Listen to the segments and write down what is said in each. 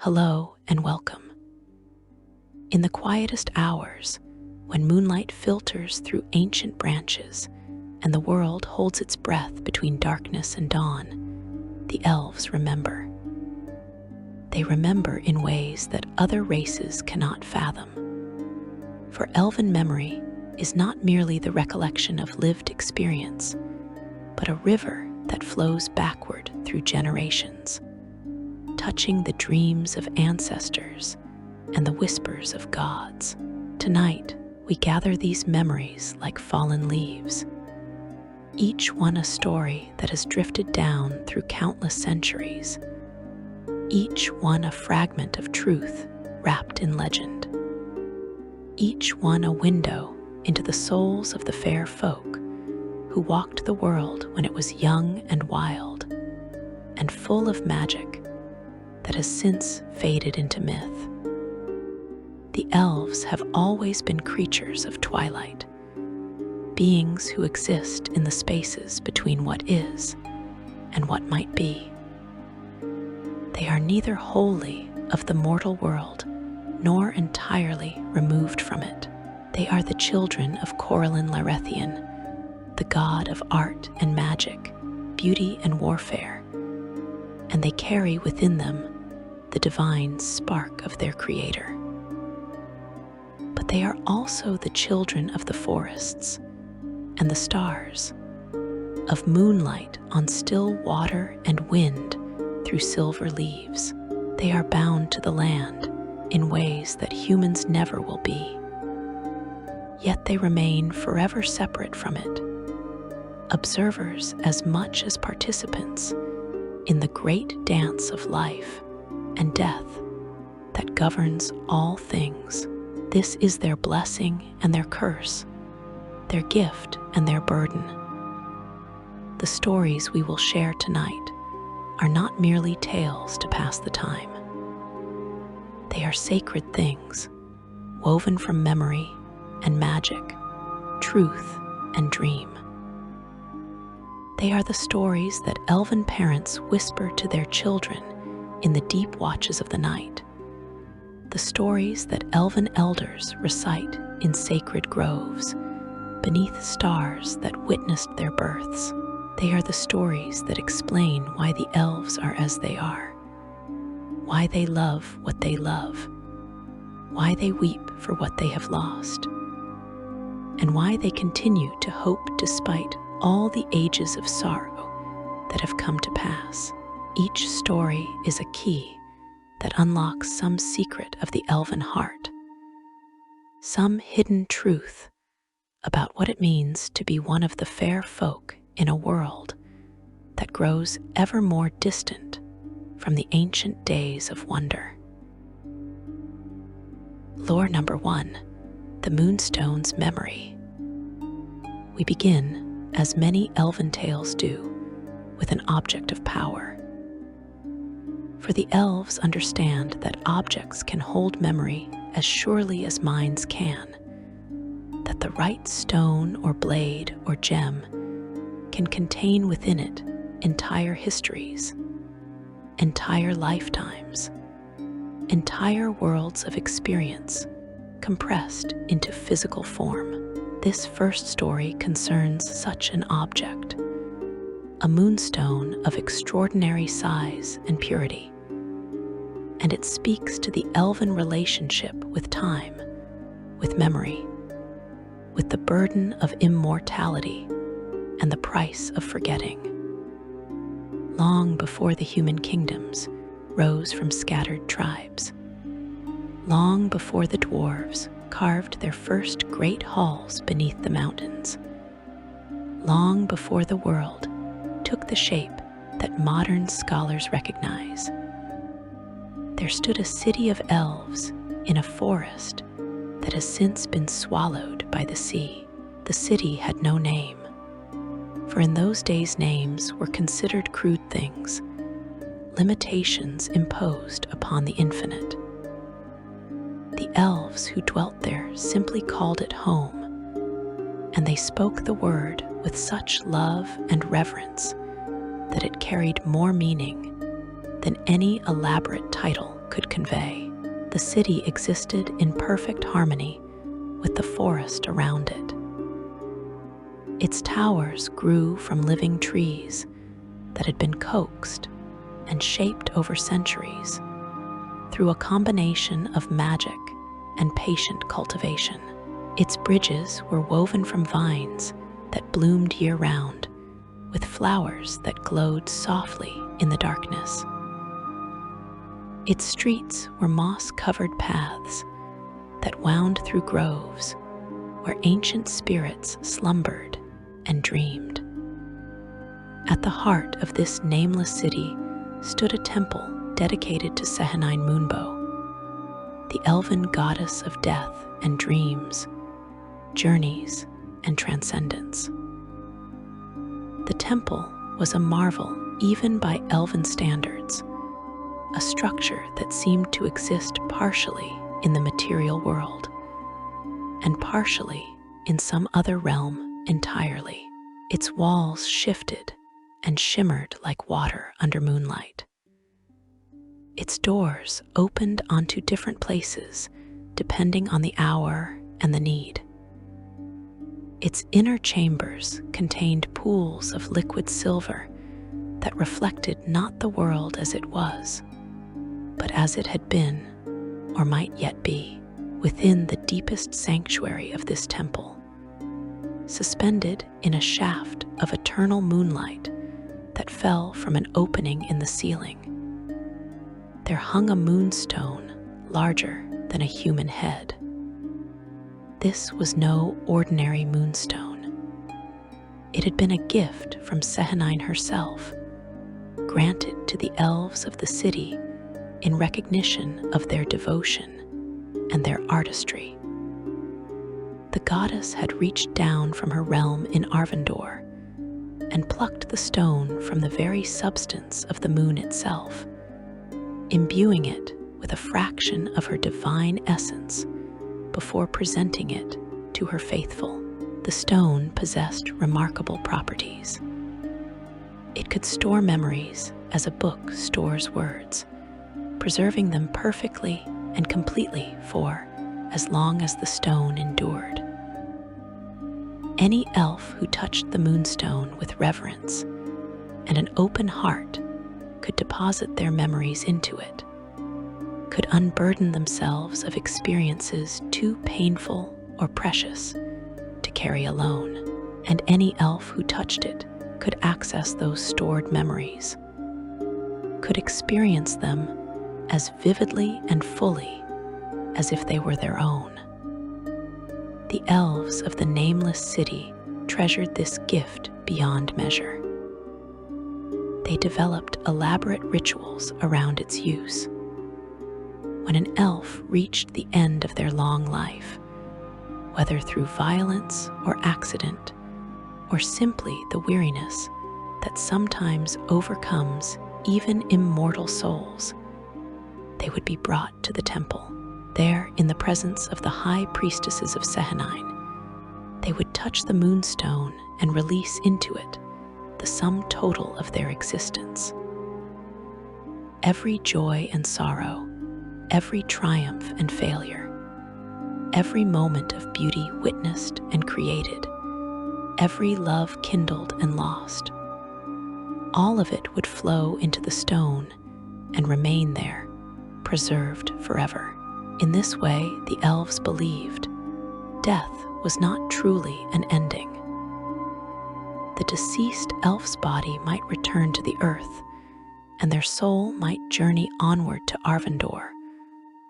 Hello and welcome. In the quietest hours, when moonlight filters through ancient branches and the world holds its breath between darkness and dawn, the elves remember. They remember in ways that other races cannot fathom. For elven memory is not merely the recollection of lived experience, but a river that flows backward through generations, touching the dreams of ancestors and the whispers of gods. Tonight, we gather these memories like fallen leaves, each one a story that has drifted down through countless centuries, each one a fragment of truth wrapped in legend, each one a window into the souls of the fair folk who walked the world when it was young and wild and full of magic that has since faded into myth. The elves have always been creatures of twilight, beings who exist in the spaces between what is and what might be. They are neither wholly of the mortal world nor entirely removed from it. They are the children of Corellin Larethian, the god of art and magic, beauty and warfare, and they carry within them the divine spark of their creator. But they are also the children of the forests and the stars, of moonlight on still water and wind through silver leaves. They are bound to the land in ways that humans never will be. Yet they remain forever separate from it, observers as much as participants in the great dance of life and death that governs all things. This is their blessing and their curse, their gift and their burden. The stories we will share tonight are not merely tales to pass the time. They are sacred things, woven from memory and magic, truth and dream. They are the stories that elven parents whisper to their children in the deep watches of the night, the stories that elven elders recite in sacred groves, beneath stars that witnessed their births. They are the stories that explain why the elves are as they are, why they love what they love, why they weep for what they have lost, and why they continue to hope despite all the ages of sorrow that have come to pass. Each story is a key that unlocks some secret of the elven heart, some hidden truth about what it means to be one of the fair folk in a world that grows ever more distant from the ancient days of wonder. Lore number 1, the Moonstone's memory. We begin, as many elven tales do, with an object of power. For the elves understand that objects can hold memory as surely as minds can, that the right stone or blade or gem can contain within it entire histories, entire lifetimes, entire worlds of experience compressed into physical form. This first story concerns such an object, a moonstone of extraordinary size and purity, and it speaks to the elven relationship with time, with memory, with the burden of immortality and the price of forgetting. Long before the human kingdoms rose from scattered tribes, long before the dwarves carved their first great halls beneath the mountains, long before the world took the shape that modern scholars recognize, there stood a city of elves in a forest that has since been swallowed by the sea. The city had no name, for in those days names were considered crude things, limitations imposed upon the infinite. The elves who dwelt there simply called it home, and they spoke the word with such love and reverence that it carried more meaning than any elaborate title could convey. The city existed in perfect harmony with the forest around it. Its towers grew from living trees that had been coaxed and shaped over centuries through a combination of magic and patient cultivation. Its bridges were woven from vines that bloomed year-round, with flowers that glowed softly in the darkness. Its streets were moss-covered paths that wound through groves where ancient spirits slumbered and dreamed. At the heart of this nameless city stood a temple dedicated to Sehanine Moonbow, the Elven goddess of death and dreams, journeys and transcendence. The temple was a marvel even by Elven standards, a structure that seemed to exist partially in the material world and partially in some other realm entirely. Its walls shifted and shimmered like water under moonlight. Its doors opened onto different places depending on the hour and the need. Its inner chambers contained pools of liquid silver that reflected not the world as it was, but as it had been, or might yet be, within the deepest sanctuary of this temple. Suspended in a shaft of eternal moonlight that fell from an opening in the ceiling, there hung a moonstone larger than a human head. This was no ordinary moonstone. It had been a gift from Sehanine herself, granted to the elves of the city in recognition of their devotion and their artistry. The goddess had reached down from her realm in Arvandor and plucked the stone from the very substance of the moon itself, imbuing it with a fraction of her divine essence before presenting it to her faithful. The stone possessed remarkable properties. It could store memories as a book stores words, preserving them perfectly and completely for as long as the stone endured. Any elf who touched the moonstone with reverence and an open heart could deposit their memories into it, could unburden themselves of experiences too painful or precious to carry alone, and any elf who touched it could access those stored memories, could experience them as vividly and fully as if they were their own. The elves of the nameless city treasured this gift beyond measure. They developed elaborate rituals around its use. When an elf reached the end of their long life, whether through violence or accident, or simply the weariness that sometimes overcomes even immortal souls, they would be brought to the temple. There, in the presence of the high priestesses of Sehanine, they would touch the moonstone and release into it the sum total of their existence. Every joy and sorrow, every triumph and failure, every moment of beauty witnessed and created, every love kindled and lost, all of it would flow into the stone and remain there, preserved forever. In this way, the elves believed death was not truly an ending. The deceased elf's body might return to the earth, and their soul might journey onward to Arvandor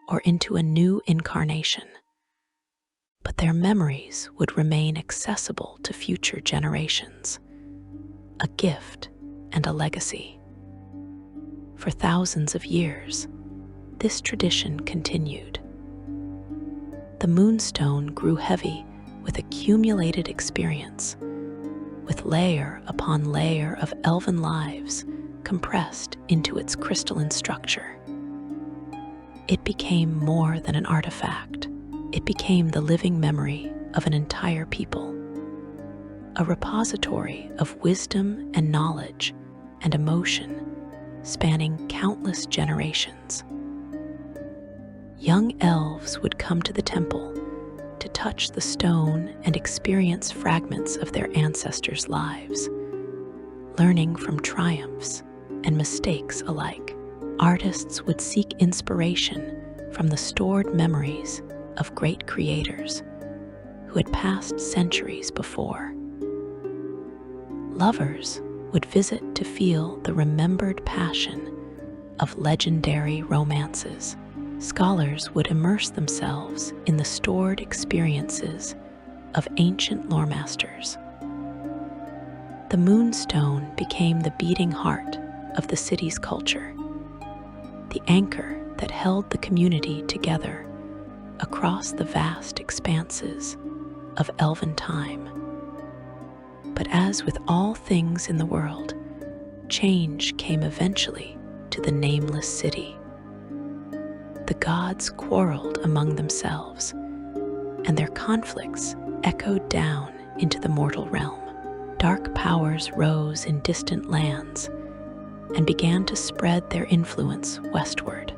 or into a new incarnation. But their memories would remain accessible to future generations, a gift and a legacy. For thousands of years, this tradition continued. The moonstone grew heavy with accumulated experience, with layer upon layer of elven lives compressed into its crystalline structure. It became more than an artifact. It became the living memory of an entire people, a repository of wisdom and knowledge and emotion spanning countless generations. young elves would come to the temple to touch the stone and experience fragments of their ancestors' lives, learning from triumphs and mistakes alike. Artists would seek inspiration from the stored memories of great creators who had passed centuries before. Lovers would visit to feel the remembered passion of legendary romances. Scholars would immerse themselves in the stored experiences of ancient lore masters. The Moonstone became the beating heart of the city's culture, the anchor that held the community together across the vast expanses of Elven time. But as with all things in the world, change came eventually to the nameless city. The gods quarreled among themselves, and their conflicts echoed down into the mortal realm. Dark powers rose in distant lands and began to spread their influence westward.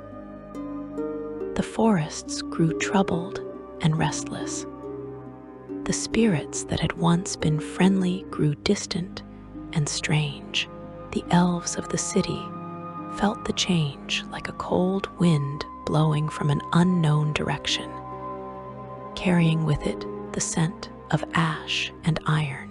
The forests grew troubled and restless. The spirits that had once been friendly grew distant and strange. The elves of the city felt the change like a cold wind blowing from an unknown direction, carrying with it the scent of ash and iron.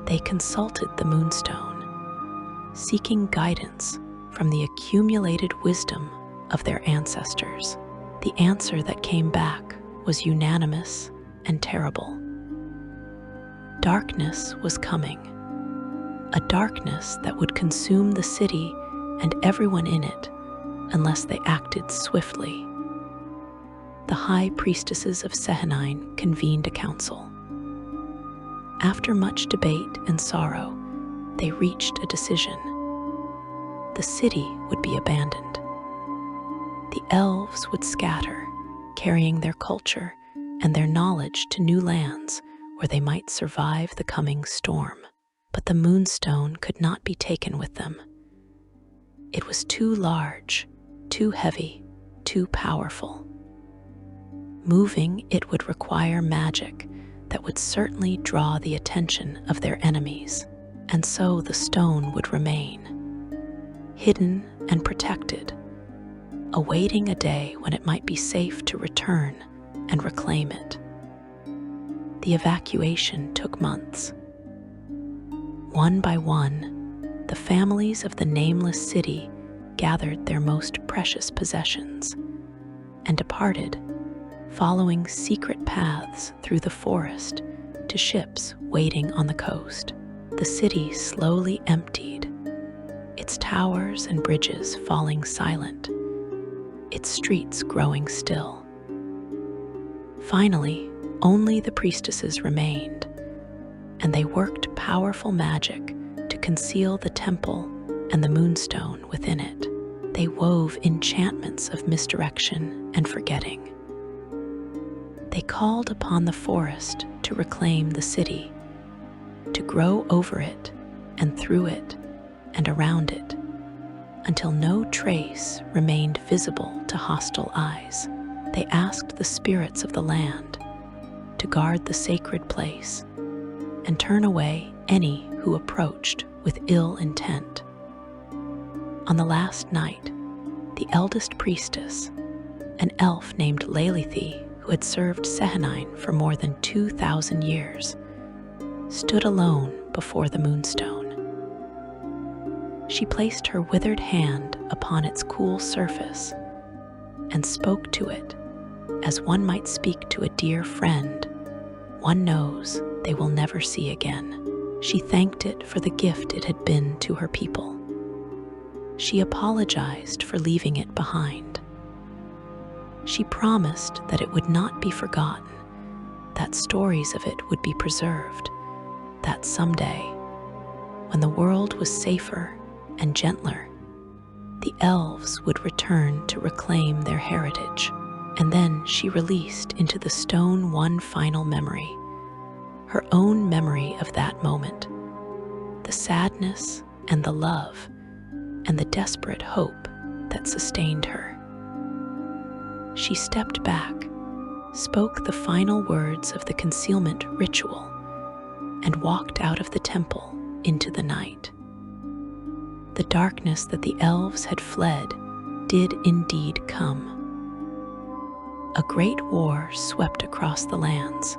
They consulted the Moonstone, seeking guidance from the accumulated wisdom of their ancestors. The answer that came back was unanimous and terrible. Darkness was coming, a darkness that would consume the city and everyone in it unless they acted swiftly. The high priestesses of Sehanine convened a council. After much debate and sorrow, they reached a decision. The city would be abandoned. The elves would scatter, carrying their culture and their knowledge to new lands where they might survive the coming storm. But the Moonstone could not be taken with them. It was too large, too heavy, too powerful. Moving it would require magic that would certainly draw the attention of their enemies, and so the stone would remain, hidden and protected, awaiting a day when it might be safe to return and reclaim it. The evacuation took months. One by one, the families of the nameless city gathered their most precious possessions and departed, following secret paths through the forest to ships waiting on the coast. The city slowly emptied, its towers and bridges falling silent, its streets growing still. Finally, only the priestesses remained, and they worked powerful magic to conceal the temple and the Moonstone within it. They wove enchantments of misdirection and forgetting. They called upon the forest to reclaim the city, to grow over it and through it and around it, until no trace remained visible to hostile eyes. They asked the spirits of the land to guard the sacred place and turn away any who approached with ill intent. On the last night, the eldest priestess, an elf named Lalithe, who had served Sehanine for more than 2,000 years, stood alone before the Moonstone. She placed her withered hand upon its cool surface and spoke to it as one might speak to a dear friend one knows they will never see again. She thanked it for the gift it had been to her people. She apologized for leaving it behind. She promised that it would not be forgotten, that stories of it would be preserved, that someday, when the world was safer and gentler, the elves would return to reclaim their heritage. And then she released into the stone one final memory, her own memory of that moment, the sadness and the love and the desperate hope that sustained her. she stepped back, spoke the final words of the concealment ritual, and walked out of the temple into the night. The darkness that the elves had fled did indeed come. A great war swept across the lands,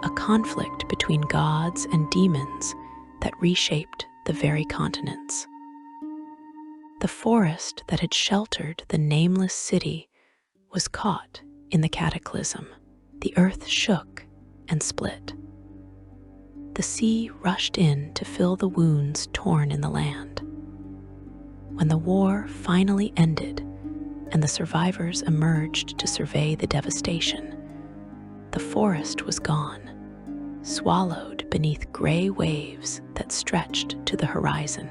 a conflict between gods and demons that reshaped the very continents. The forest that had sheltered the nameless city was caught in the cataclysm. The earth shook and split. The sea rushed in to fill the wounds torn in the land. When the war finally ended and the survivors emerged to survey the devastation, the forest was gone, swallowed beneath gray waves that stretched to the horizon.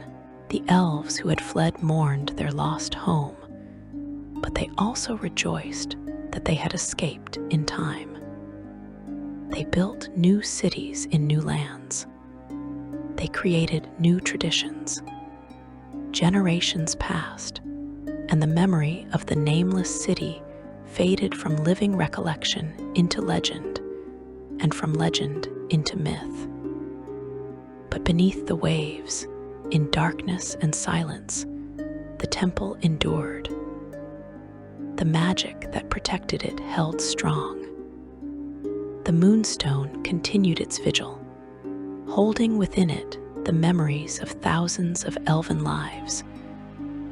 The elves who had fled mourned their lost home, but they also rejoiced that they had escaped in time. They built new cities in new lands. They created new traditions. Generations passed, and the memory of the nameless city faded from living recollection into legend, and from legend into myth. But beneath the waves, in darkness and silence, the temple endured. The magic that protected it held strong. The Moonstone continued its vigil, holding within it the memories of thousands of elven lives,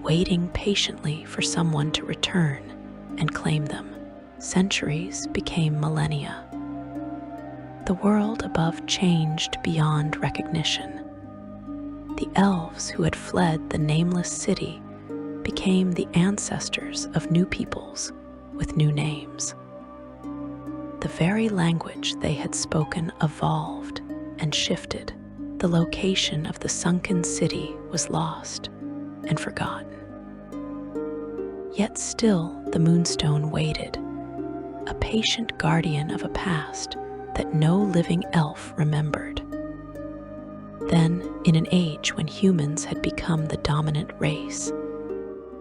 waiting patiently for someone to return and claim them. Centuries became millennia. The world above changed beyond recognition. The elves who had fled the nameless city became the ancestors of new peoples with new names. The very language they had spoken evolved and shifted. The location of the sunken city was lost and forgotten. Yet still the Moonstone waited, a patient guardian of a past that no living elf remembered. Then, in an age when humans had become the dominant race,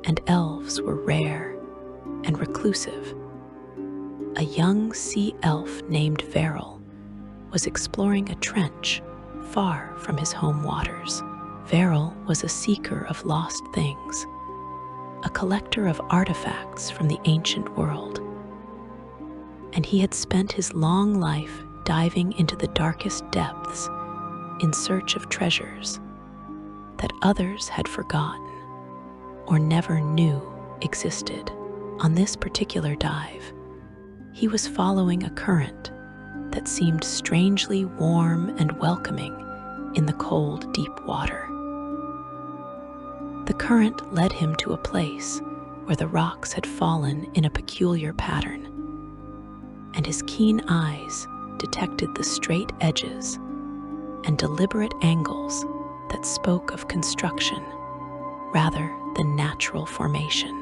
and elves were rare and reclusive, a young sea elf named Veril was exploring a trench far from his home waters. Veril was a seeker of lost things, a collector of artifacts from the ancient world, and he had spent his long life diving into the darkest depths in search of treasures that others had forgotten or never knew existed. On this particular dive, he was following a current that seemed strangely warm and welcoming in the cold, deep water. The current led him to a place where the rocks had fallen in a peculiar pattern, and his keen eyes detected the straight edges and deliberate angles that spoke of construction rather than natural formation.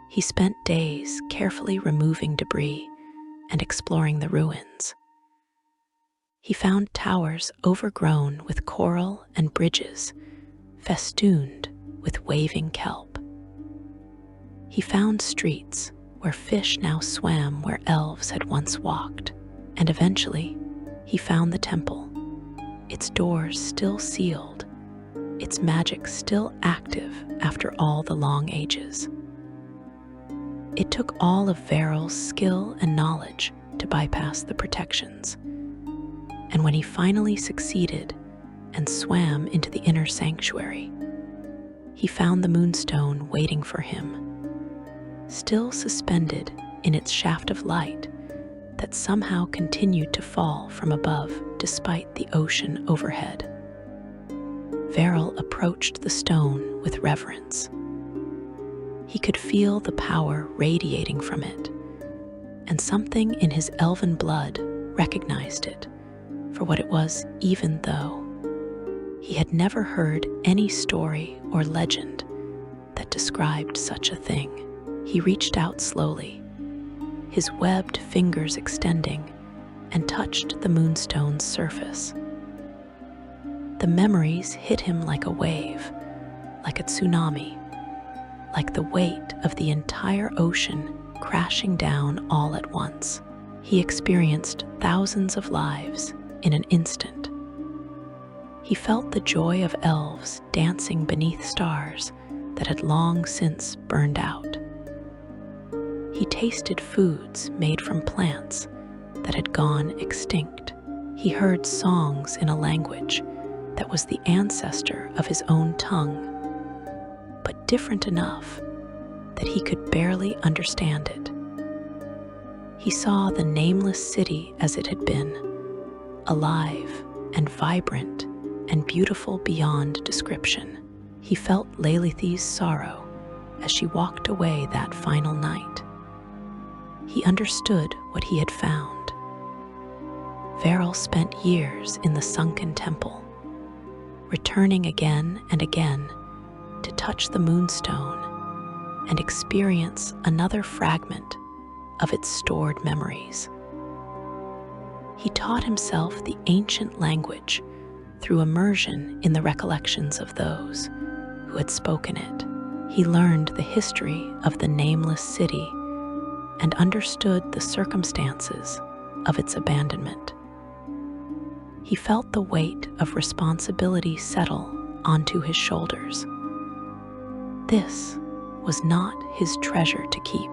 He spent days carefully removing debris and exploring the ruins. He found towers overgrown with coral and bridges festooned with waving kelp. He found streets where fish now swam where elves had once walked, and eventually he found the temple, its doors still sealed, its magic still active after all the long ages. It took all of Veril's skill and knowledge to bypass the protections, and when he finally succeeded and swam into the inner sanctuary, he found the Moonstone waiting for him, still suspended in its shaft of light that somehow continued to fall from above despite the ocean overhead. Veril approached the stone with reverence. He could feel the power radiating from it, and something in his elven blood recognized it for what it was, even though he had never heard any story or legend that described such a thing. He reached out slowly, his webbed fingers extending, and touched the Moonstone's surface. The memories hit him like a wave, like a tsunami. like the weight of the entire ocean crashing down all at once. He experienced thousands of lives in an instant. He felt the joy of elves dancing beneath stars that had long since burned out. He tasted foods made from plants that had gone extinct. He heard songs in a language that was the ancestor of his own tongue, but different enough that he could barely understand it. He saw the nameless city as it had been, alive and vibrant and beautiful beyond description. He felt Lalithi's sorrow as she walked away that final night. He understood what he had found. Faerûn spent years in the sunken temple, returning again and again to touch the Moonstone and experience another fragment of its stored memories. He taught himself the ancient language through immersion in the recollections of those who had spoken it. He learned the history of the nameless city and understood the circumstances of its abandonment. He felt the weight of responsibility settle onto his shoulders. This was not his treasure to keep.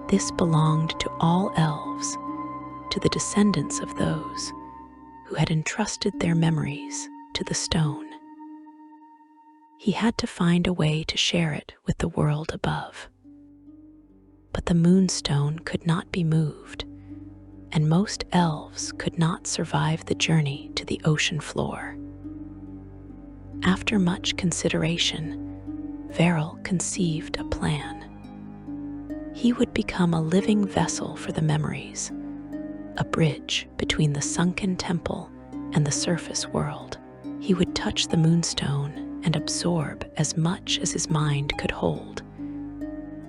This belonged to all elves, to the descendants of those who had entrusted their memories to the stone. He had to find a way to share it with the world above. But the Moonstone could not be moved, and most elves could not survive the journey to the ocean floor. After much consideration, Faerûn conceived a plan. He would become a living vessel for the memories, a bridge between the sunken temple and the surface world. He would touch the Moonstone and absorb as much as his mind could hold,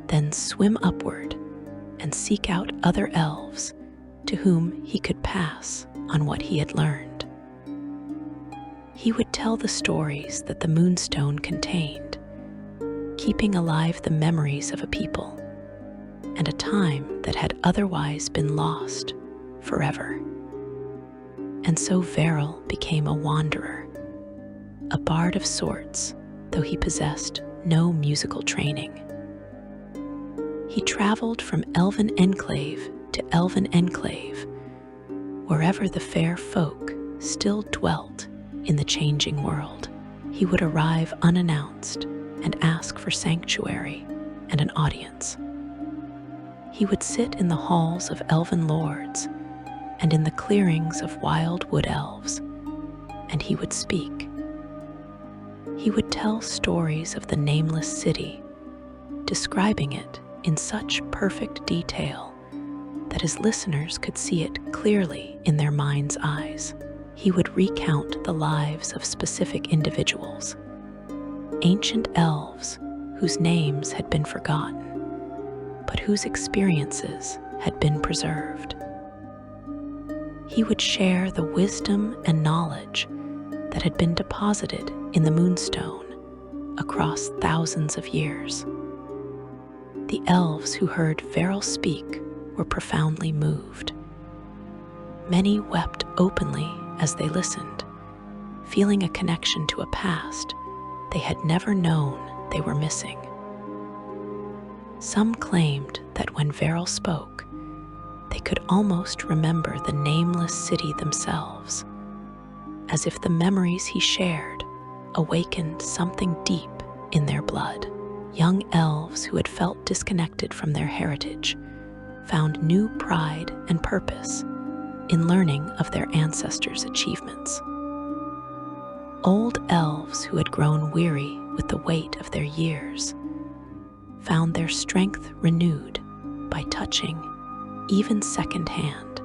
then swim upward and seek out other elves to whom he could pass on what he had learned. He would tell the stories that the Moonstone contained, keeping alive the memories of a people and a time that had otherwise been lost forever. And so Faerûn became a wanderer, a bard of sorts, though he possessed no musical training. He traveled from Elven enclave to Elven enclave, wherever the fair folk still dwelt in the changing world. He would arrive unannounced and ask for sanctuary and an audience. He would sit in the halls of elven lords and in the clearings of wild wood elves, and he would speak. He would tell stories of the nameless city, describing it in such perfect detail that his listeners could see it clearly in their mind's eyes. He would recount the lives of specific individuals, ancient elves whose names had been forgotten, but whose experiences had been preserved. He would share the wisdom and knowledge that had been deposited in the Moonstone across thousands of years. The elves who heard Faerûn speak were profoundly moved. Many wept openly as they listened, feeling a connection to a past they had never known they were missing. Some claimed that when Faerûn spoke, they could almost remember the nameless city themselves, as if the memories he shared awakened something deep in their blood. Young elves who had felt disconnected from their heritage found new pride and purpose in learning of their ancestors' achievements. Old elves who had grown weary with the weight of their years found their strength renewed by touching, even secondhand,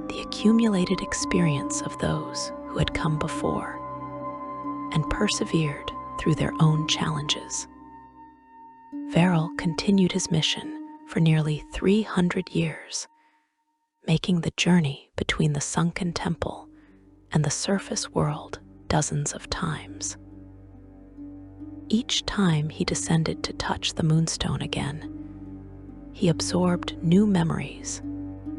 the accumulated experience of those who had come before and persevered through their own challenges. Faerûn continued his mission for nearly 300 years, making the journey between the sunken temple and the surface world dozens of times. each time he descended to touch the Moonstone again, he absorbed new memories,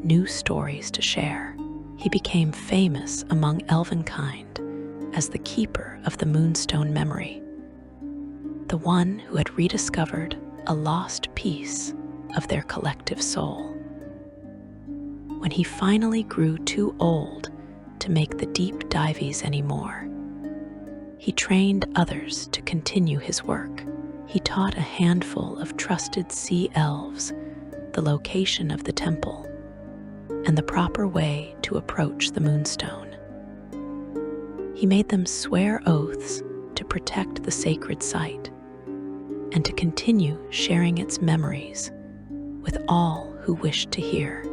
new stories to share. He became famous among Elvenkind as the keeper of the Moonstone memory, the one who had rediscovered a lost piece of their collective soul. When he finally grew too old to make the deep dives anymore, he trained others to continue his work. He taught a handful of trusted sea elves the location of the temple and the proper way to approach the Moonstone. He made them swear oaths to protect the sacred site and to continue sharing its memories with all who wished to hear.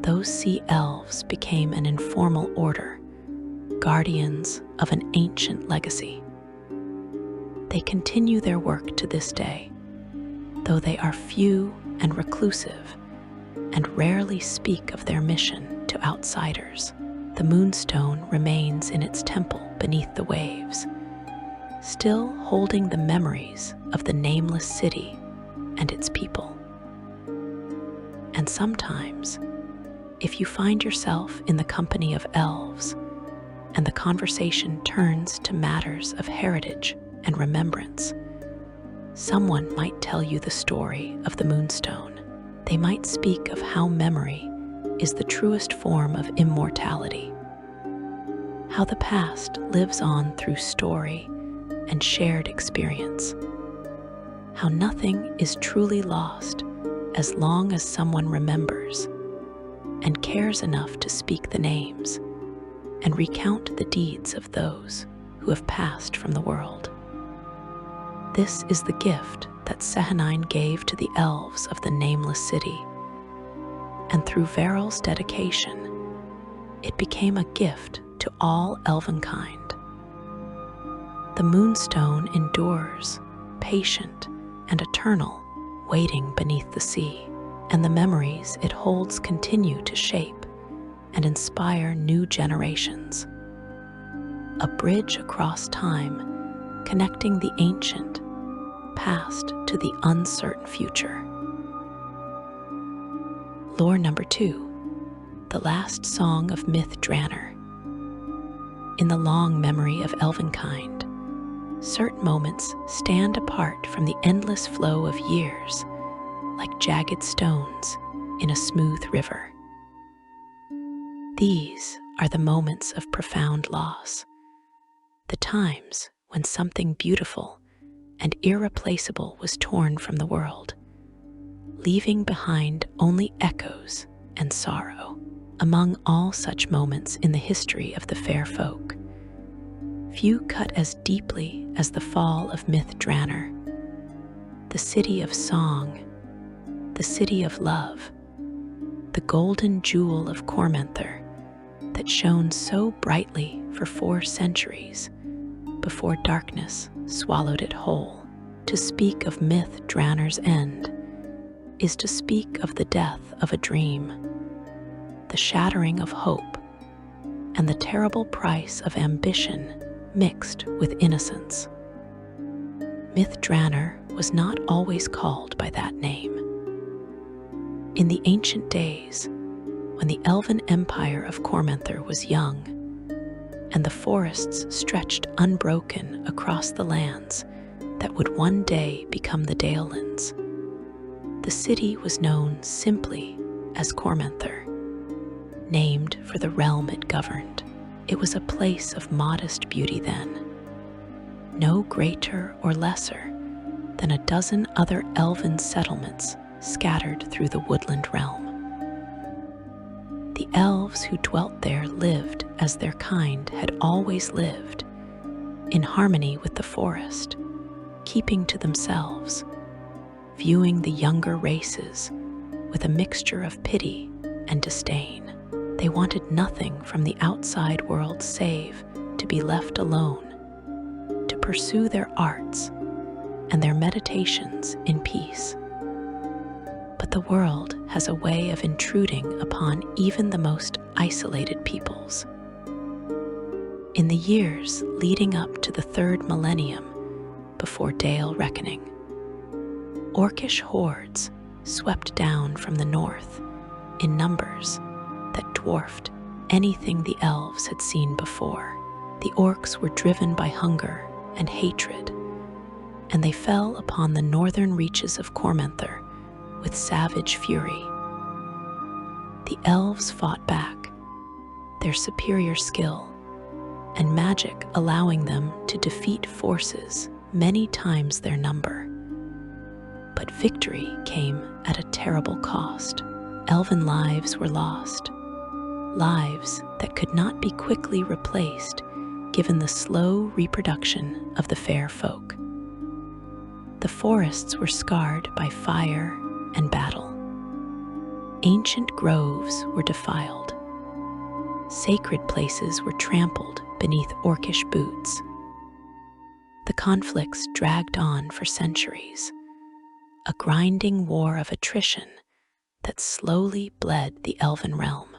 Those sea elves became an informal order, guardians of an ancient legacy. They continue their work to this day, though they are few and reclusive and rarely speak of their mission to outsiders. The Moonstone remains in its temple beneath the waves, still holding the memories of the nameless city and its people. And sometimes, if you find yourself in the company of elves and the conversation turns to matters of heritage and remembrance, someone might tell you the story of the Moonstone. They might speak of how memory is the truest form of immortality, how the past lives on through story and shared experience, how nothing is truly lost as long as someone remembers and cares enough to speak the names and recount the deeds of those who have passed from the world. This is the gift that Sehanine gave to the elves of the nameless city, and through Veryl's dedication, it became a gift to all Elvenkind. The Moonstone endures, patient and eternal, waiting beneath the sea, and the memories it holds continue to shape and inspire new generations. A bridge across time, connecting the ancient past to the uncertain future. Lore number 2, the last song of myth Drannor. In the long memory of Elvenkind, certain moments stand apart from the endless flow of years, like jagged stones in a smooth river. These are the moments of profound loss, the times when something beautiful and irreplaceable was torn from the world, leaving behind only echoes and sorrow. Among all such moments in the history of the fair folk, few cut as deeply as the fall of myth Drannor, the city of song, the city of love, the golden jewel of Cormenther that shone so brightly for 4 centuries before darkness swallowed it whole. To speak of myth Drannor's end is to speak of the death of a dream, the shattering of hope, and the terrible price of ambition mixed with innocence. Myth Drannor was not always called by that name. In the ancient days, when the Elven Empire of Cormenther was young, and the forests stretched unbroken across the lands that would one day become the Dalelands, the city was known simply as Cormenther, named for the realm it governed. It was a place of modest beauty then, no greater or lesser than a dozen other elven settlements scattered through the woodland realm. The elves who dwelt there lived as their kind had always lived, in harmony with the forest, keeping to themselves, viewing the younger races with a mixture of pity and disdain. They wanted nothing from the outside world save to be left alone, to pursue their arts and their meditations in peace. But the world has a way of intruding upon even the most isolated peoples. In the years leading up to the 3rd millennium, before Dale reckoning. Orcish hordes swept down from the north in numbers that dwarfed anything the elves had seen before. The orcs were driven by hunger and hatred, and they fell upon the northern reaches of Cormenther with savage fury. The elves fought back, their superior skill and magic allowing them to defeat forces many times their number. But victory came at a terrible cost. Elven lives were lost, lives that could not be quickly replaced given the slow reproduction of the fair folk. The forests were scarred by fire and battle. Ancient groves were defiled. Sacred places were trampled beneath orcish boots. The conflicts dragged on for centuries, a grinding war of attrition that slowly bled the elven realm.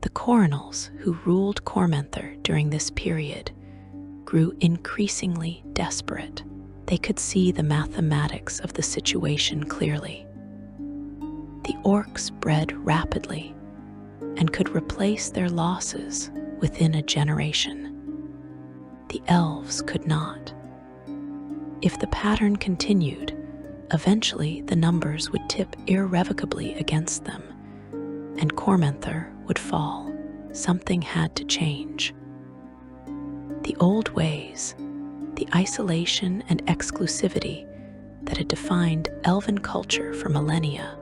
The coronals who ruled Cormenther during this period grew increasingly desperate. They could see the mathematics of the situation clearly. The orcs bred rapidly and could replace their losses within a generation. The elves could not. If the pattern continued, eventually the numbers would tip irrevocably against them, and Cormenther would fall. Something had to change. The old ways, the isolation and exclusivity that had defined elven culture for millennia,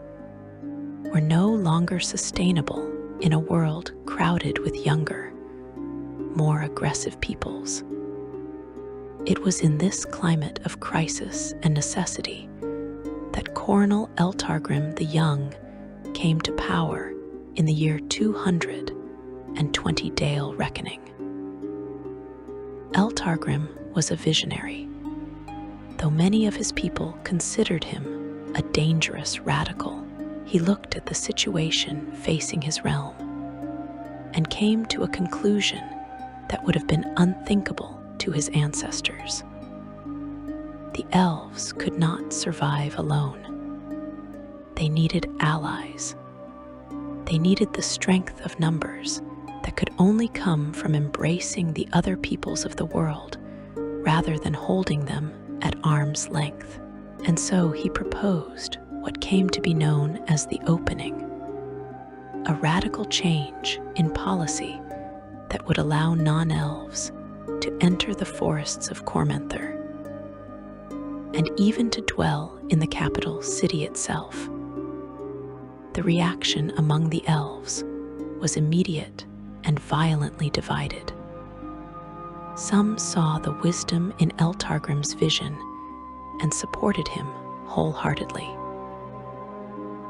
were no longer sustainable in a world crowded with younger, more aggressive peoples. It was in this climate of crisis and necessity that Coronel Eltargrim the Young came to power in the year 220 Dale reckoning. Eltargrim was a visionary, though many of his people considered him a dangerous radical. He looked at the situation facing his realm and came to a conclusion that would have been unthinkable to his ancestors. The elves could not survive alone. They needed allies. They needed the strength of numbers that could only come from embracing the other peoples of the world rather than holding them at arm's length. And so he proposed what came to be known as the Opening, a radical change in policy that would allow non-elves to enter the forests of Cormenther and even to dwell in the capital city itself. The reaction among the elves was immediate and violently divided. Some saw the wisdom in Eltargrim's vision and supported him wholeheartedly.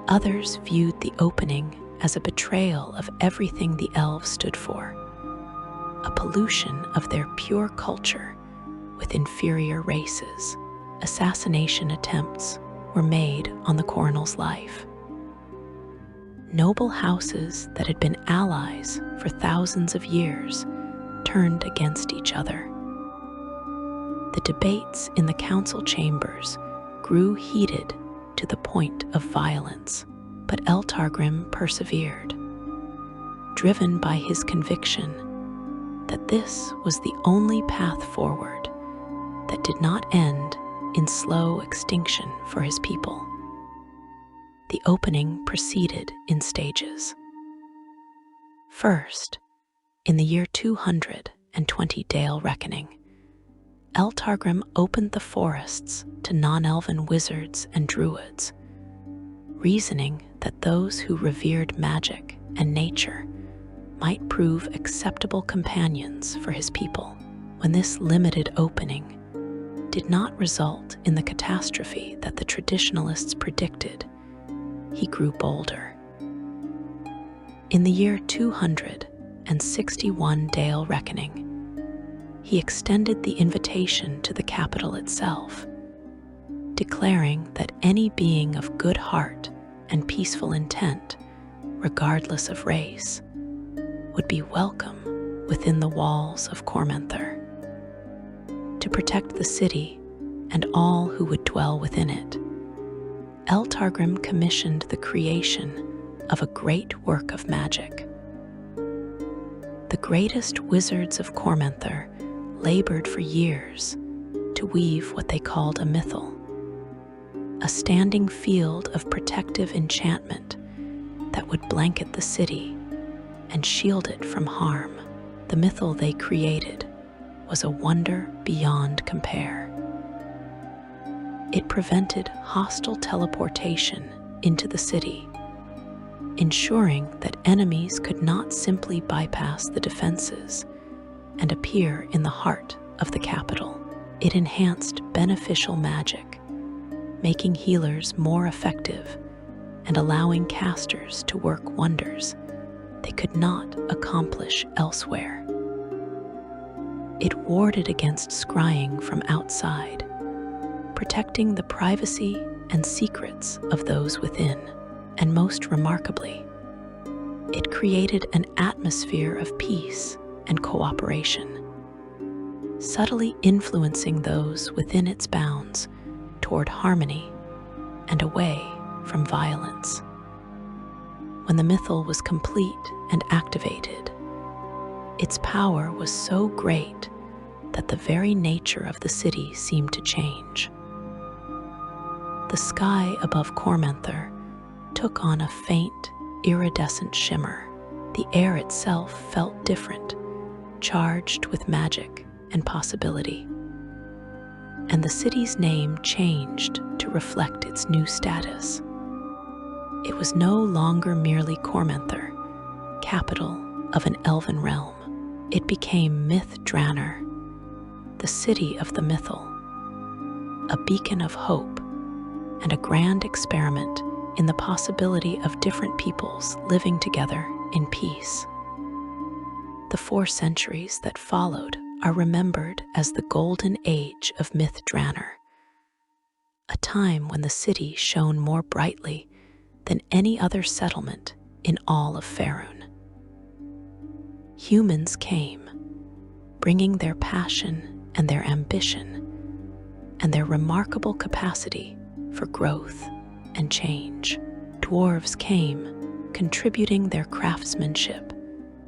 Others viewed the Opening as a betrayal of everything the elves stood for, a pollution of their pure culture with inferior races. Assassination attempts were made on the coronel's life. Noble houses that had been allies for thousands of years turned against each other. The debates in the council chambers grew heated to the point of violence, but Eltargrim persevered, driven by his conviction that this was the only path forward that did not end in slow extinction for his people. The Opening proceeded in stages. First, in the year 220 Dale reckoning, Eltargrim opened the forests to non-elven wizards and druids, reasoning that those who revered magic and nature might prove acceptable companions for his people. When this limited opening did not result in the catastrophe that the traditionalists predicted, he grew bolder. In the year 261 Dale reckoning, he extended the invitation to the capital itself, declaring that any being of good heart and peaceful intent, regardless of race, would be welcome within the walls of Cormenther. To protect the city and all who would dwell within it. Eltargrim commissioned the creation of a great work of magic. The greatest wizards of Cormenther labored for years to weave what they called a mythal, a standing field of protective enchantment that would blanket the city and shield it from harm. The mythal they created was a wonder beyond compare. It prevented hostile teleportation into the city, ensuring that enemies could not simply bypass the defenses and appear in the heart of the capital. It enhanced beneficial magic, making healers more effective and allowing casters to work wonders they could not accomplish elsewhere. It warded against scrying from outside, protecting the privacy and secrets of those within. And most remarkably, it created an atmosphere of peace and cooperation, subtly influencing those within its bounds toward harmony and away from violence. When the mythal was complete and activated, its power was so great that the very nature of the city seemed to change. The sky above Cormenther took on a faint, iridescent shimmer. The air itself felt different, charged with magic and possibility. And the city's name changed to reflect its new status. It was no longer merely Cormenther, capital of an elven realm. It became Myth Drannor, the city of the mythal, a beacon of hope and a grand experiment in the possibility of different peoples living together in peace. The 4 centuries that followed are remembered as the golden age of Myth Drannor, a time when the city shone more brightly than any other settlement in all of Faerûn. Humans came, bringing their passion and their ambition and their remarkable capacity for growth and change. Dwarves came, contributing their craftsmanship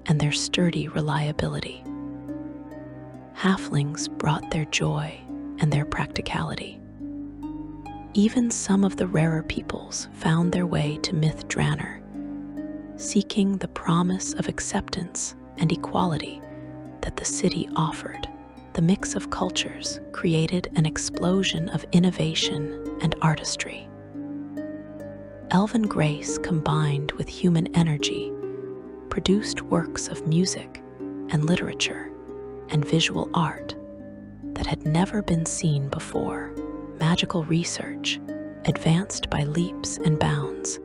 and their sturdy reliability. Halflings brought their joy and their practicality. Even some of the rarer peoples found their way to Myth Drannor, seeking the promise of acceptance and equality that the city offered. The mix of cultures created an explosion of innovation and artistry. Elven grace combined with human energy produced works of music and literature and visual art that had never been seen before. Magical research advanced by leaps and bounds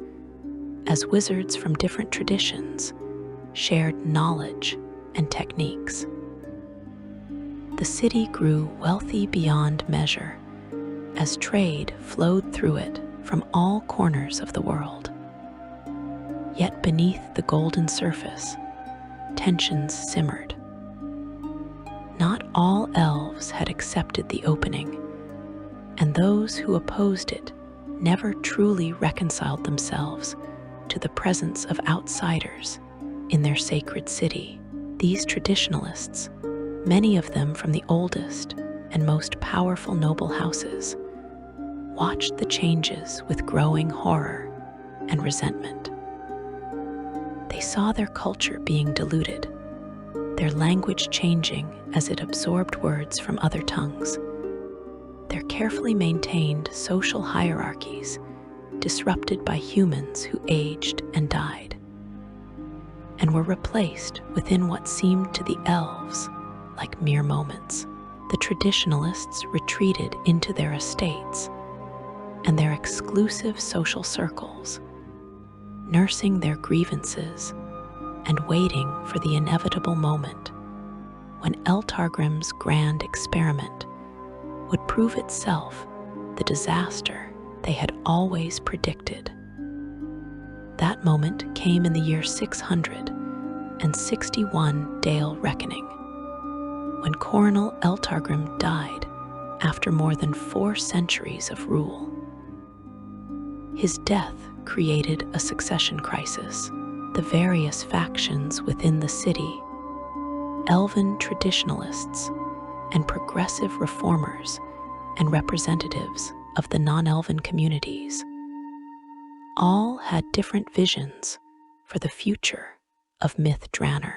as wizards from different traditions shared knowledge and techniques. The city grew wealthy beyond measure as trade flowed through it from all corners of the world. Yet beneath the golden surface, tensions simmered. Not all elves had accepted the opening, and those who opposed it never truly reconciled themselves to the presence of outsiders in their sacred city. These traditionalists, many of them from the oldest and most powerful noble houses, watched the changes with growing horror and resentment. They saw their culture being diluted, their language changing as it absorbed words from other tongues, their carefully maintained social hierarchies disrupted by humans who aged and died, and were replaced within what seemed to the elves like mere moments. The traditionalists retreated into their estates and their exclusive social circles, nursing their grievances and waiting for the inevitable moment when Eltargrim's grand experiment would prove itself the disaster they had always predicted. That moment came in the year 661 Dale Reckoning, when Coronel Eltargrim died after more than 4 centuries of rule. His death created a succession crisis. The various factions within the city, Elven traditionalists and progressive reformers and representatives of the non-Elven communities, all had different visions for the future of myth Drannor.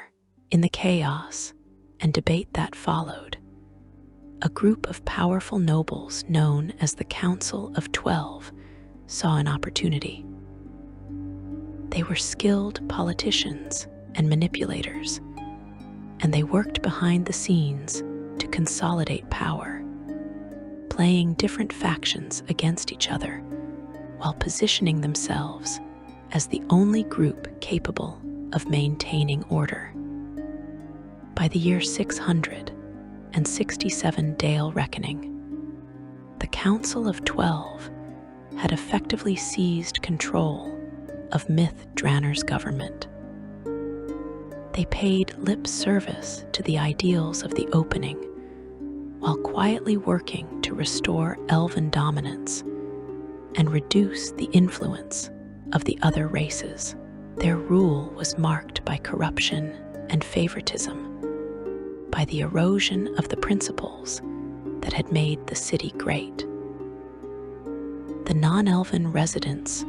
In the chaos and debate that followed, a group of powerful nobles known as the Council of 12 saw an opportunity. They were skilled politicians and manipulators, and they worked behind the scenes to consolidate power, playing different factions against each other while positioning themselves as the only group capable of maintaining order. By the year 667 Dale Reckoning, the Council of 12 had effectively seized control of myth Drannor's government. They paid lip service to the ideals of the opening while quietly working to restore Elven dominance and reduce the influence of the other races. Their rule was marked by corruption and favoritism, by the erosion of the principles that had made the city great. The non-Elven residents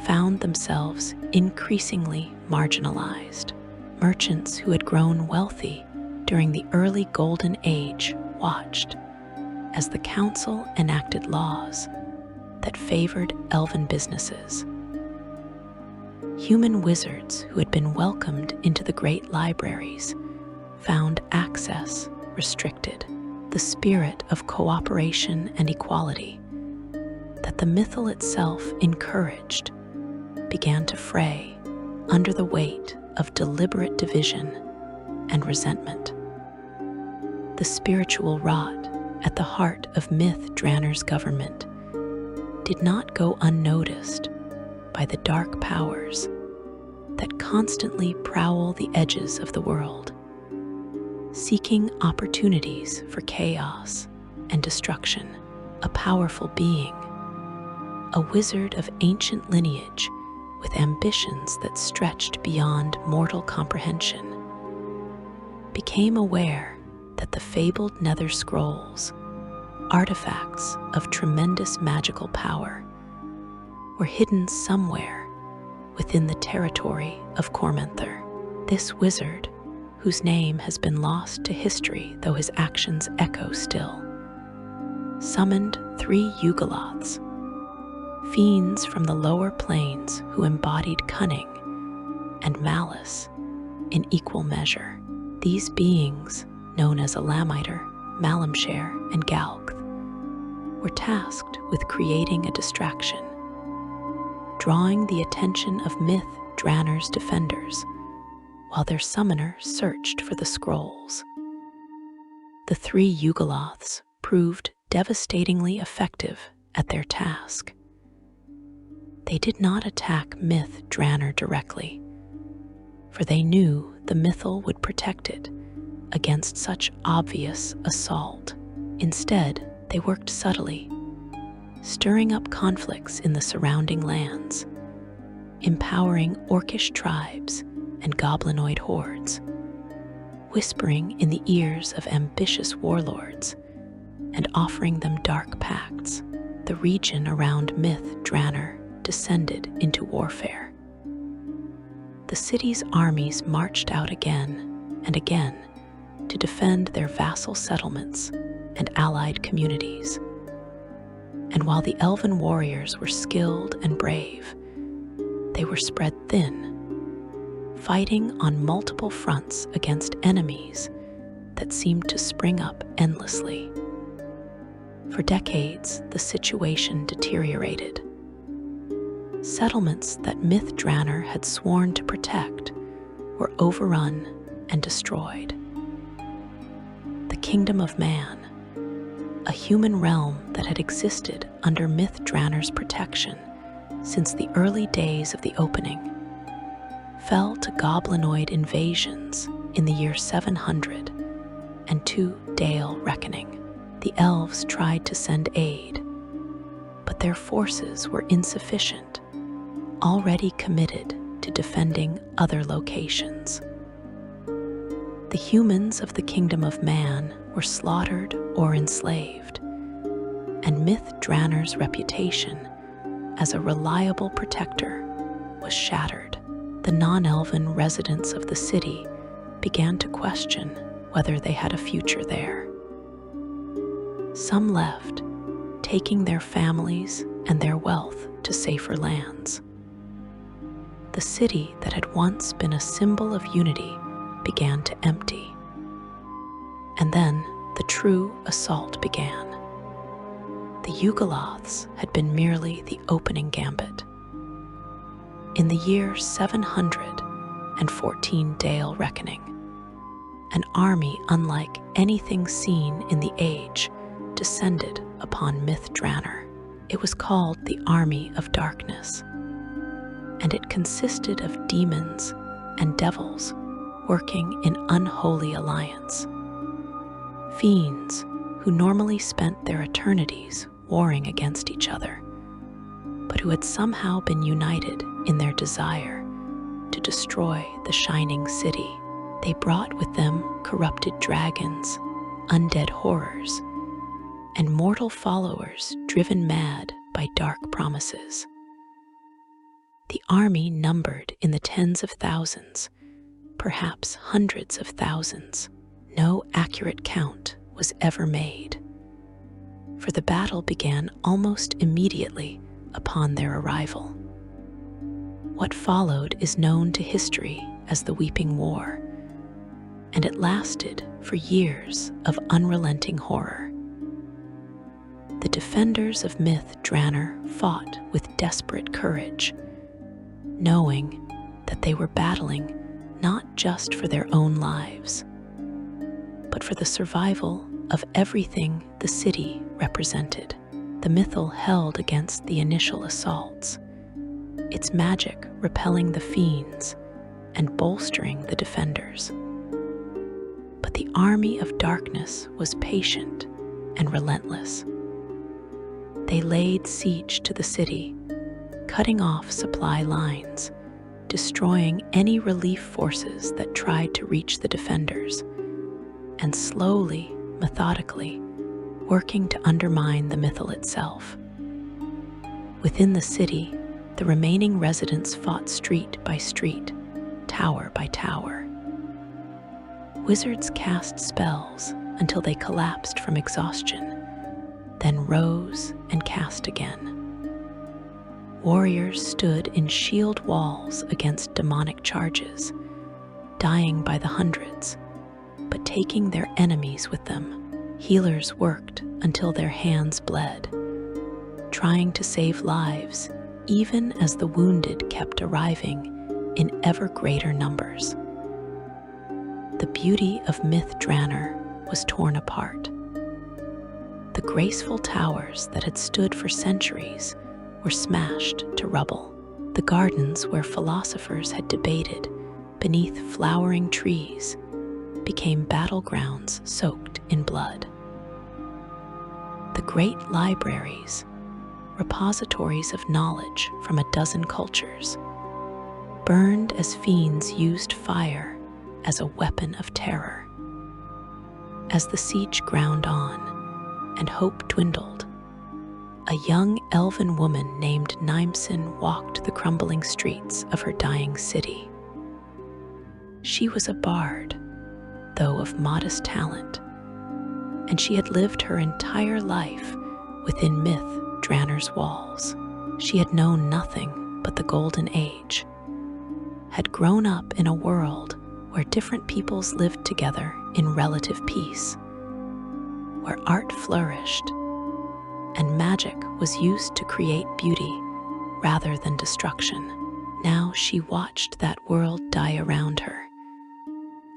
found themselves increasingly marginalized. Merchants who had grown wealthy during the early Golden Age watched as the council enacted laws that favored Elven businesses. Human wizards who had been welcomed into the great libraries found access restricted. The spirit of cooperation and equality that the mythal itself encouraged began to fray under the weight of deliberate division and resentment. The spiritual rot at the heart of myth Drannor's government did not go unnoticed by the dark powers that constantly prowl the edges of the world, seeking opportunities for chaos and destruction. A powerful being, a wizard of ancient lineage with ambitions that stretched beyond mortal comprehension, became aware that the fabled Nether Scrolls, artifacts of tremendous magical power, were hidden somewhere within the territory of Cormenther. This wizard, whose name has been lost to history though his actions echo still, summoned 3 Yugoloths, fiends from the lower planes who embodied cunning and malice in equal measure. These beings, known as Elamiter, Malamshare, and Galgth, were tasked with creating a distraction, drawing the attention of myth Drannor's defenders while their summoner searched for the scrolls. The 3 Yugoloths proved devastatingly effective at their task. They did not attack myth Drannor directly, for they knew the mythal would protect it against such obvious assault. Instead, they worked subtly, stirring up conflicts in the surrounding lands, empowering orcish tribes and goblinoid hordes, whispering in the ears of ambitious warlords and offering them dark pacts. The region around myth Drannor descended into warfare. The city's armies marched out again and again to defend their vassal settlements and allied communities. And while the Elven warriors were skilled and brave, they were spread thin, fighting on multiple fronts against enemies that seemed to spring up endlessly. For decades, the situation deteriorated. Settlements that myth Drannor had sworn to protect were overrun and destroyed. The Kingdom of Man, a human realm that had existed under myth Drannor's protection since the early days of the opening, fell to goblinoid invasions in the year 700 and 2 Dale Reckoning. The elves tried to send aid, but their forces were insufficient, already committed to defending other locations. The humans of the kingdom of man were slaughtered or enslaved, and myth Drannor's reputation as a reliable protector was shattered. The non-elven residents of the city began to question whether they had a future there. Some left, taking their families and their wealth to safer lands. The city that had once been a symbol of unity began to empty. And then the true assault began. The Yugoloths had been merely the opening gambit. In the year 714 Dale Reckoning, an army unlike anything seen in the age descended upon myth Drannor. It was called the Army of Darkness, and it consisted of demons and devils working in unholy alliance. Fiends who normally spent their eternities warring against each other, but who had somehow been united in their desire to destroy the shining city. They brought with them corrupted dragons, undead horrors, and mortal followers driven mad by dark promises. The army numbered in the tens of thousands, perhaps hundreds of thousands. No accurate count was ever made, for the battle began almost immediately upon their arrival. What followed is known to history as the Weeping War, and it lasted for years of unrelenting horror. The defenders of myth Drannor fought with desperate courage, knowing that they were battling not just for their own lives, but for the survival of everything the city represented. The mythal held against the initial assaults, its magic repelling the fiends and bolstering the defenders. But the army of darkness was patient and relentless. They laid siege to the city, cutting off supply lines, destroying any relief forces that tried to reach the defenders, and slowly, methodically, working to undermine the mythal itself. Within the city, the remaining residents fought street by street, tower by tower. Wizards cast spells until they collapsed from exhaustion, then rose and cast again. Warriors stood in shield walls against demonic charges, dying by the hundreds, but taking their enemies with them. Healers worked until their hands bled, trying to save lives even as the wounded kept arriving in ever greater numbers. The beauty of myth Drannor was torn apart. The graceful towers that had stood for centuries were smashed to rubble. The gardens where philosophers had debated beneath flowering trees became battlegrounds soaked in blood. The great libraries, repositories of knowledge from a dozen cultures, burned as fiends used fire as a weapon of terror. As the siege ground on and hope dwindled, a young elven woman named Nimsin walked the crumbling streets of her dying city. She was a bard, though of modest talent, and she had lived her entire life within myth Drannor's walls. She had known nothing but the Golden Age, had grown up in a world where different peoples lived together in relative peace, where art flourished and magic was used to create beauty rather than destruction. Now she watched that world die around her,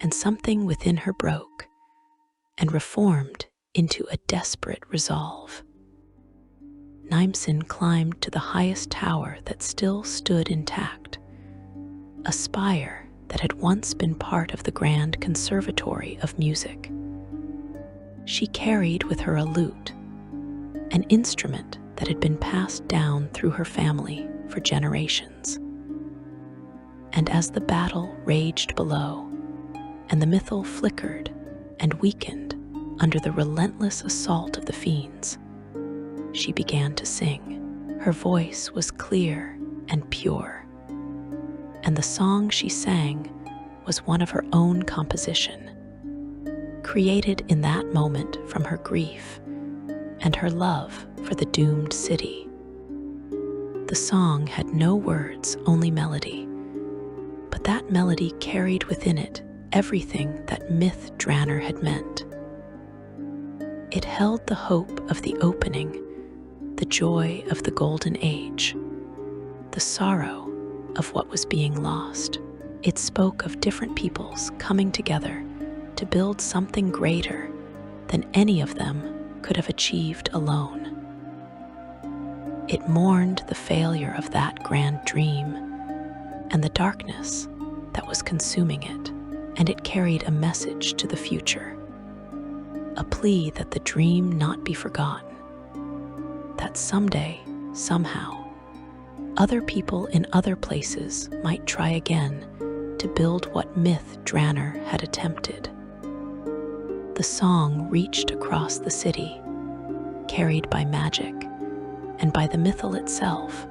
and something within her broke and reformed into a desperate resolve. Nimsin climbed to the highest tower that still stood intact, a spire that had once been part of the grand conservatory of music. She carried with her a lute, an instrument that had been passed down through her family for generations. And as the battle raged below, and the mythal flickered and weakened under the relentless assault of the fiends, she began to sing. Her voice was clear and pure, and the song she sang was one of her own composition, created in that moment from her grief and her love for the doomed city. The song had no words, only melody, but that melody carried within it everything that myth Drannor had meant. It held the hope of the opening, the joy of the golden age, the sorrow of what was being lost. It spoke of different peoples coming together to build something greater than any of them could have achieved alone. It mourned the failure of that grand dream and the darkness that was consuming it, and it carried a message to the future, a plea that the dream not be forgotten, that someday, somehow, other people in other places might try again to build what myth Drannor had attempted. The song reached across the city, carried by magic and by the mythal itself,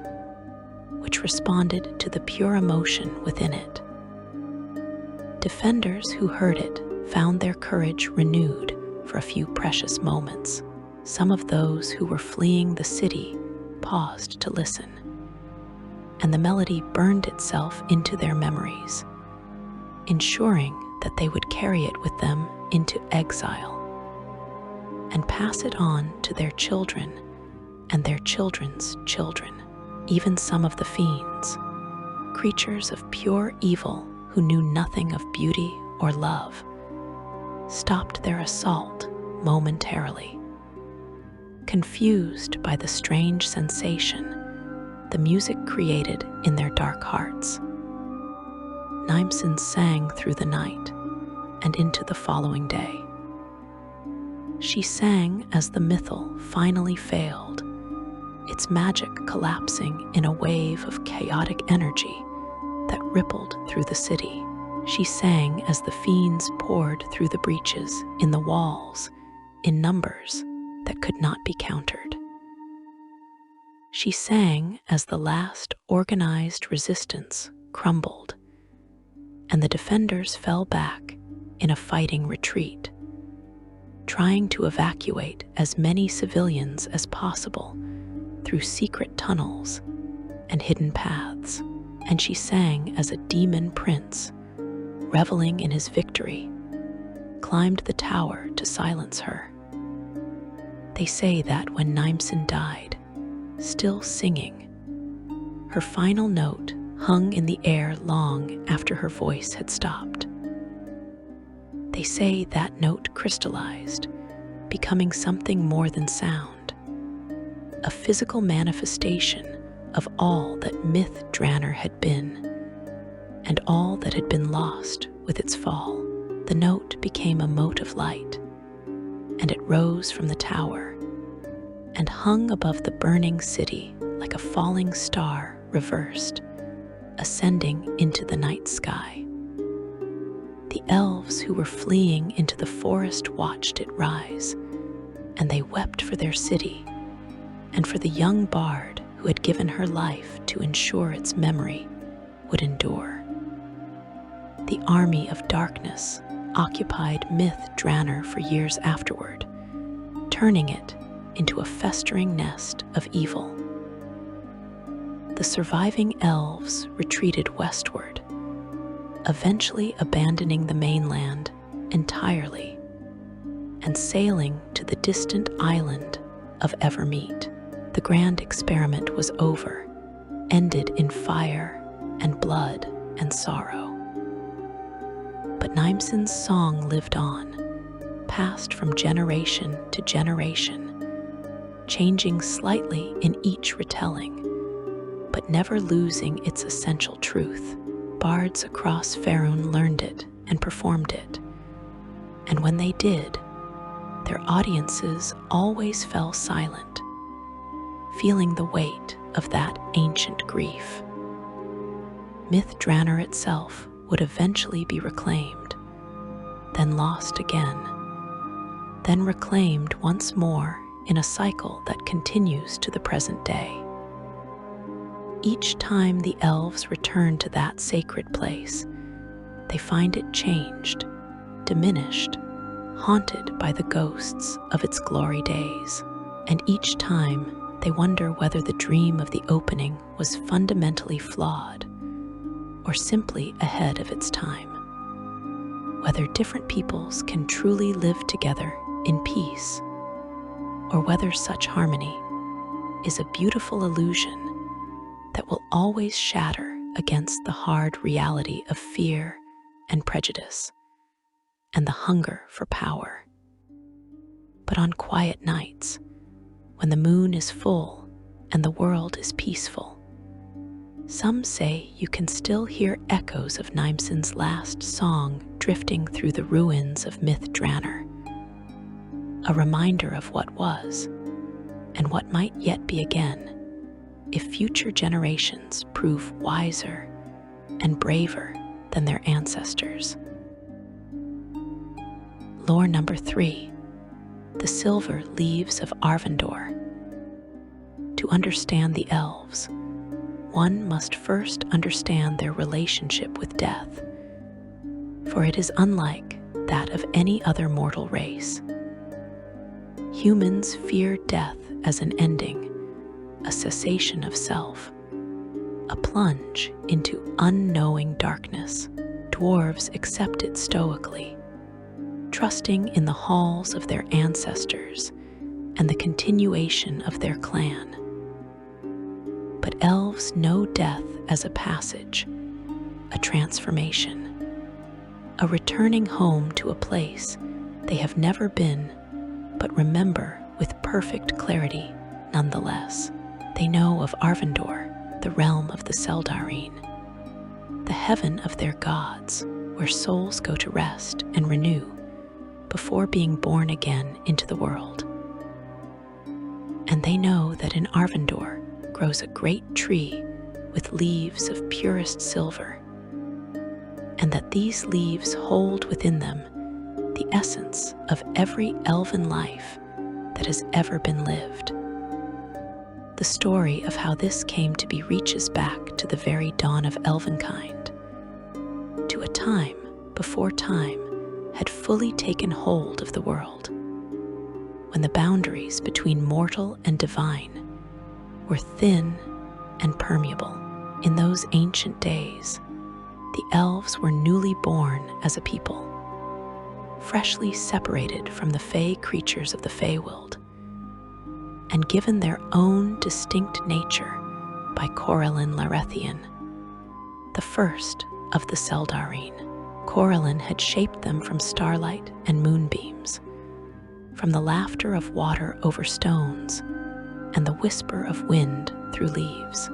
which responded to the pure emotion within it. Defenders who heard it found their courage renewed for a few precious moments. Some of those who were fleeing the city paused to listen, and the melody burned itself into their memories, ensuring that they would carry it with them into exile and pass it on to their children and their children's children. Even some of the fiends, creatures of pure evil who knew nothing of beauty or love, stopped their assault momentarily. Confused by the strange sensation the music created in their dark hearts, Nimson sang through the night and into the following day. She sang as the mythal finally failed, its magic collapsing in a wave of chaotic energy that rippled through the city. She sang as the fiends poured through the breaches in the walls in numbers that could not be countered. She sang as the last organized resistance crumbled, and the defenders fell back in a fighting retreat, trying to evacuate as many civilians as possible through secret tunnels and hidden paths. And she sang as a demon prince, reveling in his victory, climbed the tower to silence her. They say that when Nimson died, still singing, her final note hung in the air long after her voice had stopped. They say that note crystallized, becoming something more than sound, a physical manifestation of all that myth Drannor had been, and all that had been lost with its fall. The note became a mote of light, and it rose from the tower and hung above the burning city like a falling star reversed, ascending into the night sky. The elves who were fleeing into the forest watched it rise, and they wept for their city and for the young bard who had given her life to ensure its memory would endure. The army of darkness occupied myth Drannor for years afterward, turning it into a festering nest of evil. The surviving elves retreated westward, eventually abandoning the mainland entirely and sailing to the distant island of Evermeet. The grand experiment was over, ended in fire and blood and sorrow. But Nimson's song lived on, passed from generation to generation, changing slightly in each retelling, but never losing its essential truth. Bards across Faerûn learned it and performed it, and when they did, their audiences always fell silent, feeling the weight of that ancient grief. Myth Drannor itself would eventually be reclaimed, then lost again, then reclaimed once more in a cycle that continues to the present day. Each time the elves return to that sacred place, they find it changed, diminished, haunted by the ghosts of its glory days. And each time they wonder whether the dream of the opening was fundamentally flawed or simply ahead of its time. Whether different peoples can truly live together in peace, or whether such harmony is a beautiful illusion that will always shatter against the hard reality of fear and prejudice and the hunger for power. But on quiet nights, when the moon is full and the world is peaceful, some say you can still hear echoes of Nimeson's last song drifting through the ruins of Myth Drannor, a reminder of what was and what might yet be again if future generations prove wiser and braver than their ancestors. Lore number 3, the Silver Leaves of Arvandor. To understand the elves, one must first understand their relationship with death, for it is unlike that of any other mortal race. Humans fear death as an ending, a cessation of self, a plunge into unknowing darkness. Dwarves accept it stoically, trusting in the halls of their ancestors and the continuation of their clan. But elves know death as a passage, a transformation, a returning home to a place they have never been, but remember with perfect clarity nonetheless. They know of Arvandor, the realm of the Seldarine, the heaven of their gods, where souls go to rest and renew before being born again into the world. And they know that in Arvandor grows a great tree with leaves of purest silver, and that these leaves hold within them the essence of every elven life that has ever been lived. The story of how this came to be reaches back to the very dawn of elvenkind, to a time before time had fully taken hold of the world, when the boundaries between mortal and divine were thin and permeable. In those ancient days, the elves were newly born as a people, freshly separated from the fey creatures of the Feywild, and given their own distinct nature by Corellin Larethian, the first of the Seldarine. Corellin had shaped them from starlight and moonbeams, from the laughter of water over stones and the whisper of wind through leaves.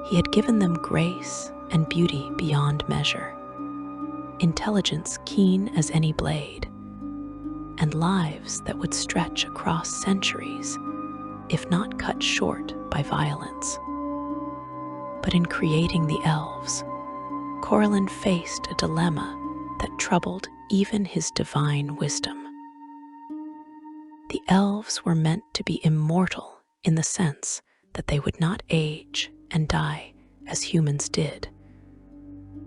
He had given them grace and beauty beyond measure, intelligence keen as any blade, and lives that would stretch across centuries, if not cut short by violence. But in creating the elves, Corellin faced a dilemma that troubled even his divine wisdom. The elves were meant to be immortal in the sense that they would not age and die as humans did,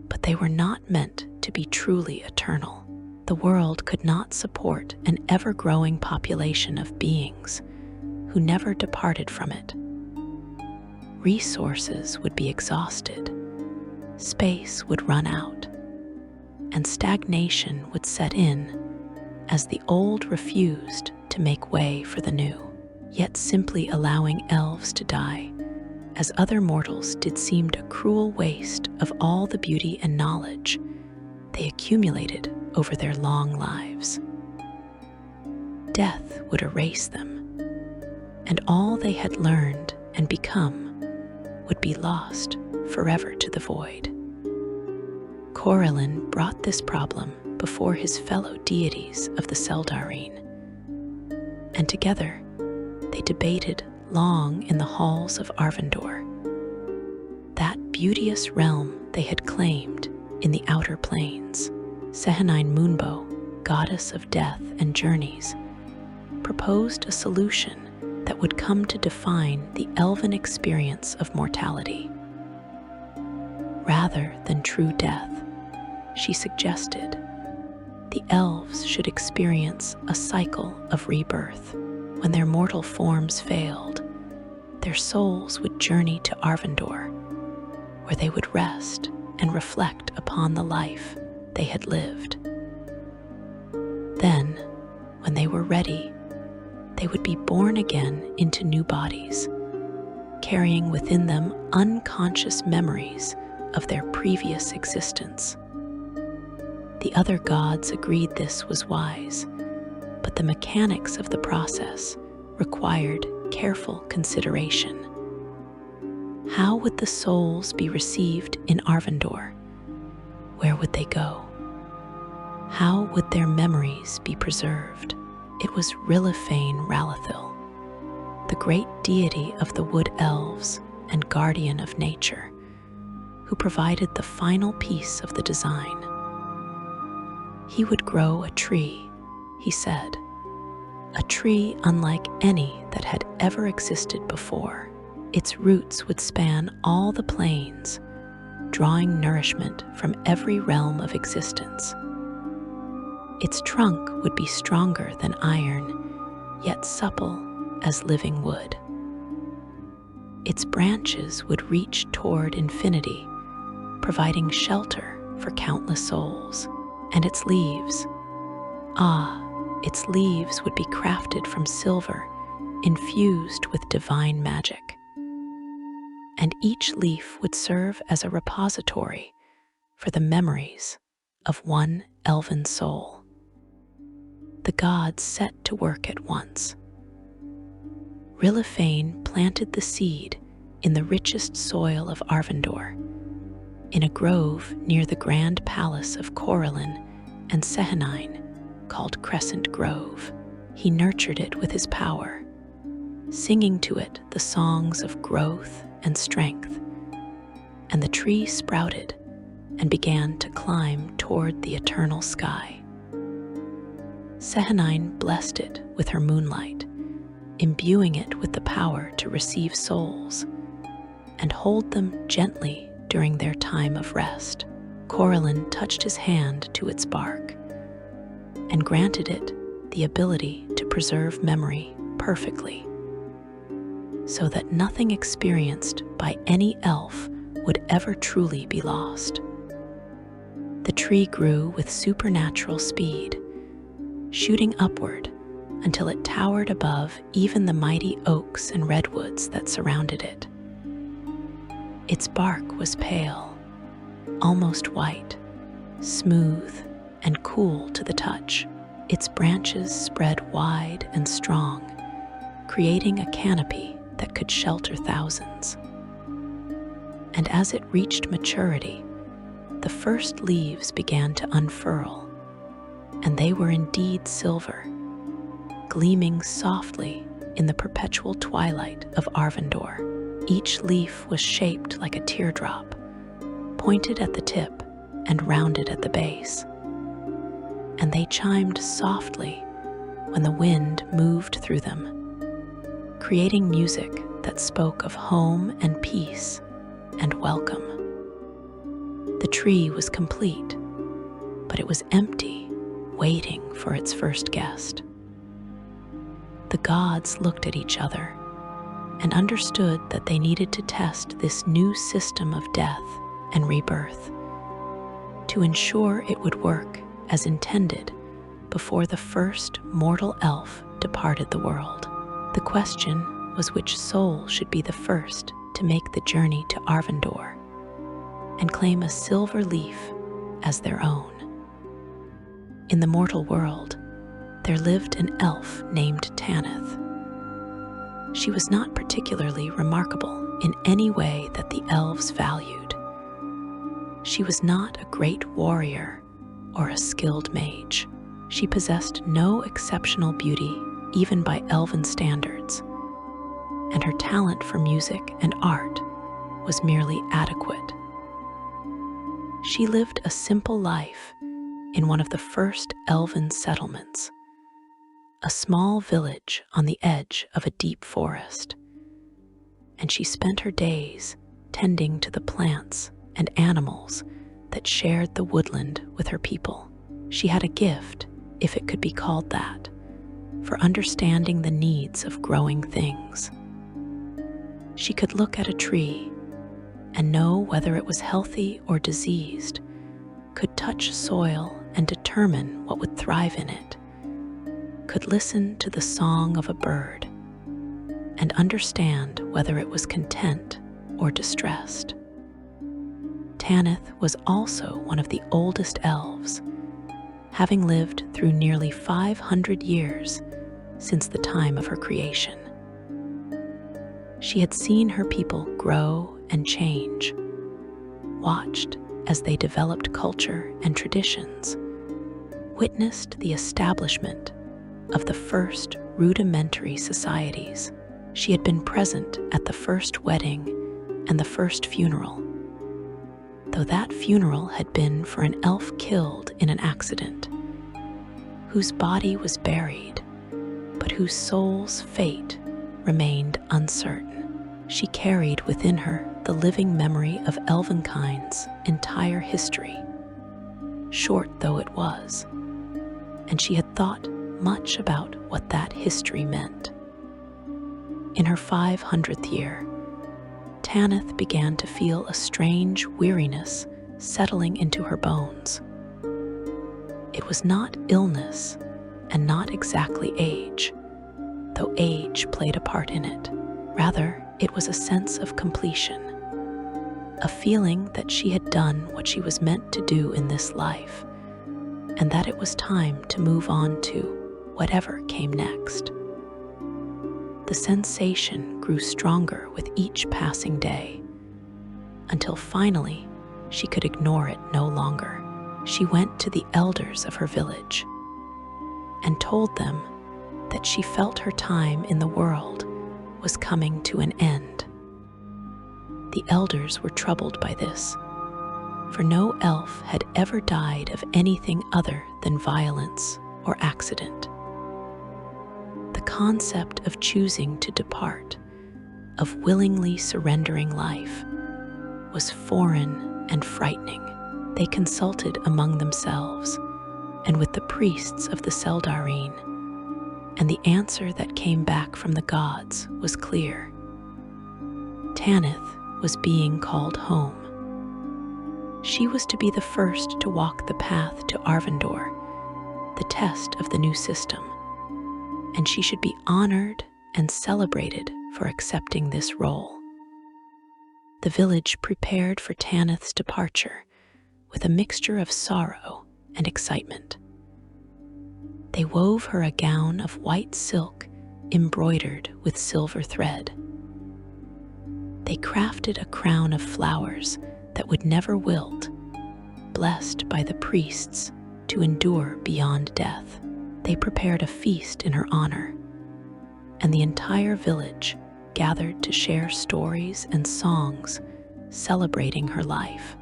but they were not meant to be truly eternal. The world could not support an ever-growing population of beings who never departed from it. Resources would be exhausted, space would run out, and stagnation would set in as the old refused to make way for the new. Yet simply allowing elves to die, as other mortals did, seemed a cruel waste of all the beauty and knowledge they accumulated over their long lives. Death would erase them, and all they had learned and become would be lost forever to the void. Corellin brought this problem before his fellow deities of the Seldarine. And together, they debated long in the halls of Arvandor. That beauteous realm they had claimed in the outer plains. Sehanine Moonbow, goddess of death and journeys, proposed a solution that would come to define the elven experience of mortality. Rather than true death, she suggested, the elves should experience a cycle of rebirth. When their mortal forms failed, their souls would journey to Arvandor, where they would rest and reflect upon the life they had lived. Then, when they were ready, they would be born again into new bodies, carrying within them unconscious memories of their previous existence. The other gods agreed this was wise, but the mechanics of the process required careful consideration. How would the souls be received in Arvandor? Where would they go? How would their memories be preserved? It was Rillifain Ralathil, the great deity of the wood elves and guardian of nature, who provided the final piece of the design. He would grow a tree, he said, a tree unlike any that had ever existed before. Its roots would span all the plains, drawing nourishment from every realm of existence. Its trunk would be stronger than iron, yet supple as living wood. Its branches would reach toward infinity, providing shelter for countless souls. And its leaves, its leaves would be crafted from silver, infused with divine magic. And each leaf would serve as a repository for the memories of one elven soul. The gods set to work at once. Rillifain planted the seed in the richest soil of Arvandor, in a grove near the grand palace of Corellin and Sehanine, called Crescent Grove. He nurtured it with his power, singing to it the songs of growth and strength, and the tree sprouted and began to climb toward the eternal sky. Sehanine blessed it with her moonlight, imbuing it with the power to receive souls and hold them gently during their time of rest. Corellin touched his hand to its bark and granted it the ability to preserve memory perfectly, so that nothing experienced by any elf would ever truly be lost. The tree grew with supernatural speed, shooting upward until it towered above even the mighty oaks and redwoods that surrounded it. Its bark was pale, almost white, smooth and cool to the touch. Its branches spread wide and strong, creating a canopy that could shelter thousands. And as it reached maturity, the first leaves began to unfurl, and they were indeed silver, gleaming softly in the perpetual twilight of Arvandor. Each leaf was shaped like a teardrop, pointed at the tip and rounded at the base. And they chimed softly when the wind moved through them, creating music that spoke of home and peace and welcome. The tree was complete, but it was empty, waiting for its first guest. The gods looked at each other and understood that they needed to test this new system of death and rebirth to ensure it would work as intended before the first mortal elf departed the world. The question was which soul should be the first to make the journey to Arvandor and claim a silver leaf as their own. In the mortal world, there lived an elf named Tanith. She was not particularly remarkable in any way that the elves valued. She was not a great warrior or a skilled mage. She possessed no exceptional beauty, even by Elven standards, and her talent for music and art was merely adequate. She lived a simple life in one of the first Elven settlements, a small village on the edge of a deep forest, and she spent her days tending to the plants and animals that shared the woodland with her people. She had a gift, if it could be called that, for understanding the needs of growing things. She could look at a tree and know whether it was healthy or diseased, could touch soil and determine what would thrive in it, could listen to the song of a bird and understand whether it was content or distressed. Tanith was also one of the oldest elves, having lived through nearly 500 years since the time of her creation. She had seen her people grow and change, watched as they developed culture and traditions, witnessed the establishment of the first rudimentary societies. She had been present at the first wedding and the first funeral, though that funeral had been for an elf killed in an accident, whose body was buried, but whose soul's fate remained uncertain. She carried within her the living memory of Elvenkind's entire history, short though it was, and she had thought much about what that history meant. In her 500th year, Tanith began to feel a strange weariness settling into her bones. It was not illness and not exactly age, though age played a part in it. Rather, it was a sense of completion, a feeling that she had done what she was meant to do in this life, and that it was time to move on to whatever came next. The sensation grew stronger with each passing day, until finally she could ignore it no longer. She went to the elders of her village and told them that she felt her time in the world was coming to an end. The elders were troubled by this, for no elf had ever died of anything other than violence or accident. The concept of choosing to depart, of willingly surrendering life, was foreign and frightening. They consulted among themselves and with the priests of the Seldarine, and the answer that came back from the gods was clear. Tanith was being called home. She was to be the first to walk the path to Arvandor, the test of the new system, and she should be honored and celebrated for accepting this role. The village prepared for Tanith's departure with a mixture of sorrow and excitement. They wove her a gown of white silk embroidered with silver thread. They crafted a crown of flowers that would never wilt, blessed by the priests to endure beyond death. They prepared a feast in her honor, and the entire village gathered to share stories and songs celebrating her life.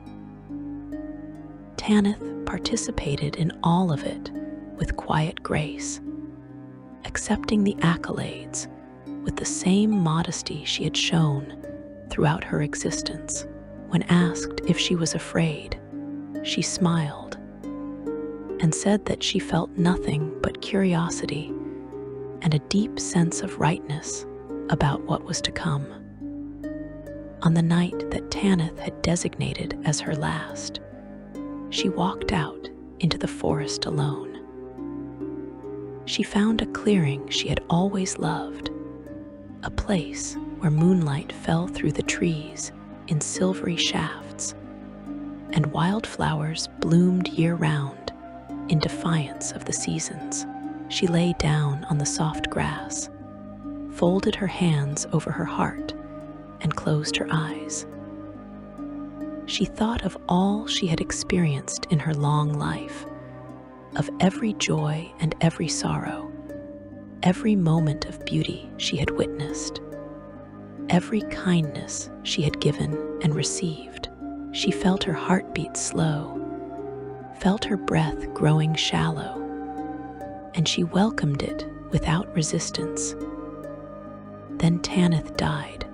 Tanith participated in all of it with quiet grace, accepting the accolades with the same modesty she had shown throughout her existence. When asked if she was afraid, she smiled and said that she felt nothing but curiosity and a deep sense of rightness about what was to come. On the night that Tanith had designated as her last, she walked out into the forest alone. She found a clearing she had always loved, a place where moonlight fell through the trees in silvery shafts, and wildflowers bloomed year-round in defiance of the seasons. She lay down on the soft grass, folded her hands over her heart, and closed her eyes. She thought of all she had experienced in her long life, of every joy and every sorrow, every moment of beauty she had witnessed, every kindness she had given and received. She felt her heartbeat slow, felt her breath growing shallow, and she welcomed it without resistance. Then Tanith died,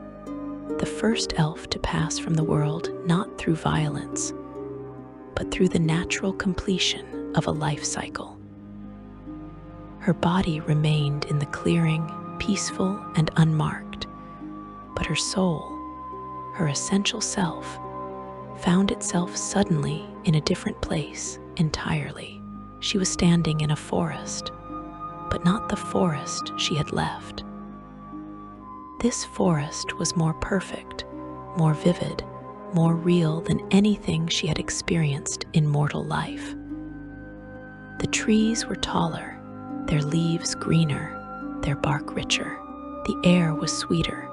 the first elf to pass from the world not through violence, but through the natural completion of a life cycle. Her body remained in the clearing, peaceful and unmarked, but her soul, her essential self, found itself suddenly in a different place entirely. She was standing in a forest, but not the forest she had left. This forest was more perfect, more vivid, more real than anything she had experienced in mortal life. The trees were taller, their leaves greener, their bark richer. The air was sweeter,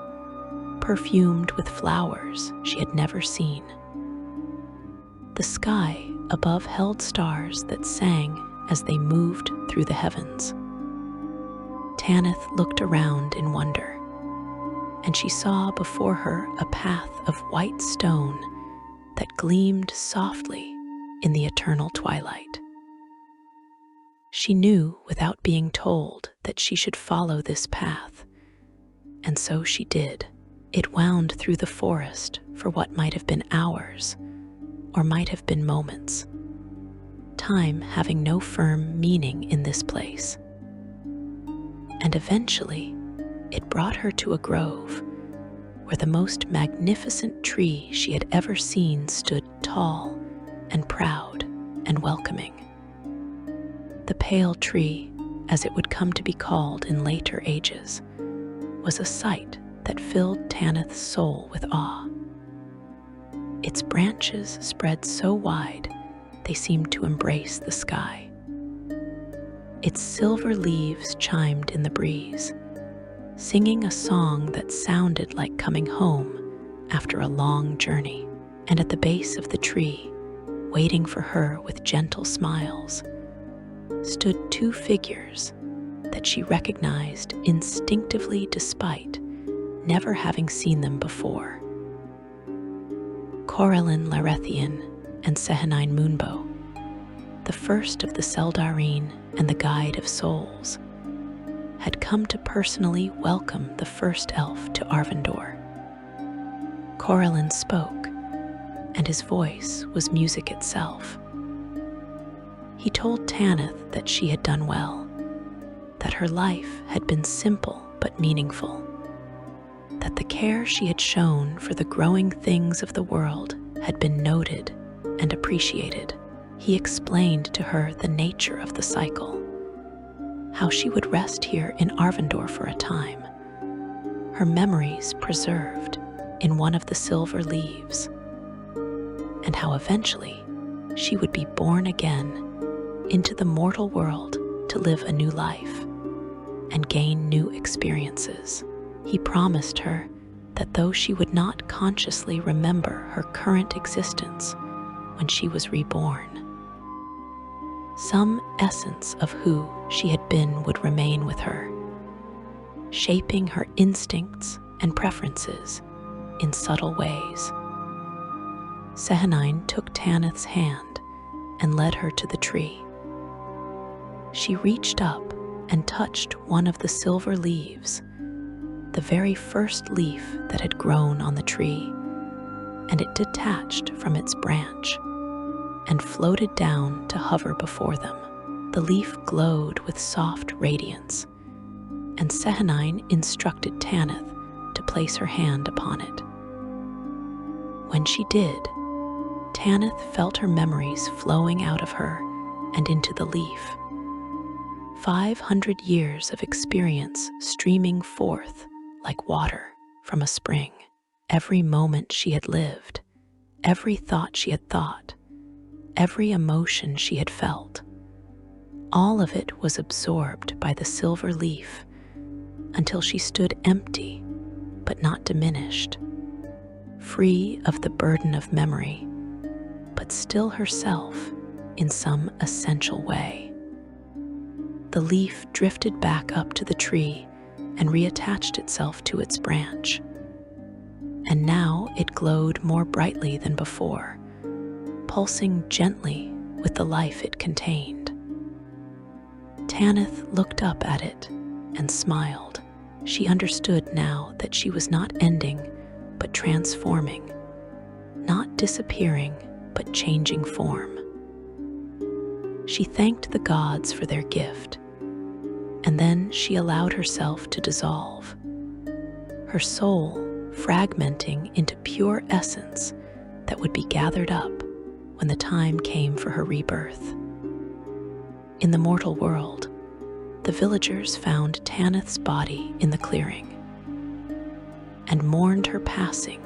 perfumed with flowers she had never seen. The sky above held stars that sang as they moved through the heavens. Tanith looked around in wonder, and she saw before her a path of white stone that gleamed softly in the eternal twilight. She knew without being told that she should follow this path, and so she did. It wound through the forest for what might have been hours, or might have been moments, time having no firm meaning in this place. And eventually, it brought her to a grove where the most magnificent tree she had ever seen stood tall and proud and welcoming. The pale tree, as it would come to be called in later ages, was a sight that filled Tanith's soul with awe. Its branches spread so wide they seemed to embrace the sky. Its silver leaves chimed in the breeze, singing a song that sounded like coming home after a long journey. And at the base of the tree, waiting for her with gentle smiles, stood two figures that she recognized instinctively despite never having seen them before. Coralyn Larethian and Sehanine Moonbow, the first of the Seldarine and the Guide of Souls, had come to personally welcome the first elf to Arvandor. Coralyn spoke, and his voice was music itself. He told Tanith that she had done well, that her life had been simple but meaningful, that the care she had shown for the growing things of the world had been noted and appreciated. He explained to her the nature of the cycle, how she would rest here in Arvandor for a time, her memories preserved in one of the silver leaves, and how eventually she would be born again into the mortal world to live a new life and gain new experiences. He promised her that though she would not consciously remember her current existence when she was reborn, some essence of who she had been would remain with her, shaping her instincts and preferences in subtle ways. Sehanine took Tanith's hand and led her to the tree. She reached up and touched one of the silver leaves, the very first leaf that had grown on the tree, and it detached from its branch and floated down to hover before them. The leaf glowed with soft radiance, and Sehanine instructed Tanith to place her hand upon it. When she did, Tanith felt her memories flowing out of her and into the leaf. 500 years of experience streaming forth like water from a spring. Every moment she had lived, every thought she had thought, every emotion she had felt, all of it was absorbed by the silver leaf until she stood empty but not diminished, free of the burden of memory, but still herself in some essential way. the leaf drifted back up to the tree and reattached itself to its branch. And now it glowed more brightly than before, pulsing gently with the life it contained. Tanith looked up at it and smiled. She understood now that she was not ending, but transforming, not disappearing, but changing form. She thanked the gods for their gift, and then she allowed herself to dissolve, her soul fragmenting into pure essence that would be gathered up when the time came for her rebirth. In the mortal world, the villagers found Tanith's body in the clearing and mourned her passing,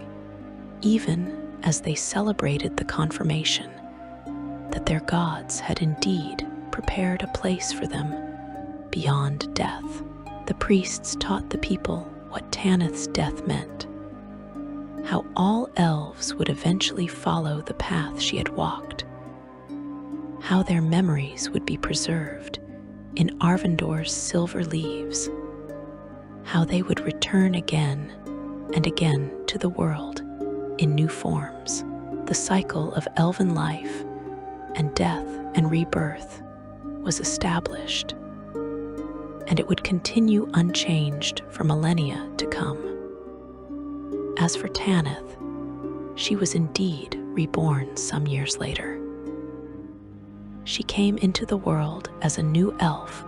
even as they celebrated the confirmation that their gods had indeed prepared a place for them beyond death. The priests taught the people what Tanith's death meant, how all elves would eventually follow the path she had walked, how their memories would be preserved in Arvandor's silver leaves, how they would return again and again to the world in new forms. The cycle of elven life and death and rebirth was established, and it would continue unchanged for millennia to come. As for Tanith, she was indeed reborn some years later. She came into the world as a new elf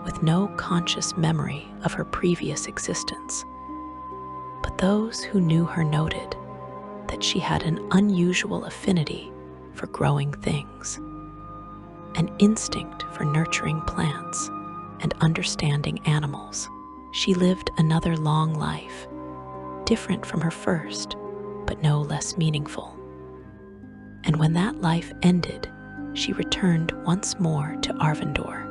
with no conscious memory of her previous existence. But those who knew her noted that she had an unusual affinity for growing things, an instinct for nurturing plants and understanding animals. She lived another long life, different from her first, but no less meaningful. And when that life ended, she returned once more to Arvandor.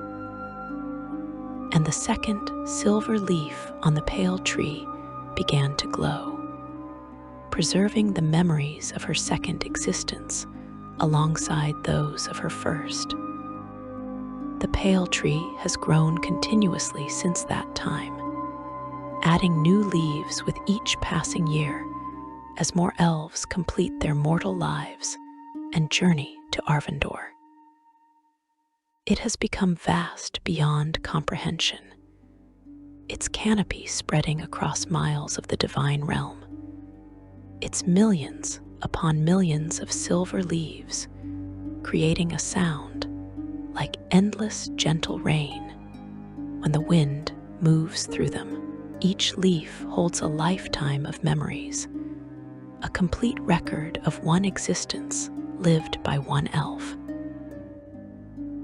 And the second silver leaf on the pale tree began to glow, preserving the memories of her second existence alongside those of her first. The pale tree has grown continuously since that time, adding new leaves with each passing year as more elves complete their mortal lives and journey to Arvandor. It has become vast beyond comprehension, its canopy spreading across miles of the divine realm, its millions upon millions of silver leaves, creating a sound like endless gentle rain when the wind moves through them. Each leaf holds a lifetime of memories, a complete record of one existence lived by one elf.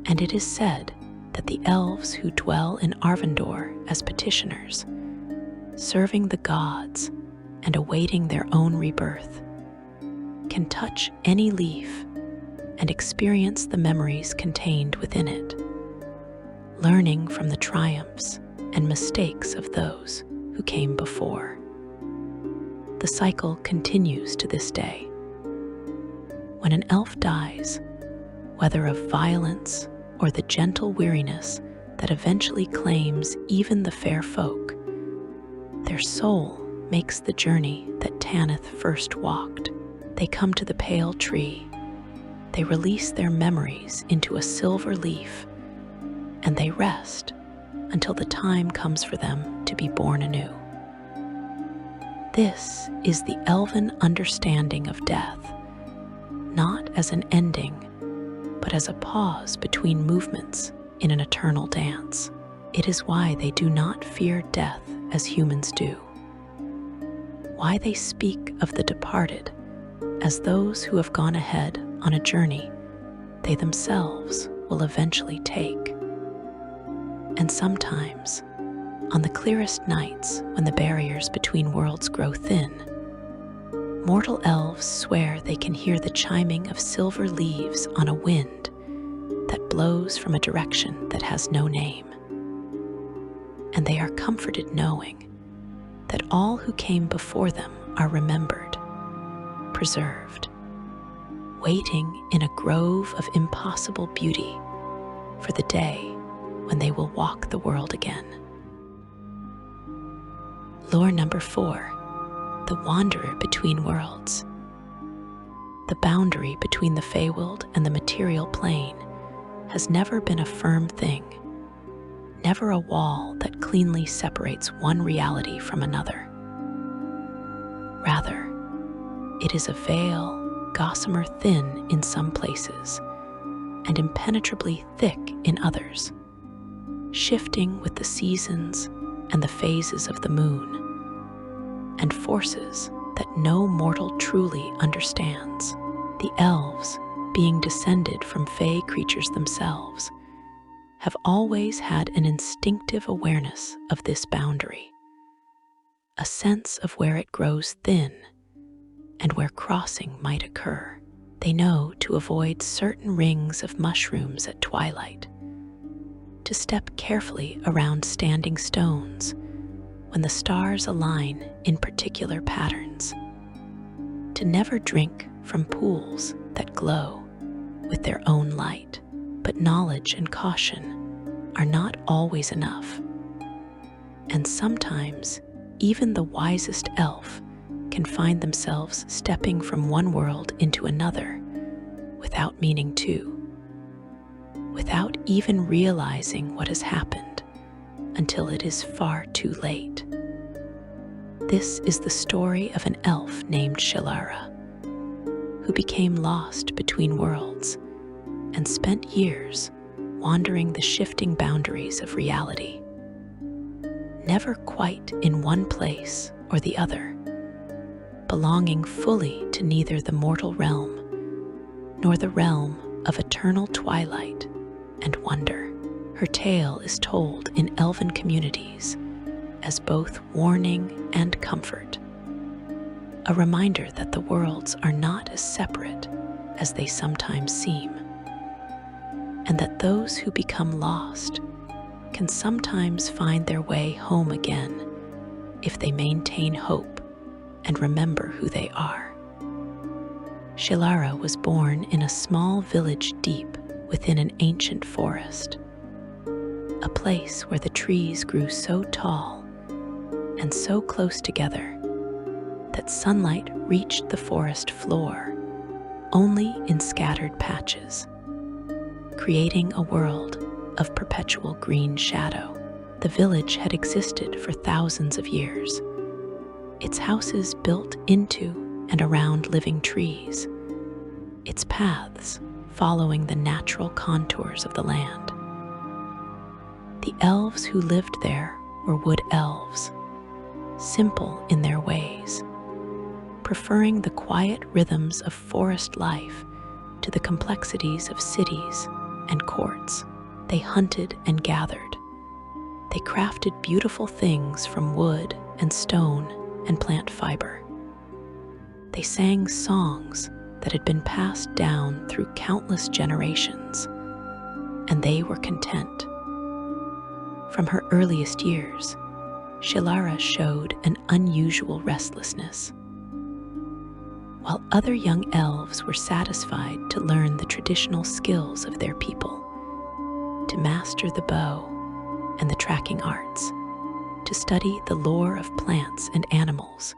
And it is said that the elves who dwell in Arvandor as petitioners, serving the gods and awaiting their own rebirth, can touch any leaf and experience the memories contained within it, learning from the triumphs and mistakes of those who came before. The cycle continues to this day. When an elf dies, whether of violence or the gentle weariness that eventually claims even the fair folk, their soul makes the journey that Tanith first walked. They come to the pale tree, they release their memories into a silver leaf, and they rest until the time comes for them to be born anew. This is the elven understanding of death, not as an ending, but as a pause between movements in an eternal dance. It is why they do not fear death as humans do, why they speak of the departed as those who have gone ahead on a journey they themselves will eventually take. And sometimes, on the clearest nights when the barriers between worlds grow thin, mortal elves swear they can hear the chiming of silver leaves on a wind that blows from a direction that has no name. And they are comforted knowing that all who came before them are remembered, preserved, waiting in a grove of impossible beauty for the day when they will walk the world again. Lore number 4, the Wanderer Between Worlds. The boundary between the Feywild and the material plane has never been a firm thing, never a wall that cleanly separates one reality from another. Rather, it is a veil, gossamer thin in some places, and impenetrably thick in others, shifting with the seasons and the phases of the moon, and forces that no mortal truly understands. The elves, being descended from fey creatures themselves, have always had an instinctive awareness of this boundary, a sense of where it grows thin and where crossing might occur. They know to avoid certain rings of mushrooms at twilight, to step carefully around standing stones when the stars align in particular patterns, to never drink from pools that glow with their own light. But knowledge and caution are not always enough, and sometimes even the wisest elf can find themselves stepping from one world into another without meaning to, without even realizing what has happened until it is far too late. This is the story of an elf named Shelara, who became lost between worlds and spent years wandering the shifting boundaries of reality, never quite in one place or the other, belonging fully to neither the mortal realm nor the realm of eternal twilight and wonder. Her tale is told in Elven communities as both warning and comfort, a reminder that the worlds are not as separate as they sometimes seem, and that those who become lost can sometimes find their way home again if they maintain hope and remember who they are. Shelara was born in a small village deep within an ancient forest, a place where the trees grew so tall and so close together that sunlight reached the forest floor only in scattered patches, creating a world of perpetual green shadow. The village had existed for thousands of years, its houses built into and around living trees, its paths following the natural contours of the land. The elves who lived there were wood elves, simple in their ways, preferring the quiet rhythms of forest life to the complexities of cities and courts. They hunted and gathered. They crafted beautiful things from wood and stone and plant fiber. They sang songs that had been passed down through countless generations, and they were content. From her earliest years, Shelara showed an unusual restlessness. While other young elves were satisfied to learn the traditional skills of their people, to master the bow and the tracking arts, to study the lore of plants and animals,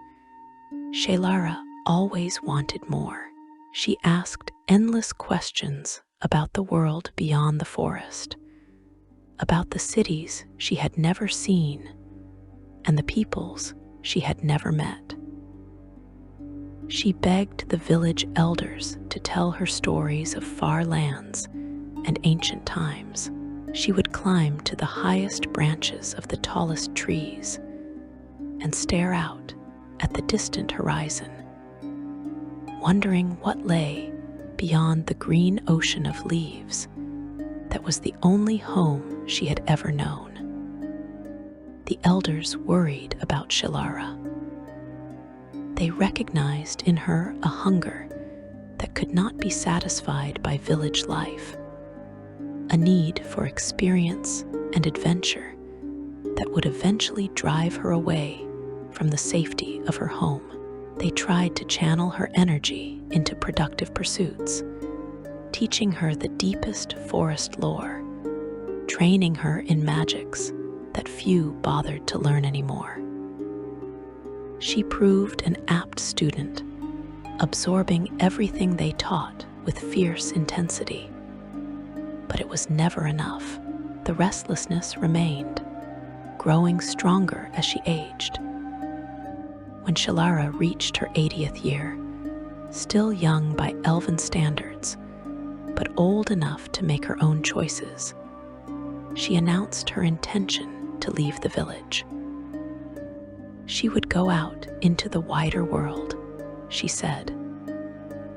Shelara always wanted more. She asked endless questions about the world beyond the forest, about the cities she had never seen and the peoples she had never met. She begged the village elders to tell her stories of far lands and ancient times. She would climb to the highest branches of the tallest trees and stare out at the distant horizon, wondering what lay beyond the green ocean of leaves that was the only home she had ever known. The elders worried about Shelara. They recognized in her a hunger that could not be satisfied by village life, a need for experience and adventure that would eventually drive her away from the safety of her home. They tried to channel her energy into productive pursuits, teaching her the deepest forest lore training her in magics that few bothered to learn anymore. She proved an apt student, absorbing everything they taught with fierce intensity. But it was never enough. The restlessness remained, growing stronger as she aged. When Shelara reached her 80th year, still young by Elven standards, but old enough to make her own choices, she announced her intention to leave the village. She would go out into the wider world, she said,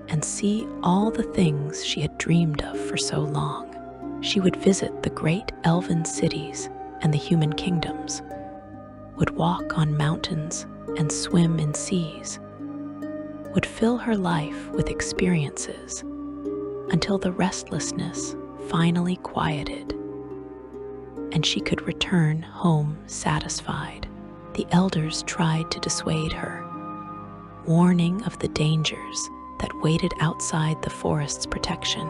and see all the things she had dreamed of for so long. She would visit the great Elven cities and the human kingdoms, would walk on mountains and swim in seas, would fill her life with experiences until the restlessness finally quieted and she could return home satisfied. The elders tried to dissuade her, warning of the dangers that waited outside the forest's protection.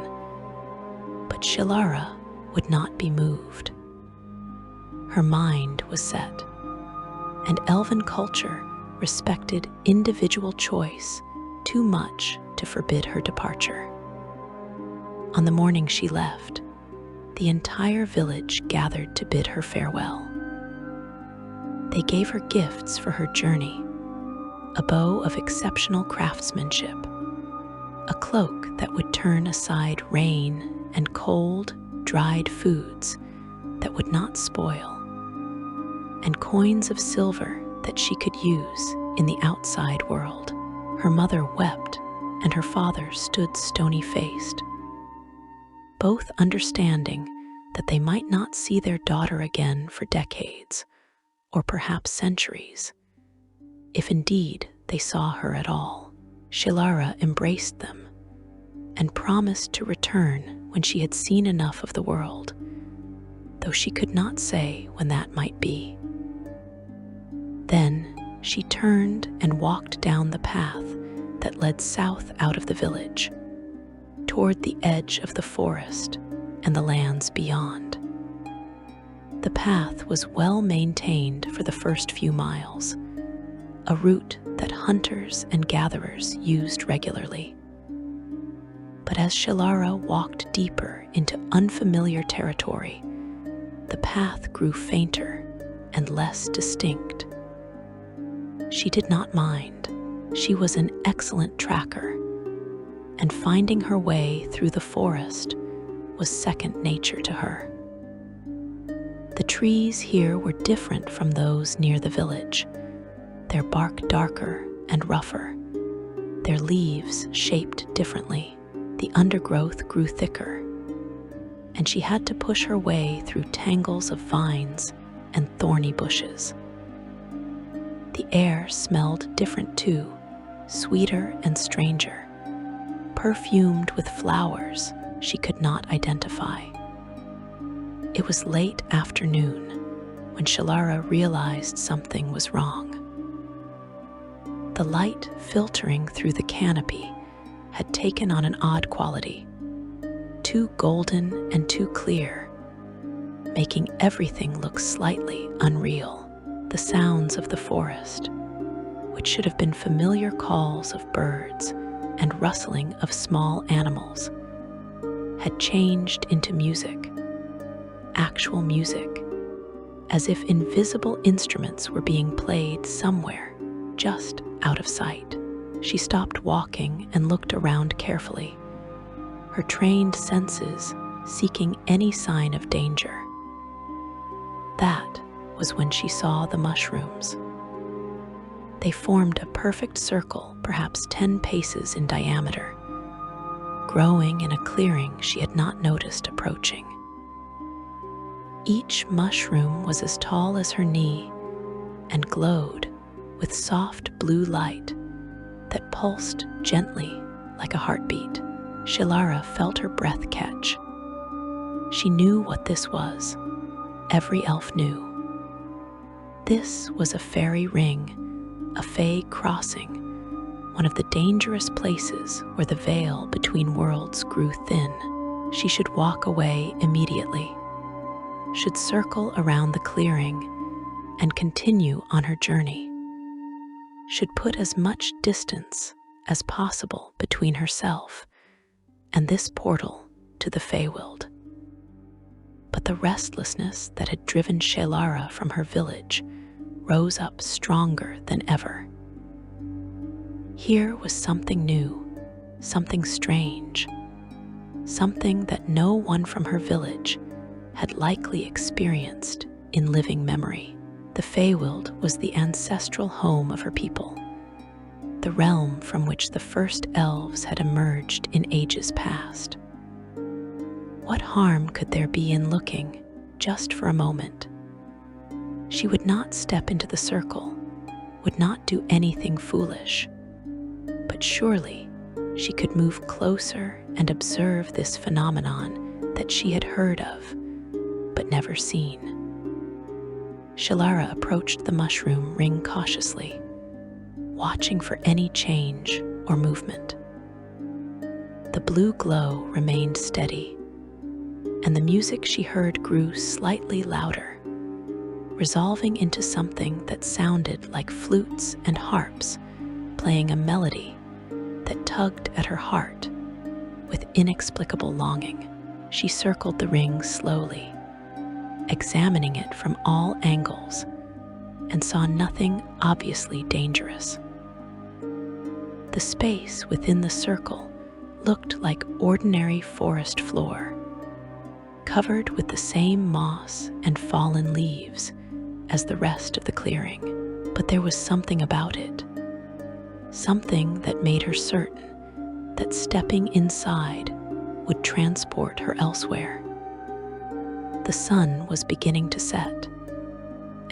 But Shelara would not be moved. Her mind was set, and Elven culture respected individual choice too much to forbid her departure. On the morning she left, the entire village gathered to bid her farewell. They gave her gifts for her journey, a bow of exceptional craftsmanship, a cloak that would turn aside rain and cold, dried foods that would not spoil, and coins of silver that she could use in the outside world. Her mother wept, and her father stood stony-faced, both understanding that they might not see their daughter again for decades, or perhaps centuries, if indeed they saw her at all. Shelara embraced them and promised to return when she had seen enough of the world, though she could not say when that might be. Then she turned and walked down the path that led south out of the village, toward the edge of the forest and the lands beyond. The path was well maintained for the first few miles, a route that hunters and gatherers used regularly. But as Shelara walked deeper into unfamiliar territory, the path grew fainter and less distinct. She did not mind. She was an excellent tracker, and finding her way through the forest was second nature to her. The trees here were different from those near the village, their bark darker and rougher, their leaves shaped differently. The undergrowth grew thicker, and she had to push her way through tangles of vines and thorny bushes. The air smelled different too, sweeter and stranger, perfumed with flowers she could not identify. It was late afternoon when Shelara realized something was wrong. The light filtering through the canopy had taken on an odd quality, too golden and too clear, making everything look slightly unreal. The sounds of the forest, which should have been familiar calls of birds and rustling of small animals, had changed into music, actual music, as if invisible instruments were being played somewhere, just out of sight. She stopped walking and looked around carefully, her trained senses seeking any sign of danger. That was when she saw the mushrooms. They formed a perfect circle, perhaps 10 paces in diameter, growing in a clearing she had not noticed approaching. Each mushroom was as tall as her knee and glowed with soft blue light that pulsed gently like a heartbeat. Shelara felt her breath catch. She knew what this was. Every elf knew. This was a fairy ring, a Fey crossing, one of the dangerous places where the veil between worlds grew thin. She should walk away immediately. should circle around the clearing and continue on her journey, should put as much distance as possible between herself and this portal to the Feywild. But the restlessness that had driven Shelara from her village rose up stronger than ever. Here was something new, something strange, something that no one from her village had likely experienced in living memory. The Feywild was the ancestral home of her people, the realm from which the first elves had emerged in ages past. What harm could there be in looking, just for a moment? She would not step into the circle, would not do anything foolish, but surely she could move closer and observe this phenomenon that she had heard of, but never seen. Shelara approached the mushroom ring cautiously, watching for any change or movement. The blue glow remained steady, and the music she heard grew slightly louder, resolving into something that sounded like flutes and harps playing a melody that tugged at her heart with inexplicable longing. She circled the ring slowly, examining it from all angles, and saw nothing obviously dangerous. The space within the circle looked like ordinary forest floor, covered with the same moss and fallen leaves as the rest of the clearing. But there was something about it, something that made her certain that stepping inside would transport her elsewhere. The sun was beginning to set,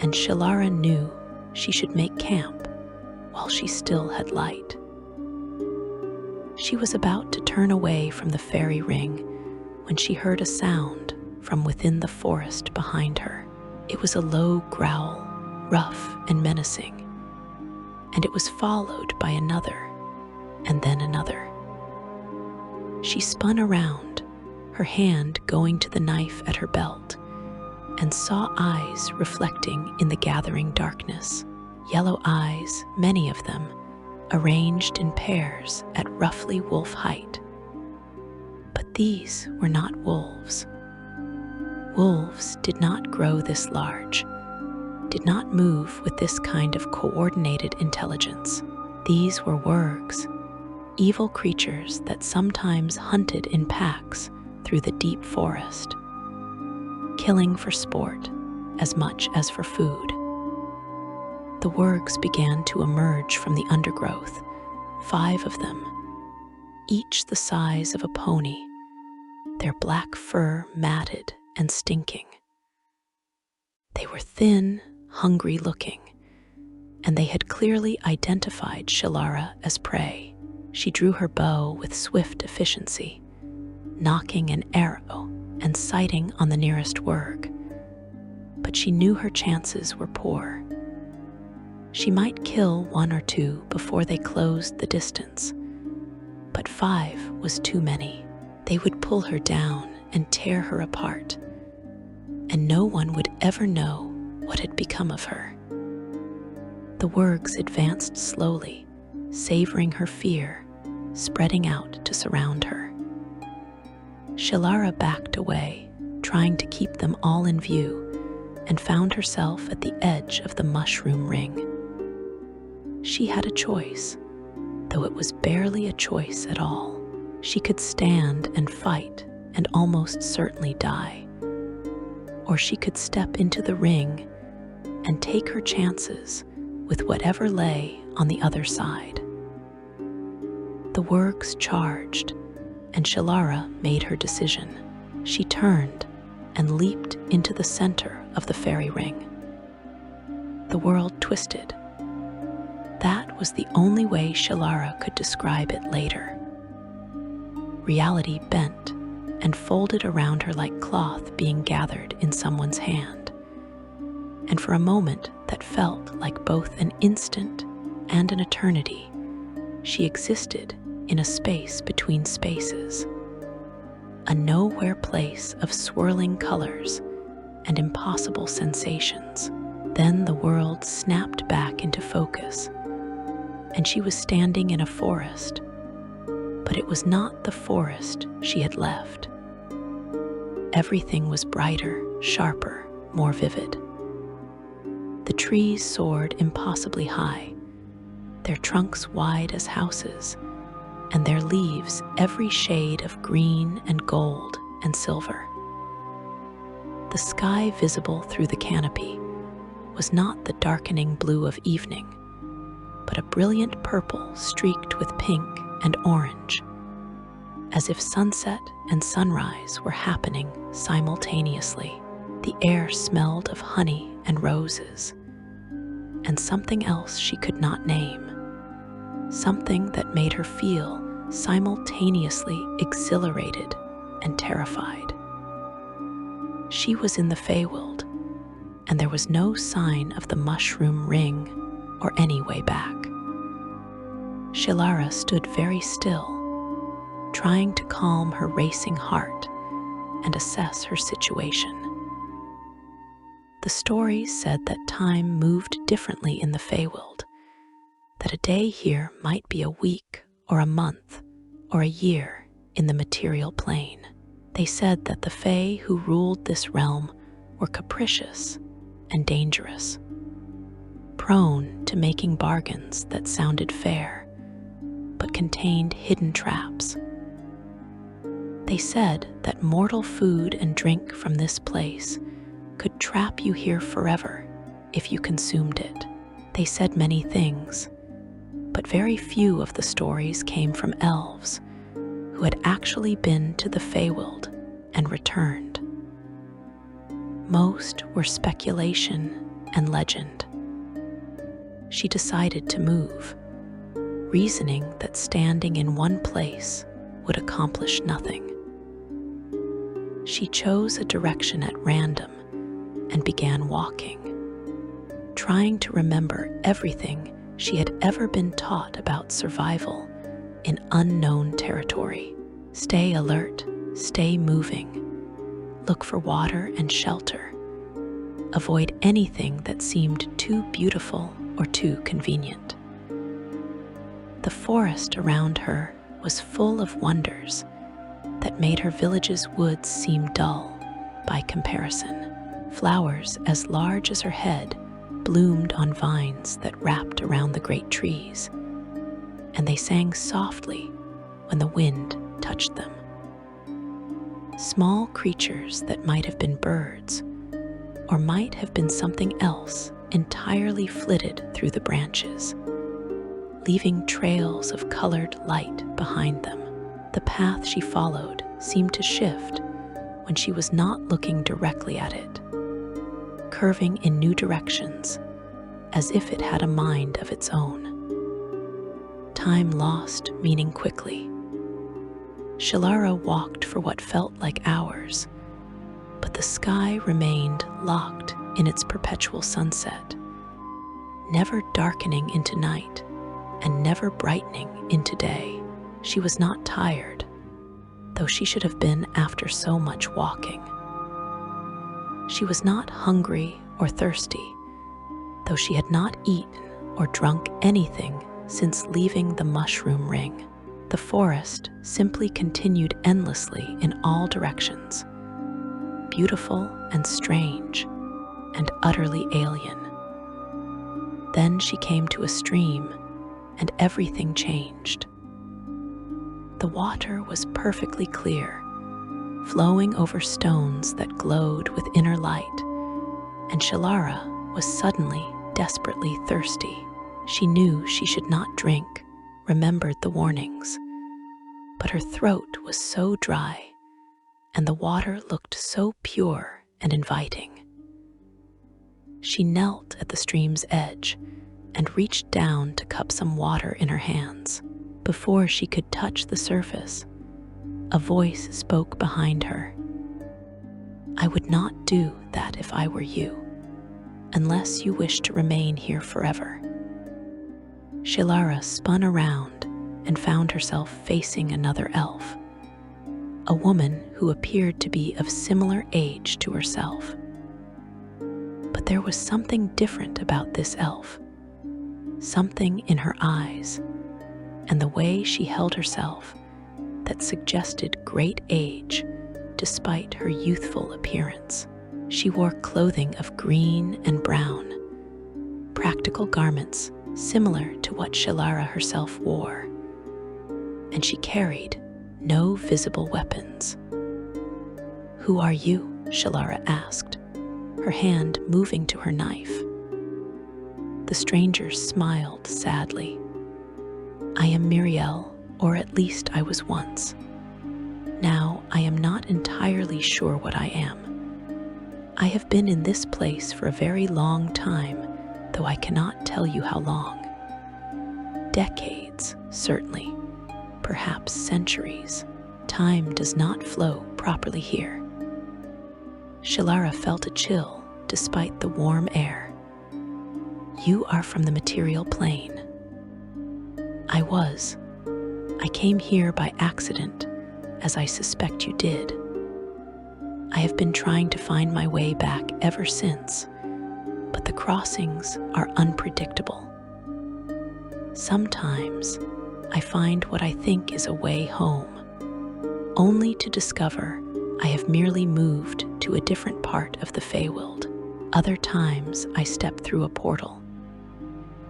and Shelara knew she should make camp while she still had light. She was about to turn away from the fairy ring when she heard a sound from within the forest behind her. It was a low growl, rough and menacing, and it was followed by another, and then another. She spun around, her hand going to the knife at her belt, and saw eyes reflecting in the gathering darkness. Yellow eyes, many of them, arranged in pairs at roughly wolf height. But these were not wolves. Wolves did not grow this large, did not move with this kind of coordinated intelligence. These were wargs, evil creatures that sometimes hunted in packs through the deep forest, killing for sport as much as for food. The wargs began to emerge from the undergrowth, 5 of them, each the size of a pony, their black fur matted and stinking. They were thin, hungry-looking, and they had clearly identified Shelara as prey. She drew her bow with swift efficiency, nocking an arrow and sighting on the nearest warg. But she knew her chances were poor. She might kill 1 or 2 before they closed the distance, but 5 was too many. They would pull her down and tear her apart, and no one would ever know what had become of her. The wargs advanced slowly, savoring her fear, spreading out to surround her. Shelara backed away, trying to keep them all in view, and found herself at the edge of the mushroom ring. She had a choice, though it was barely a choice at all. She could stand and fight and almost certainly die, or she could step into the ring and take her chances with whatever lay on the other side. The wargs charged, and Shelara made her decision. She turned and leaped into the center of the fairy ring. The world twisted. That was the only way Shelara could describe it later. Reality bent and folded around her like cloth being gathered in someone's hand. And for a moment that felt like both an instant and an eternity, she existed in a space between spaces, a nowhere place of swirling colors and impossible sensations. Then the world snapped back into focus, and she was standing in a forest, but it was not the forest she had left. Everything was brighter, sharper, more vivid. The trees soared impossibly high, their trunks wide as houses, and their leaves every shade of green and gold and silver. The sky visible through the canopy was not the darkening blue of evening, but a brilliant purple streaked with pink and orange, as if sunset and sunrise were happening simultaneously. The air smelled of honey and roses, and something else she could not name, something that made her feel simultaneously exhilarated and terrified. She was in the Feywild, and there was no sign of the mushroom ring or any way back. Shilara stood very still, trying to calm her racing heart and assess her situation. The stories said that time moved differently in the Feywild, that a day here might be a week or a month or a year in the material plane. They said that the Fae who ruled this realm were capricious and dangerous, prone to making bargains that sounded fair but contained hidden traps. They said that mortal food and drink from this place could trap you here forever if you consumed it. They said many things, but very few of the stories came from elves who had actually been to the Feywild and returned. Most were speculation and legend. She decided to move, reasoning that standing in one place would accomplish nothing. She chose a direction at random and began walking, trying to remember everything she had ever been taught about survival in unknown territory. Stay alert, stay moving, look for water and shelter, avoid anything that seemed too beautiful or too convenient. The forest around her was full of wonders that made her village's woods seem dull by comparison. Flowers as large as her head bloomed on vines that wrapped around the great trees, and they sang softly when the wind touched them. Small creatures that might have been birds, or might have been something else, entirely flitted through the branches, leaving trails of colored light behind them. The path she followed seemed to shift when she was not looking directly at it, curving in new directions as if it had a mind of its own. Time lost meaning quickly. Shilara walked for what felt like hours, but the sky remained locked in its perpetual sunset, never darkening into night and never brightening into day. She was not tired, though she should have been after so much walking. She was not hungry or thirsty, though she had not eaten or drunk anything since leaving the mushroom ring. The forest simply continued endlessly in all directions, beautiful and strange and utterly alien. Then she came to a stream, and everything changed. The water was perfectly clear, flowing over stones that glowed with inner light, and Shilara was suddenly desperately thirsty. She knew she should not drink, remembered the warnings, but her throat was so dry, and the water looked so pure and inviting. She knelt at the stream's edge and reached down to cup some water in her hands. Before she could touch the surface, a voice spoke behind her. "I would not do that if I were you, unless you wish to remain here forever." Shilara spun around and found herself facing another elf, a woman who appeared to be of similar age to herself. But there was something different about this elf. Something in her eyes and the way she held herself that suggested great age despite her youthful appearance. She wore clothing of green and brown, practical garments similar to what Shelara herself wore, and she carried no visible weapons. "Who are you?" Shelara asked, her hand moving to her knife. The stranger smiled sadly. "I am Miriel, or at least I was once. Now I am not entirely sure what I am. I have been in this place for a very long time, though I cannot tell you how long. Decades, certainly. Perhaps centuries. Time does not flow properly here." Shelara felt a chill despite the warm air. "You are from the material plane." "I was. I came here by accident, as I suspect you did. I have been trying to find my way back ever since, but the crossings are unpredictable. Sometimes I find what I think is a way home, only to discover I have merely moved to a different part of the Feywild. Other times I step through a portal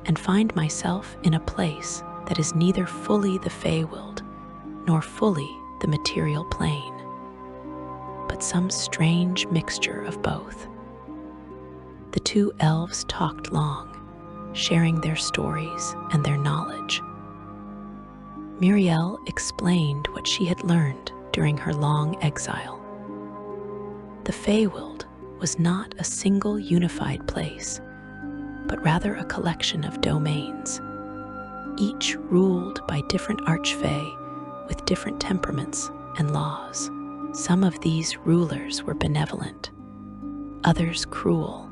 and find myself in a place that is neither fully the Feywild nor fully the material plane, but some strange mixture of both." The two elves talked long, sharing their stories and their knowledge. Miriel explained what she had learned during her long exile. The Feywild was not a single unified place, but rather a collection of domains, each ruled by different Archfey with different temperaments and laws. Some of these rulers were benevolent, others cruel,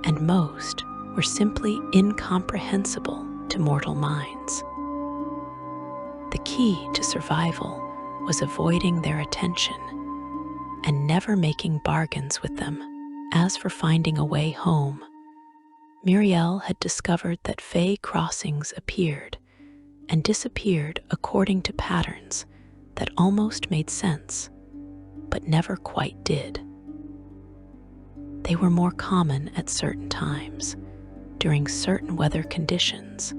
and most were simply incomprehensible to mortal minds. The key to survival was avoiding their attention and never making bargains with them. As for finding a way home, Miriel had discovered that Fey crossings appeared and disappeared according to patterns that almost made sense, but never quite did. They were more common at certain times, during certain weather conditions,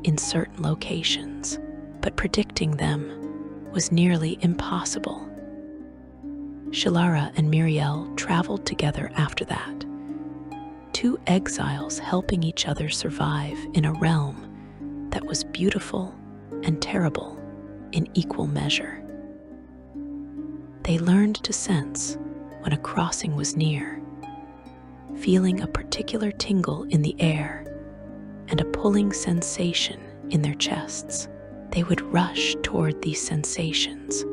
in certain locations, but predicting them was nearly impossible. Shelara and Miriel traveled together after that, two exiles helping each other survive in a realm that was beautiful and terrible in equal measure. They learned to sense when a crossing was near, feeling a particular tingle in the air and a pulling sensation in their chests. They would rush toward these sensations,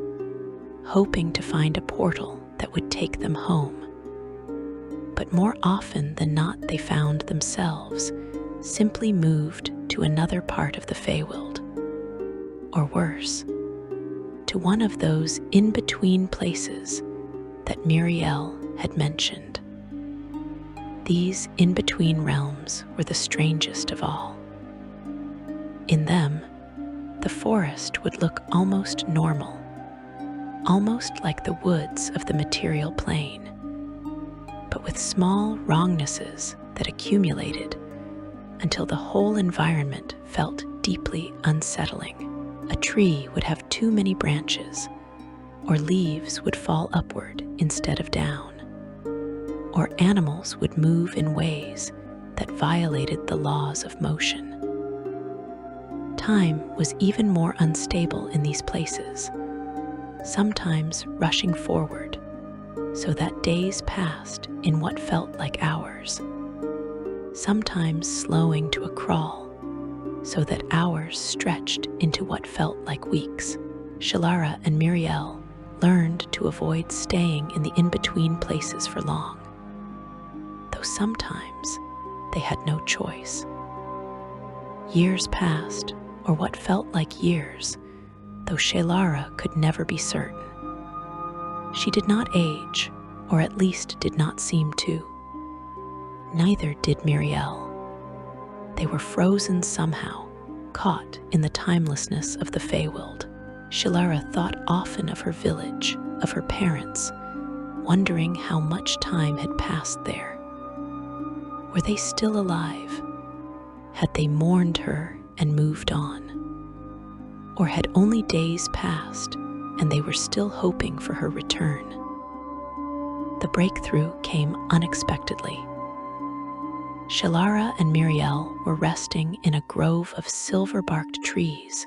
hoping to find a portal that would take them home. But more often than not, they found themselves simply moved to another part of the Feywild, or worse, to one of those in-between places that Miriel had mentioned. These in-between realms were the strangest of all. In them, the forest would look almost normal, almost like the woods of the material plane, but with small wrongnesses that accumulated until the whole environment felt deeply unsettling. A tree would have too many branches, or leaves would fall upward instead of down, or animals would move in ways that violated the laws of motion. Time was even more unstable in these places, sometimes rushing forward, so that days passed in what felt like hours, sometimes slowing to a crawl, so that hours stretched into what felt like weeks. Shelara and Miriel learned to avoid staying in the in-between places for long, though sometimes they had no choice. Years passed, or what felt like years, though Shelara could never be certain. She did not age, or at least did not seem to. Neither did Miriel. They were frozen somehow, caught in the timelessness of the Feywild. Shelara thought often of her village, of her parents, wondering how much time had passed there. Were they still alive? Had they mourned her and moved on? Or had only days passed and they were still hoping for her return? The breakthrough came unexpectedly. Shelara and Miriel were resting in a grove of silver-barked trees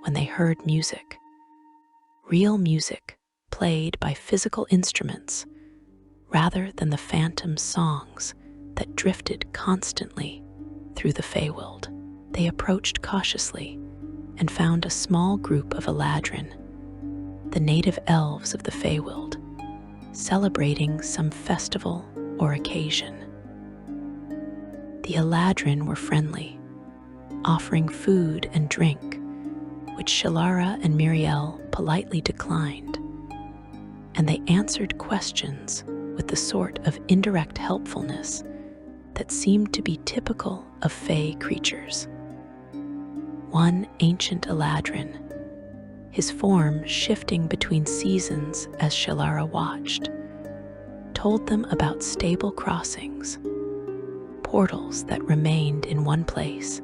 when they heard music. Real music played by physical instruments rather than the phantom songs that drifted constantly through the Feywild. They approached cautiously and found a small group of Eladrin, the native elves of the Feywild, celebrating some festival or occasion. The Eladrin were friendly, offering food and drink, which Shelara and Miriel politely declined, and they answered questions with the sort of indirect helpfulness that seemed to be typical of Fey creatures. One ancient Eladrin, his form shifting between seasons as Shelara watched, told them about stable crossings, portals that remained in one place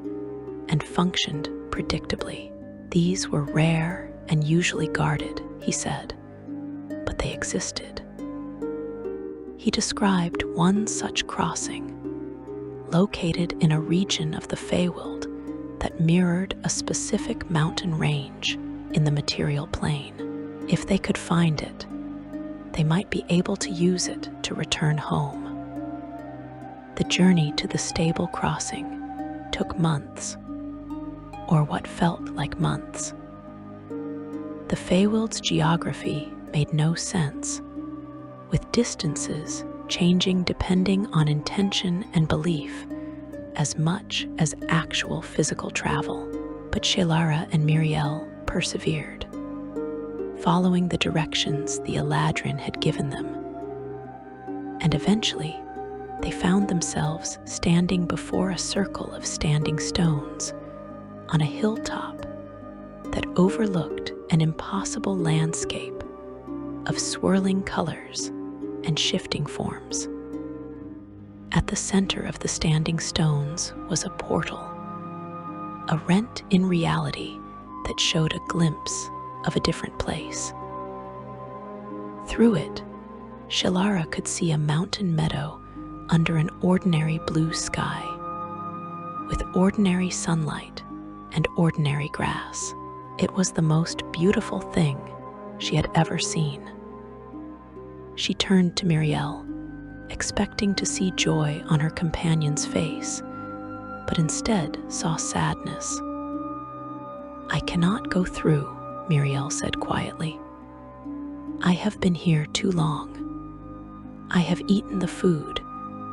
and functioned predictably. These were rare and usually guarded, he said, but they existed. He described one such crossing, located in a region of the Feywild that mirrored a specific mountain range in the material plane. If they could find it, they might be able to use it to return home. The journey to the stable crossing took months, or what felt like months. The Feywild's geography made no sense, with distances changing depending on intention and belief as much as actual physical travel. But Shelara and Miriel persevered, following the directions the Eladrin had given them. And eventually, they found themselves standing before a circle of standing stones on a hilltop that overlooked an impossible landscape of swirling colors and shifting forms. At the center of the standing stones was a portal, a rent in reality that showed a glimpse of a different place. Through it, Shelara could see a mountain meadow under an ordinary blue sky, with ordinary sunlight and ordinary grass. It was the most beautiful thing she had ever seen. She turned to Miriel, expecting to see joy on her companion's face, but instead saw sadness. "I cannot go through," Miriel said quietly. "I have been here too long. I have eaten the food,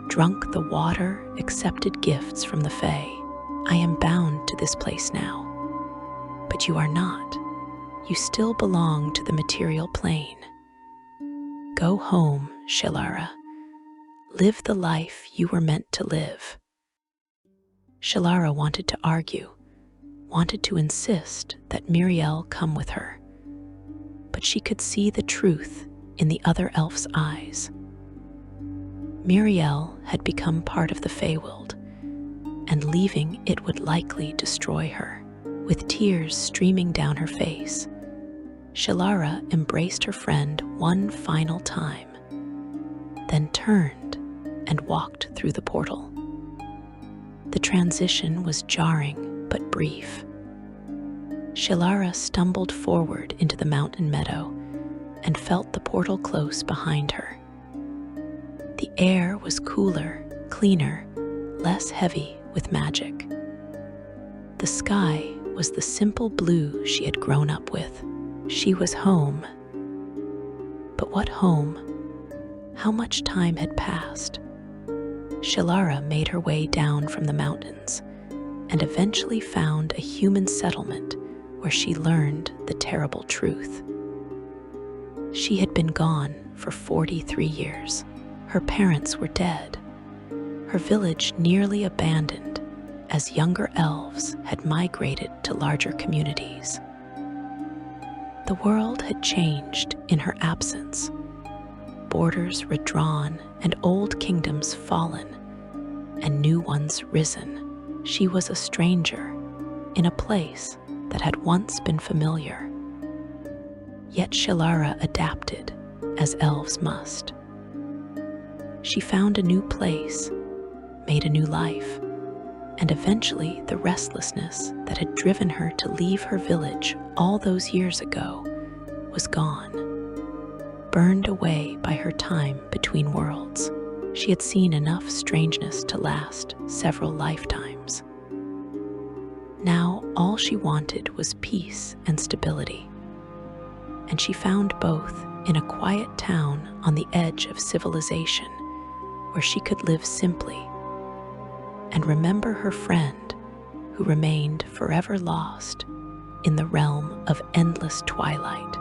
drunk the water, accepted gifts from the Fae. I am bound to this place now. But you are not. You still belong to the material plane. Go home, Shelara. Live the life you were meant to live." Shelara wanted to argue, wanted to insist that Miriel come with her, but she could see the truth in the other elf's eyes. Miriel had become part of the Feywild, and leaving it would likely destroy her. With tears streaming down her face, Shelara embraced her friend one final time, then turned and walked through the portal. The transition was jarring but brief. Shelara stumbled forward into the mountain meadow and felt the portal close behind her. The air was cooler, cleaner, less heavy with magic. The sky was the simple blue she had grown up with. She was home. But what home? How much time had passed? Shelara made her way down from the mountains and eventually found a human settlement where she learned the terrible truth. She had been gone for 43 years. Her parents were dead. her village nearly abandoned as younger elves had migrated to larger communities. The world had changed in her absence, borders redrawn and old kingdoms fallen, and new ones risen. She was a stranger in a place that had once been familiar. Yet Shelara adapted, as elves must. She found a new place, made a new life, and eventually the restlessness that had driven her to leave her village all those years ago was gone, burned away by her time between worlds. She had seen enough strangeness to last several lifetimes. Now all she wanted was peace and stability, and she found both in a quiet town on the edge of civilization where she could live simply and remember her friend who remained forever lost in the realm of endless twilight.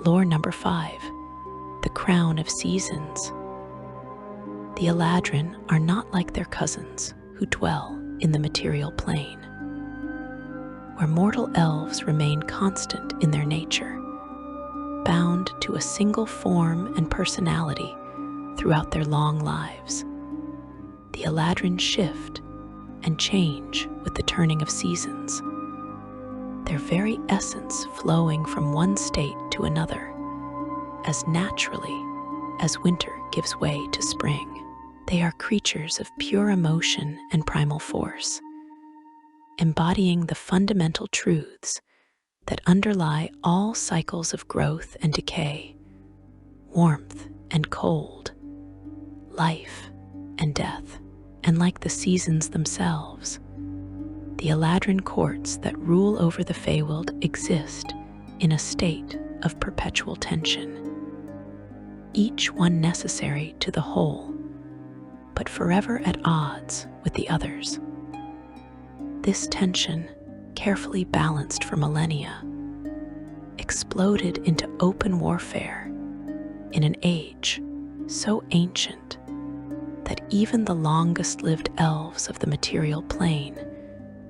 Lore number 5, the Crown of Seasons. The Eladrin are not like their cousins who dwell in the material plane, where mortal elves remain constant in their nature, bound to a single form and personality throughout their long lives. The Eladrin shift and change with the turning of seasons, their very essence flowing from one state to another, as naturally as winter gives way to spring. They are creatures of pure emotion and primal force, embodying the fundamental truths that underlie all cycles of growth and decay, warmth and cold, life and death. And like the seasons themselves, the Eladrin courts that rule over the Feywild exist in a state of perpetual tension, each one necessary to the whole, but forever at odds with the others. This tension, carefully balanced for millennia, exploded into open warfare in an age so ancient that even the longest-lived elves of the material plane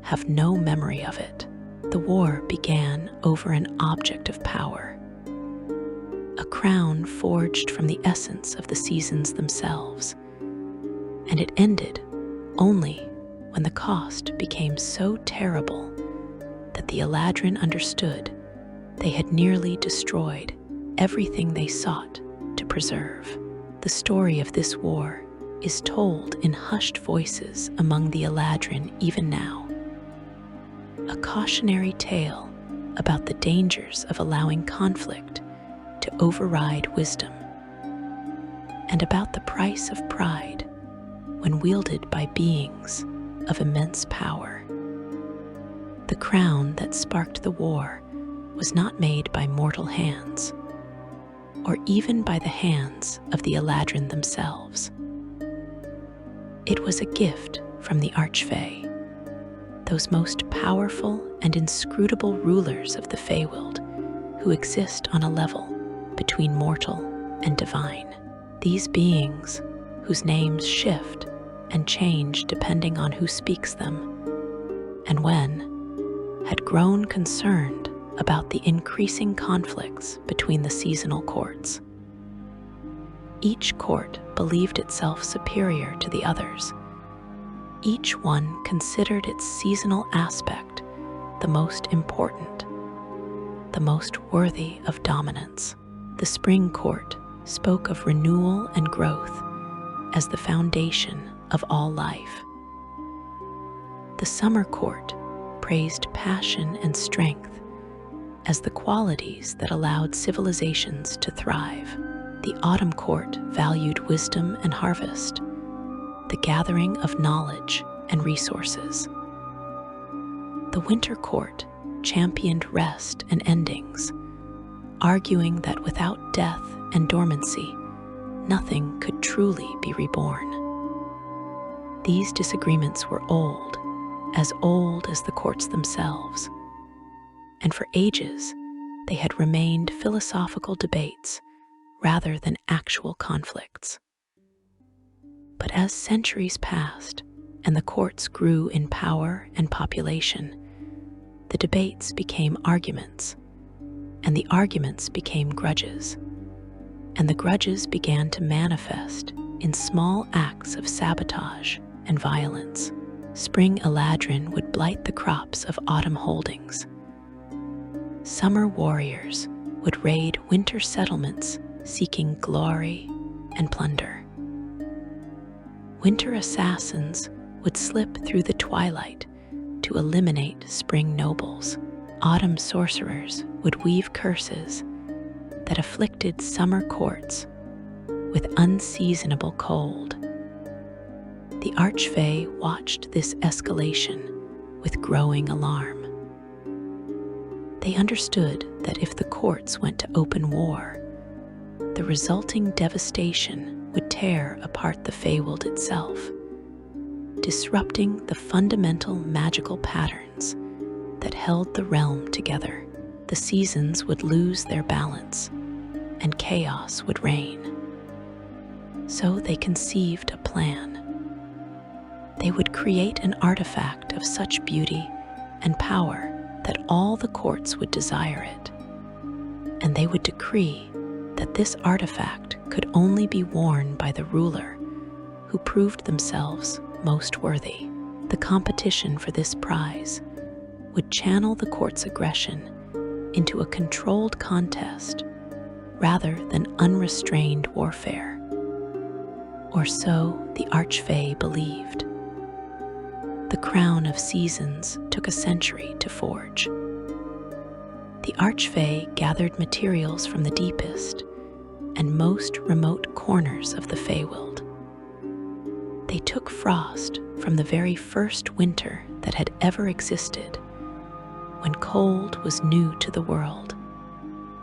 have no memory of it. The war began over an object of power, a crown forged from the essence of the seasons themselves, and it ended only when the cost became so terrible that the Eladrin understood they had nearly destroyed everything they sought to preserve. The story of this war is told in hushed voices among the Eladrin even now, a cautionary tale about the dangers of allowing conflict to override wisdom, and about the price of pride when wielded by beings of immense power. The crown that sparked the war was not made by mortal hands, or even by the hands of the Eladrin themselves. It was a gift from the Archfey, those most powerful and inscrutable rulers of the Feywild who exist on a level between mortal and divine. These beings, whose names shift and change depending on who speaks them and when, had grown concerned about the increasing conflicts between the seasonal courts. Each court believed itself superior to the others. Each one considered its seasonal aspect the most important, the most worthy of dominance. The spring court spoke of renewal and growth as the foundation of all life. The summer court praised passion and strength as the qualities that allowed civilizations to thrive. The autumn court valued wisdom and harvest, the gathering of knowledge and resources. The winter court championed rest and endings, arguing that without death and dormancy, nothing could truly be reborn. These disagreements were old as the courts themselves, and for ages they had remained philosophical debates rather than actual conflicts. But as centuries passed and the courts grew in power and population, the debates became arguments, and the arguments became grudges, and the grudges began to manifest in small acts of sabotage and violence. Spring Eladrin would blight the crops of autumn holdings. Summer warriors would raid winter settlements seeking glory and plunder. Winter assassins would slip through the twilight to eliminate spring nobles. Autumn sorcerers would weave curses that afflicted summer courts with unseasonable cold. The Archfey watched this escalation with growing alarm. They understood that if the courts went to open war, the resulting devastation would tear apart the Feywild itself, disrupting the fundamental magical patterns that held the realm together. The seasons would lose their balance, and chaos would reign. So they conceived a plan. They would create an artifact of such beauty and power that all the courts would desire it, and they would decree that this artifact could only be worn by the ruler who proved themselves most worthy. The competition for this prize would channel the court's aggression into a controlled contest rather than unrestrained warfare. Or so the Archfey believed. The crown of seasons took a century to forge. The Archfey gathered materials from the deepest and most remote corners of the Feywild. They took frost from the very first winter that had ever existed, when cold was new to the world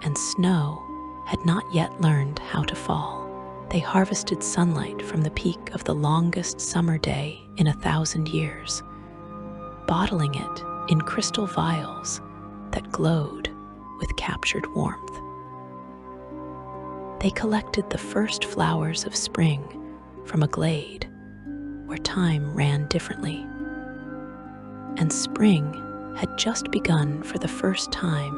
and snow had not yet learned how to fall. They harvested sunlight from the peak of the longest summer day in 1,000 years, bottling it in crystal vials that glowed with captured warmth. They collected the first flowers of spring from a glade where time ran differently. And spring had just begun for the first time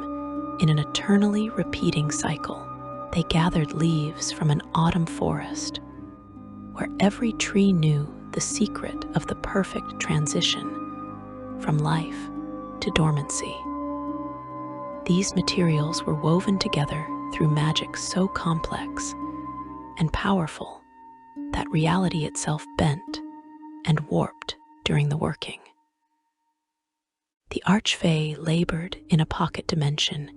in an eternally repeating cycle. They gathered leaves from an autumn forest where every tree knew the secret of the perfect transition from life to dormancy. These materials were woven together through magic so complex and powerful that reality itself bent and warped during the working. The Archfey labored in a pocket dimension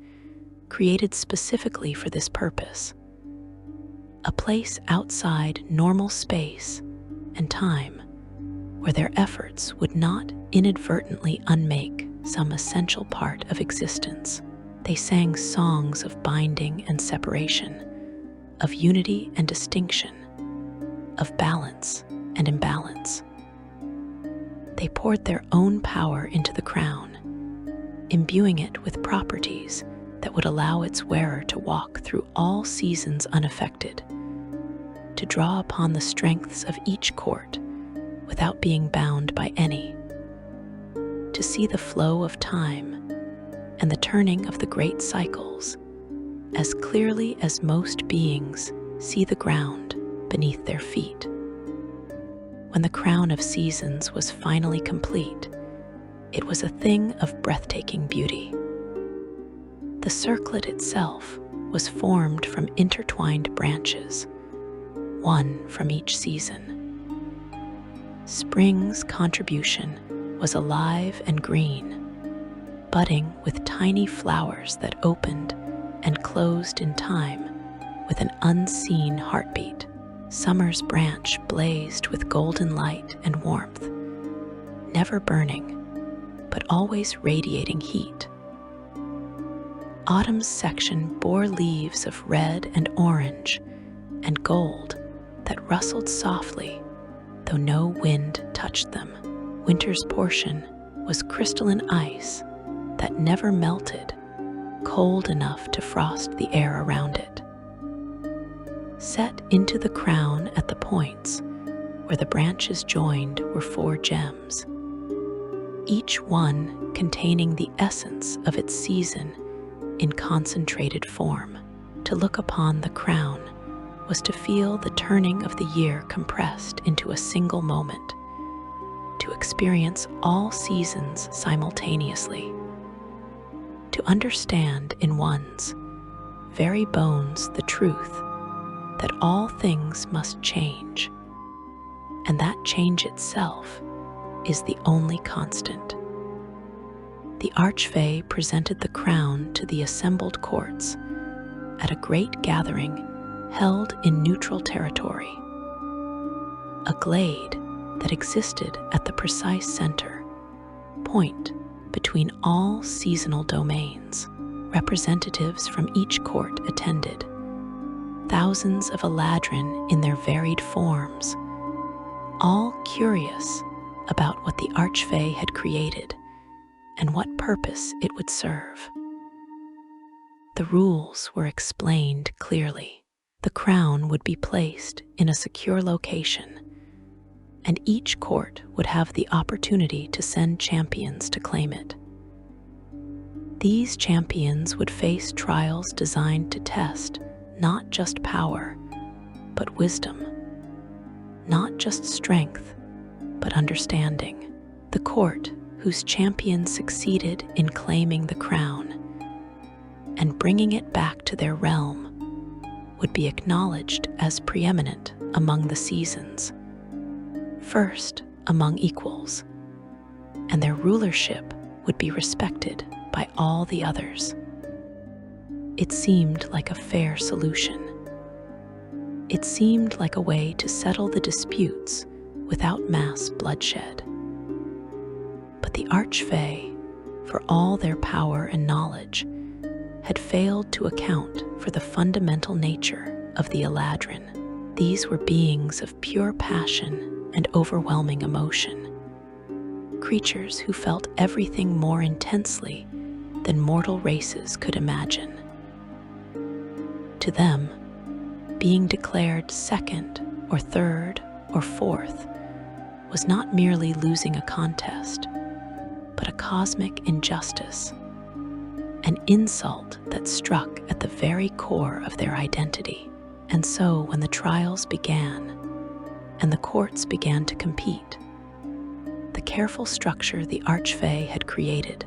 created specifically for this purpose, a place outside normal space and time where their efforts would not inadvertently unmake some essential part of existence. They sang songs of binding and separation, of unity and distinction, of balance and imbalance. They poured their own power into the crown, imbuing it with properties that would allow its wearer to walk through all seasons unaffected, to draw upon the strengths of each court without being bound by any, to see the flow of time and the turning of the great cycles as clearly as most beings see the ground beneath their feet. When the crown of seasons was finally complete, it was a thing of breathtaking beauty. The circlet itself was formed from intertwined branches, one from each season. Spring's contribution was alive and green, budding with tiny flowers that opened and closed in time with an unseen heartbeat. Summer's branch blazed with golden light and warmth, never burning, but always radiating heat. Autumn's section bore leaves of red and orange and gold that rustled softly, though no wind touched them. Winter's portion was crystalline ice that never melted, cold enough to frost the air around it. Set into the crown at the points where the branches joined were 4 gems, each one containing the essence of its season in concentrated form. To look upon the crown was to feel the turning of the year compressed into a single moment, to experience all seasons simultaneously, to understand in one's very bones the truth that all things must change, and that change itself is the only constant. The Archfey presented the crown to the assembled courts at a great gathering held in neutral territory, a glade that existed at the precise center point between all seasonal domains. Representatives from each court attended, thousands of Eladrin in their varied forms, all curious about what the Archfey had created and what purpose it would serve. The rules were explained clearly. The crown would be placed in a secure location, and each court would have the opportunity to send champions to claim it. These champions would face trials designed to test not just power, but wisdom, not just strength, but understanding. The court whose champions succeeded in claiming the crown and bringing it back to their realm would be acknowledged as preeminent among the seasons, first among equals, and their rulership would be respected by all the others. It seemed like a fair solution. It seemed like a way to settle the disputes without mass bloodshed. But the Archfey, for all their power and knowledge, had failed to account for the fundamental nature of the Eladrin. These were beings of pure passion and overwhelming emotion, creatures who felt everything more intensely than mortal races could imagine. To them, being declared second or third or fourth was not merely losing a contest, but a cosmic injustice, an insult that struck at the very core of their identity. And so when the trials began and the courts began to compete, the careful structure the Archfey had created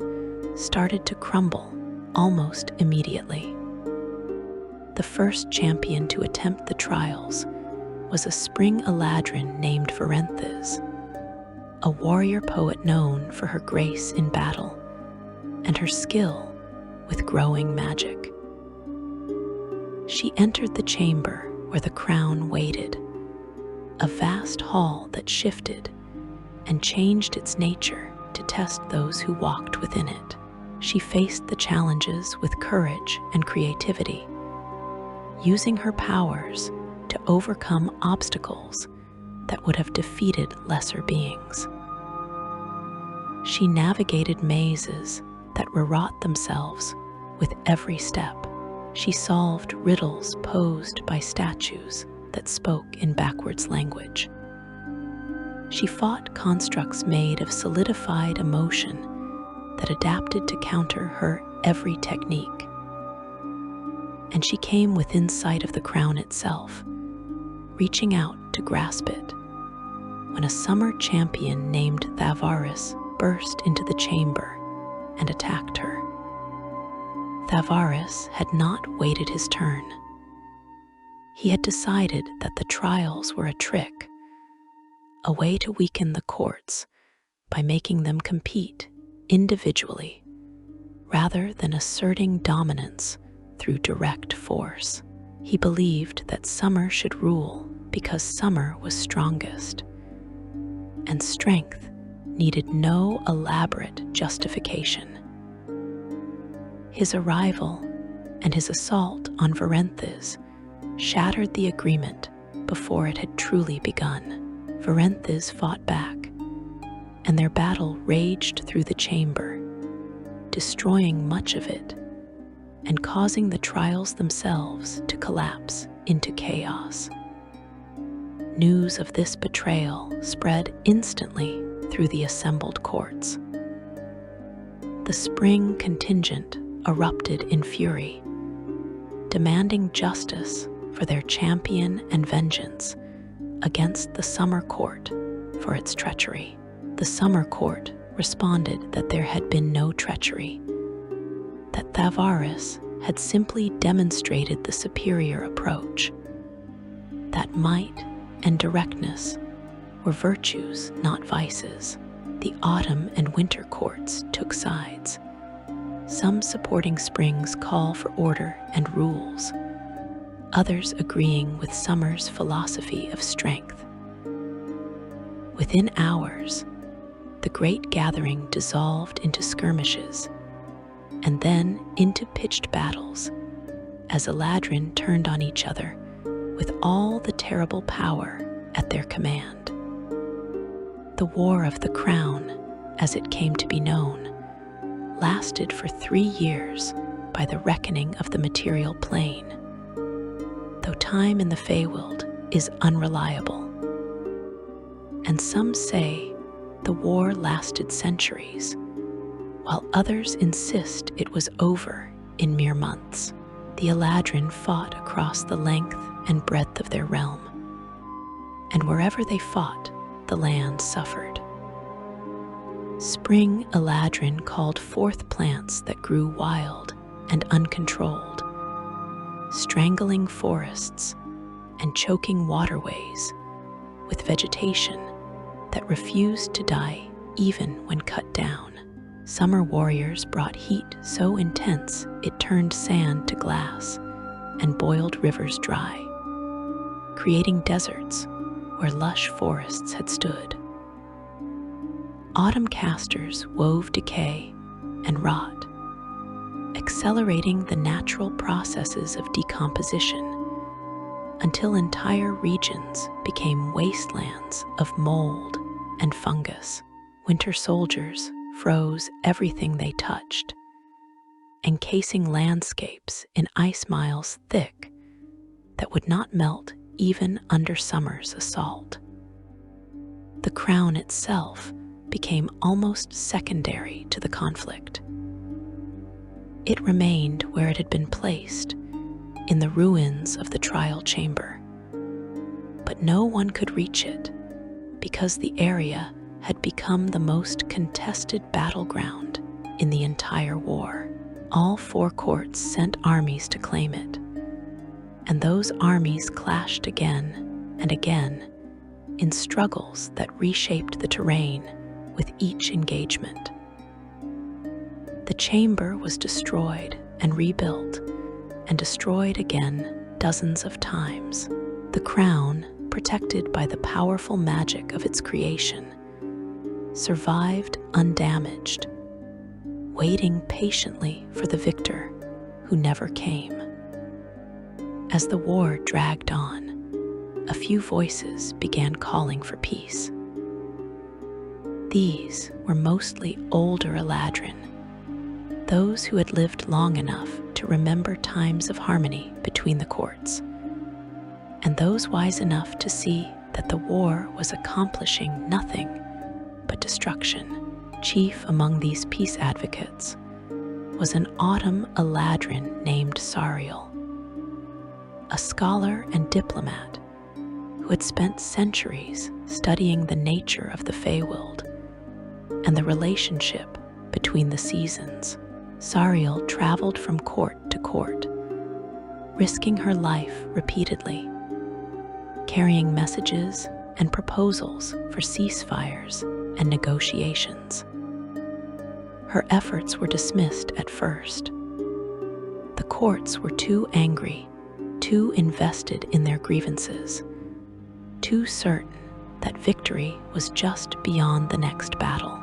started to crumble almost immediately. The first champion to attempt the trials was a spring Eladrin named Faerûn, a warrior poet known for her grace in battle and her skill with growing magic. She entered the chamber where the crown waited, a vast hall that shifted and changed its nature to test those who walked within it. She faced the challenges with courage and creativity, using her powers to overcome obstacles that would have defeated lesser beings. She navigated mazes that rewrought themselves with every step. She solved riddles posed by statues that spoke in backwards language. She fought constructs made of solidified emotion that adapted to counter her every technique. And she came within sight of the crown itself, reaching out to grasp it, when a summer champion named Thavaris burst into the chamber and attacked her. Thavaris had not waited his turn. He had decided that the trials were a trick, a way to weaken the courts by making them compete individually rather than asserting dominance through direct force. He believed that summer should rule because summer was strongest, and strength needed no elaborate justification. His arrival and his assault on Faerûn shattered the agreement before it had truly begun. Faerûn fought back, and their battle raged through the chamber, destroying much of it and causing the trials themselves to collapse into chaos. News of this betrayal spread instantly through the assembled courts. The spring contingent erupted in fury, demanding justice for their champion and vengeance against the summer court for its treachery. The summer court responded that there had been no treachery, that Thavaris had simply demonstrated the superior approach, that might and directness were virtues, not vices. The autumn and winter courts took sides, some supporting spring's call for order and rules, others agreeing with summer's philosophy of strength. Within hours, the great gathering dissolved into skirmishes and then into pitched battles as Eladrin turned on each other with all the terrible power at their command. The War of the Crown, as it came to be known, lasted for 3 years by the reckoning of the material plane, though time in the Feywild is unreliable. And some say the war lasted centuries, while others insist it was over in mere months. The Eladrin fought across the length and breadth of their realm, and wherever they fought, the land suffered. Spring Eladrin called forth plants that grew wild and uncontrolled, strangling forests and choking waterways with vegetation that refused to die even when cut down. Summer warriors brought heat so intense it turned sand to glass and boiled rivers dry, creating deserts where lush forests had stood. Autumn casters wove decay and rot, accelerating the natural processes of decomposition until entire regions became wastelands of mold and fungus. Winter soldiers froze everything they touched, encasing landscapes in ice miles thick that would not melt even under summer's assault. The crown itself became almost secondary to the conflict. It remained where it had been placed, in the ruins of the trial chamber. But no one could reach it, because the area had become the most contested battleground in the entire war. All 4 courts sent armies to claim it, and those armies clashed again and again in struggles that reshaped the terrain with each engagement. The chamber was destroyed and rebuilt, and destroyed again dozens of times. The crown, protected by the powerful magic of its creation, survived undamaged, waiting patiently for the victor who never came. As the war dragged on, a few voices began calling for peace. These were mostly older Eladrin, those who had lived long enough to remember times of harmony between the courts, and those wise enough to see that the war was accomplishing nothing but destruction. Chief among these peace advocates was an autumn Eladrin named Sariel, a scholar and diplomat who had spent centuries studying the nature of the Feywild and the relationship between the seasons. Sariel traveled from court to court, risking her life repeatedly, carrying messages and proposals for ceasefires and negotiations. Her efforts were dismissed at first. The courts were too angry, too invested in their grievances, too certain that victory was just beyond the next battle.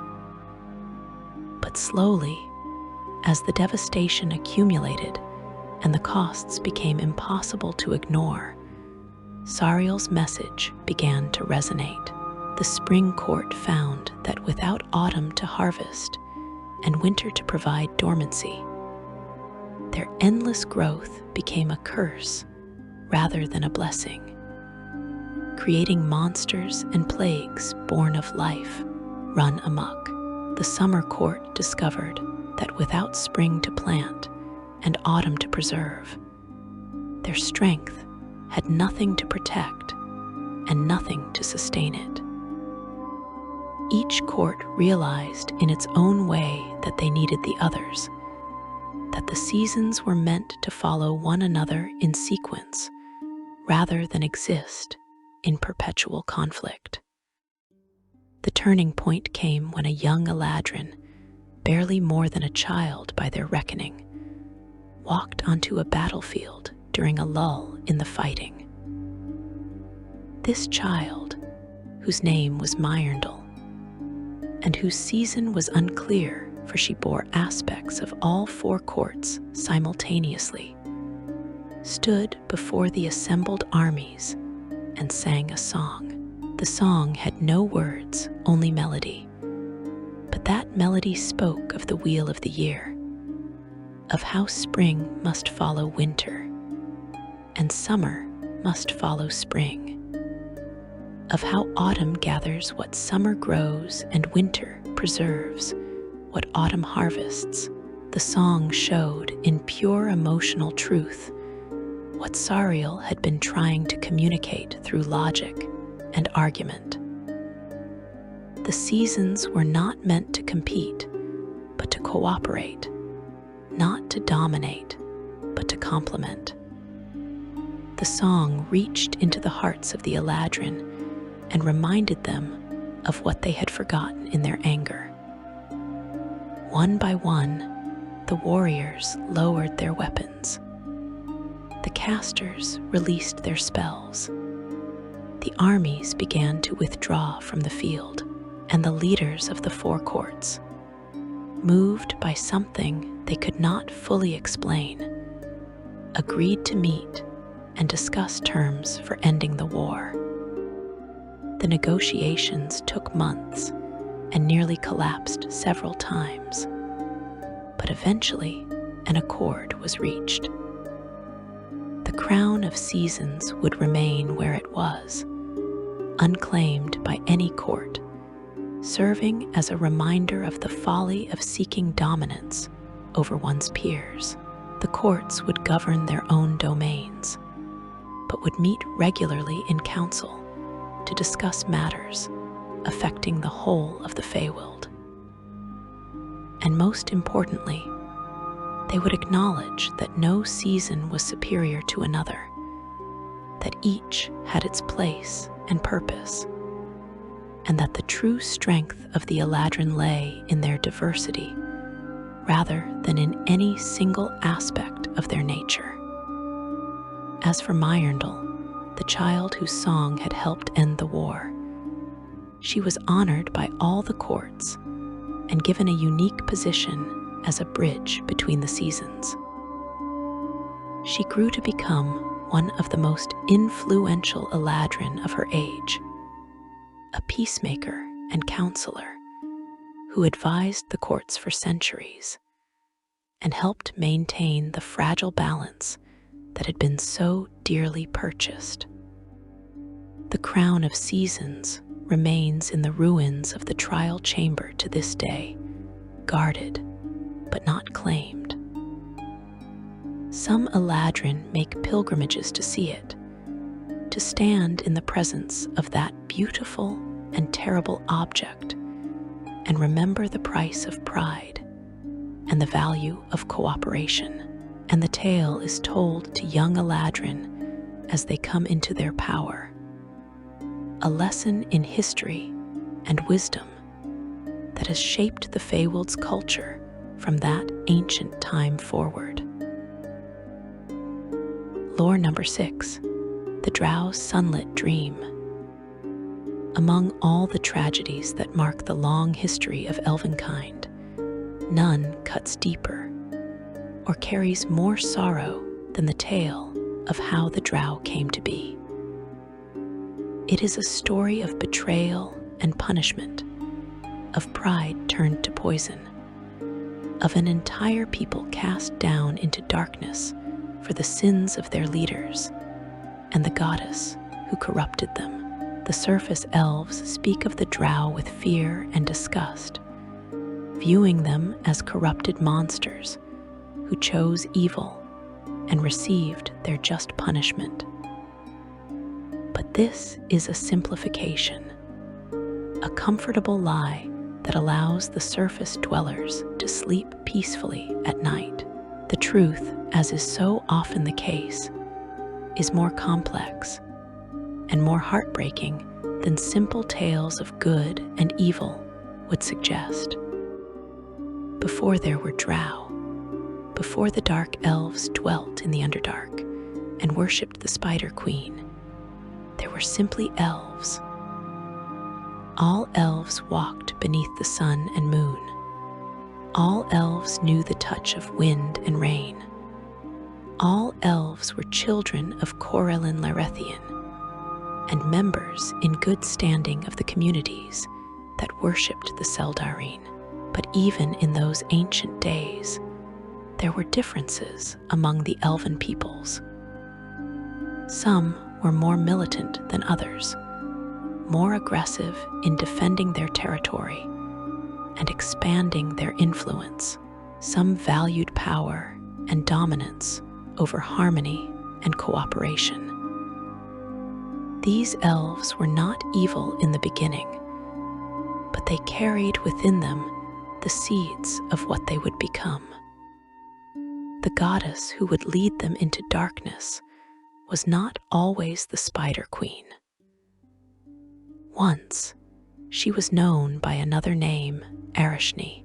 But slowly, as the devastation accumulated and the costs became impossible to ignore, Sariel's message began to resonate. The spring court found that without autumn to harvest and winter to provide dormancy, their endless growth became a curse rather than a blessing. creating monsters and plagues born of life run amok. The summer court discovered that without spring to plant and autumn to preserve, their strength had nothing to protect and nothing to sustain it. Each court realized in its own way that they needed the others, that the seasons were meant to follow one another in sequence rather than exist in perpetual conflict. The turning point came when a young Eladrin, barely more than a child by their reckoning, walked onto a battlefield during a lull in the fighting. This child, whose name was Myrndl, and whose season was unclear, for she bore aspects of all four courts simultaneously, stood before the assembled armies and sang a song. The song had no words, only melody, but that melody spoke of the wheel of the year, of how spring must follow winter, and summer must follow spring, of how autumn gathers what summer grows and winter preserves what autumn harvests. The song showed in pure emotional truth what Sariel had been trying to communicate through logic and argument. The seasons were not meant to compete, but to cooperate, not to dominate, but to complement. The song reached into the hearts of the Eladrin and reminded them of what they had forgotten in their anger. One by one, the warriors lowered their weapons. The casters released their spells. The armies began to withdraw from the field, and the leaders of the four courts, moved by something they could not fully explain, agreed to meet and discuss terms for ending the war. The negotiations took months and nearly collapsed several times, but eventually an accord was reached. The crown of seasons would remain where it was, unclaimed by any court, serving as a reminder of the folly of seeking dominance over one's peers. The courts would govern their own domains, but would meet regularly in council to discuss matters affecting the whole of the Feywild. And most importantly, they would acknowledge that no season was superior to another, that each had its place and purpose, and that the true strength of the Eladrin lay in their diversity rather than in any single aspect of their nature. As for Myrndl, the child whose song had helped end the war, she was honored by all the courts and given a unique position as a bridge between the seasons. She grew to become one of the most influential Eladrin of her age, a peacemaker and counselor who advised the courts for centuries and helped maintain the fragile balance that had been so dearly purchased. The crown of seasons remains in the ruins of the trial chamber to this day, guarded but not claimed. Some Eladrin make pilgrimages to see it, to stand in the presence of that beautiful and terrible object and remember the price of pride and the value of cooperation. And the tale is told to young Eladrin as they come into their power, a lesson in history and wisdom that has shaped the Feywild's culture from that ancient time forward. Lore number 6, the Drow's Sunlit Dream. Among all the tragedies that mark the long history of Elvenkind, none cuts deeper or carries more sorrow than the tale of how the Drow came to be. It is a story of betrayal and punishment, of pride turned to poison, of an entire people cast down into darkness for the sins of their leaders and the goddess who corrupted them. The surface elves speak of the Drow with fear and disgust, viewing them as corrupted monsters who chose evil and received their just punishment. But this is a simplification, a comfortable lie that allows the surface dwellers to sleep peacefully at night. The truth, as is so often the case, is more complex and more heartbreaking than simple tales of good and evil would suggest. Before there were Drow, before the dark elves dwelt in the Underdark and worshipped the Spider Queen, there were simply elves. All elves walked beneath the sun and moon. All elves knew the touch of wind and rain. All elves were children of Corellin Larethian and members in good standing of the communities that worshipped the Seldarine. But even in those ancient days, there were differences among the Elven peoples. Some were more militant than others, more aggressive in defending their territory and expanding their influence. Some valued power and dominance over harmony and cooperation. These elves were not evil in the beginning, but they carried within them the seeds of what they would become. The goddess who would lead them into darkness was not always the Spider Queen. Once, she was known by another name, Arishni,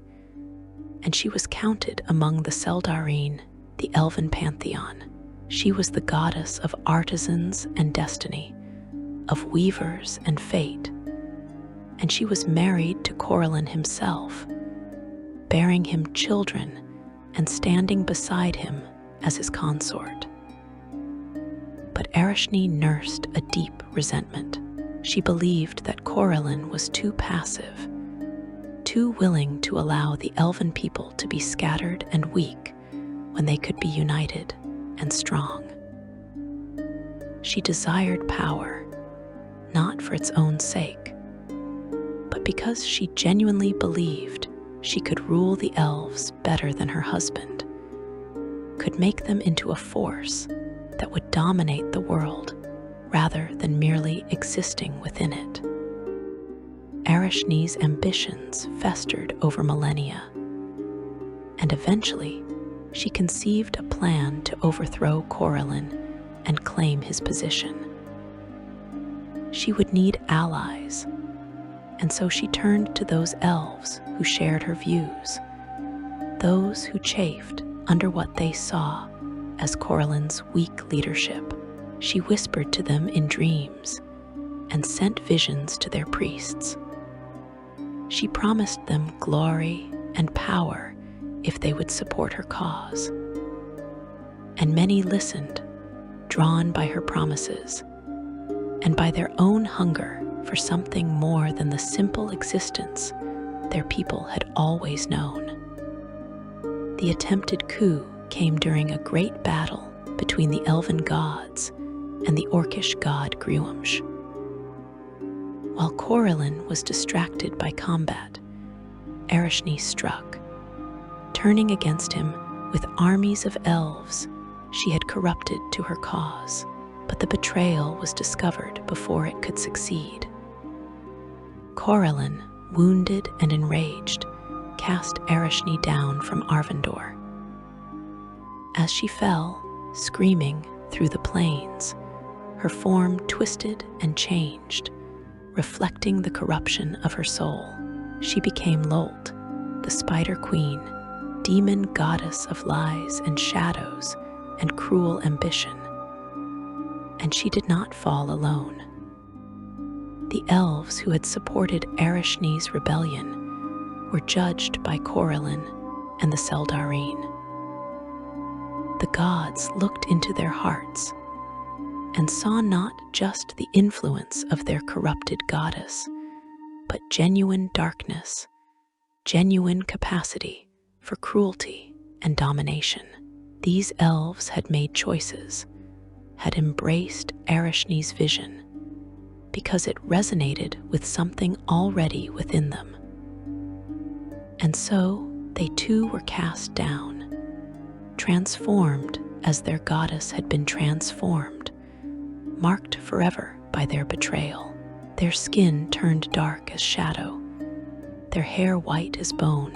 and she was counted among the Seldarine, the Elven pantheon. She was the goddess of artisans and destiny, of weavers and fate, and she was married to Corellin himself, bearing him children and standing beside him as his consort. But Arishni nursed a deep resentment. She believed that Corellin was too passive, too willing to allow the Elven people to be scattered and weak when they could be united and strong. She desired power, not for its own sake, but because she genuinely believed she could rule the elves better than her husband, could make them into a force that would dominate the world rather than merely existing within it. Arishni's ambitions festered over millennia, and eventually she conceived a plan to overthrow Corellin and claim his position. She would need allies, and so she turned to those elves who shared her views, those who chafed under what they saw as Corellin's weak leadership. She whispered to them in dreams and sent visions to their priests. She promised them glory and power if they would support her cause. And many listened, drawn by her promises and by their own hunger for something more than the simple existence their people had always known. The attempted coup came during a great battle between the Elven gods and the Orcish god Gruumsh. While Corellin was distracted by combat, Arishni struck, turning against him with armies of elves she had corrupted to her cause. But the betrayal was discovered before it could succeed. Corellin, wounded and enraged, cast Arishni down from Arvandor. As she fell, screaming through the plains, her form twisted and changed, reflecting the corruption of her soul. She became Lolt, the Spider Queen, demon goddess of lies and shadows and cruel ambition. And she did not fall alone. The elves who had supported Arishni's rebellion were judged by Corellin and the Seldarine. The gods looked into their hearts and saw not just the influence of their corrupted goddess, but genuine darkness, genuine capacity for cruelty and domination. These elves had made choices, had embraced Arishni's vision, because it resonated with something already within them. And so they too were cast down, transformed as their goddess had been transformed, marked forever by their betrayal. Their skin turned dark as shadow, their hair white as bone,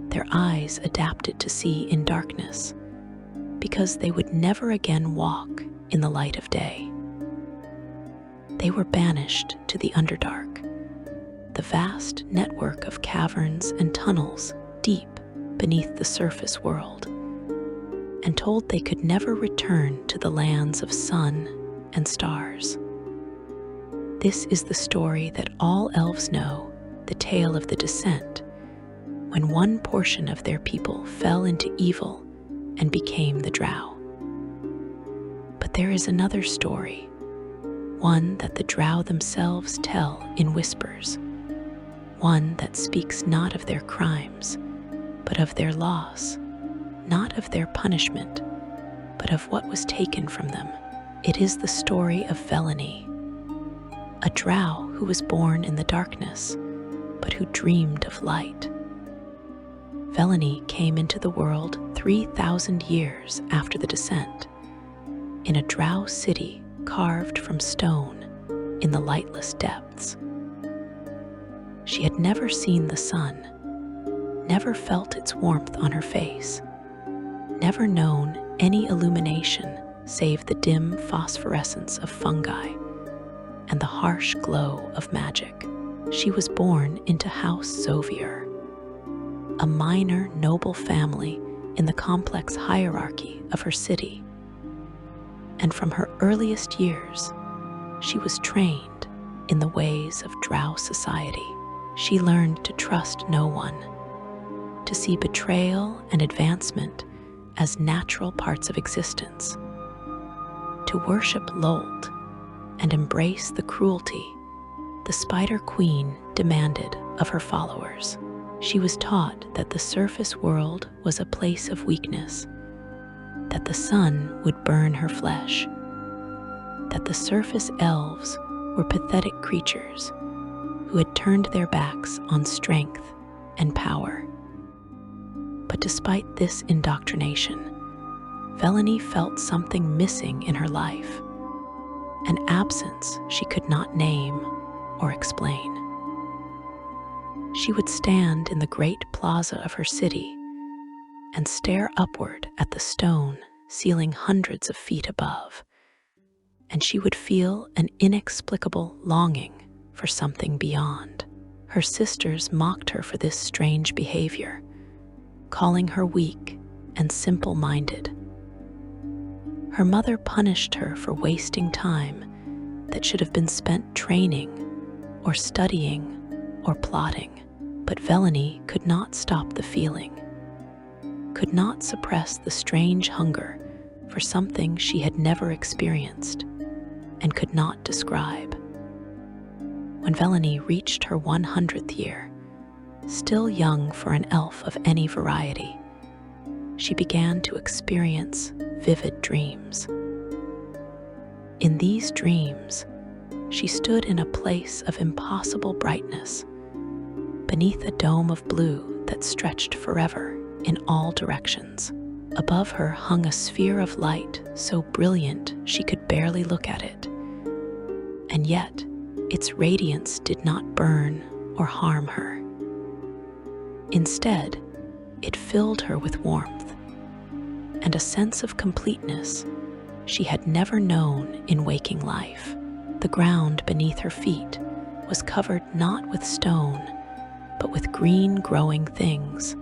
their eyes adapted to see in darkness, because they would never again walk in the light of day. They were banished to the Underdark, the vast network of caverns and tunnels deep beneath the surface world, and told they could never return to the lands of sun and stars. This is the story that all elves know, the tale of the descent, when one portion of their people fell into evil and became the Drow. But there is another story, one that the Drow themselves tell in whispers, one that speaks not of their crimes, but of their loss, not of their punishment, but of what was taken from them. It is the story of Felony, a Drow who was born in the darkness, but who dreamed of light. Felony came into the world 3,000 years after the descent, in a Drow city carved from stone in the lightless depths. She had never seen the sun, never felt its warmth on her face, never known any illumination save the dim phosphorescence of fungi and the harsh glow of magic. She was born into House Zovier, a minor noble family in the complex hierarchy of her city. And from her earliest years, she was trained in the ways of Drow society. She learned to trust no one, to see betrayal and advancement as natural parts of existence, to worship Lolt and embrace the cruelty the Spider Queen demanded of her followers. She was taught that the surface world was a place of weakness, that the sun would burn her flesh, that the surface elves were pathetic creatures who had turned their backs on strength and power. But despite this indoctrination, Felony felt something missing in her life, an absence she could not name or explain. She would stand in the great plaza of her city and stare upward at the stone ceiling hundreds of feet above, and she would feel an inexplicable longing for something beyond. Her sisters mocked her for this strange behavior, calling her weak and simple-minded. Her mother punished her for wasting time that should have been spent training or studying or plotting. But Felony could not stop the feeling, could not suppress the strange hunger for something she had never experienced and could not describe. When Felony reached her 100th year, still young for an elf of any variety, she began to experience vivid dreams. In these dreams, she stood in a place of impossible brightness, beneath a dome of blue that stretched forever in all directions. Above her hung a sphere of light so brilliant she could barely look at it, and yet its radiance did not burn or harm her. Instead, it filled her with warmth and a sense of completeness she had never known in waking life. The ground beneath her feet was covered not with stone, but with green growing things,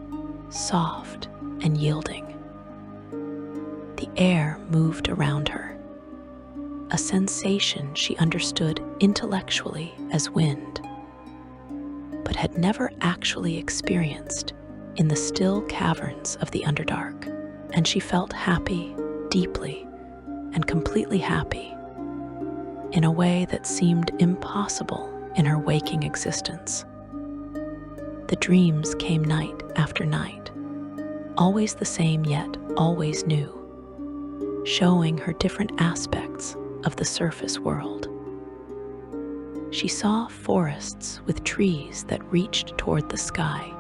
soft and yielding. The air moved around her, a sensation she understood intellectually as wind, but had never actually experienced in the still caverns of the Underdark. And she felt happy, deeply and completely happy, in a way that seemed impossible in her waking existence. The dreams came night after night, always the same yet always new, showing her different aspects of the surface world. She saw forests with trees that reached toward the sky,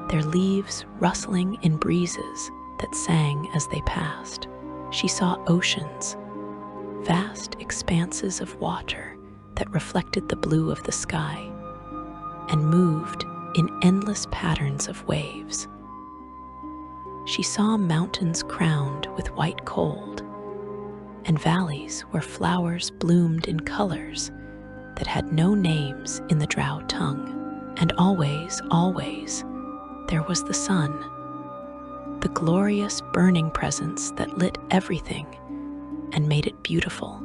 their leaves rustling in breezes that sang as they passed. She saw oceans, vast expanses of water that reflected the blue of the sky and moved in endless patterns of waves. She saw mountains crowned with white gold and valleys where flowers bloomed in colors that had no names in the Drow tongue. And always, always, there was the sun, the glorious burning presence that lit everything and made it beautiful.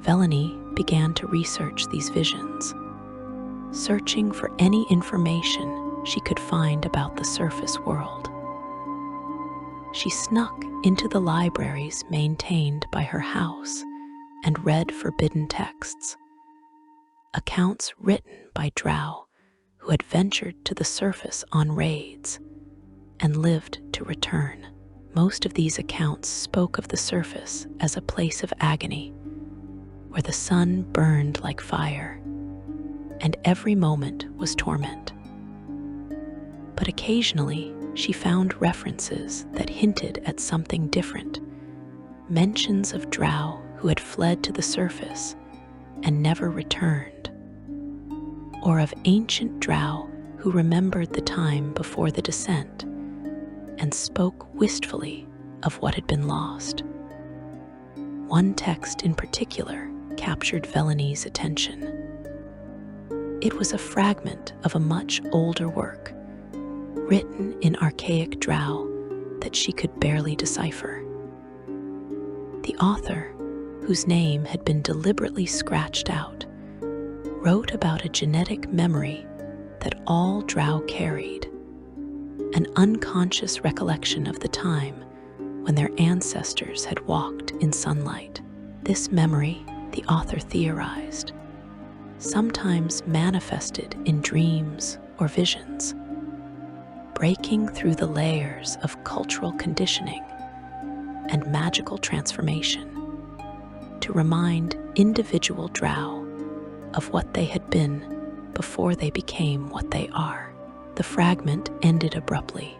Velani began to research these visions, searching for any information she could find about the surface world. She snuck into the libraries maintained by her house and read forbidden texts, accounts written by Drow who had ventured to the surface on raids and lived to return. Most of these accounts spoke of the surface as a place of agony, where the sun burned like fire, and every moment was torment. But occasionally, she found references that hinted at something different, mentions of Drow who had fled to the surface and never returned, or of ancient Drow who remembered the time before the descent and spoke wistfully of what had been lost. One text in particular captured Velani's attention. It was a fragment of a much older work, written in archaic Drow that she could barely decipher. The author, whose name had been deliberately scratched out, wrote about a genetic memory that all Drow carried, an unconscious recollection of the time when their ancestors had walked in sunlight. This memory, the author theorized, sometimes manifested in dreams or visions, breaking through the layers of cultural conditioning and magical transformation to remind individual Drow of what they had been before they became what they are. The fragment ended abruptly,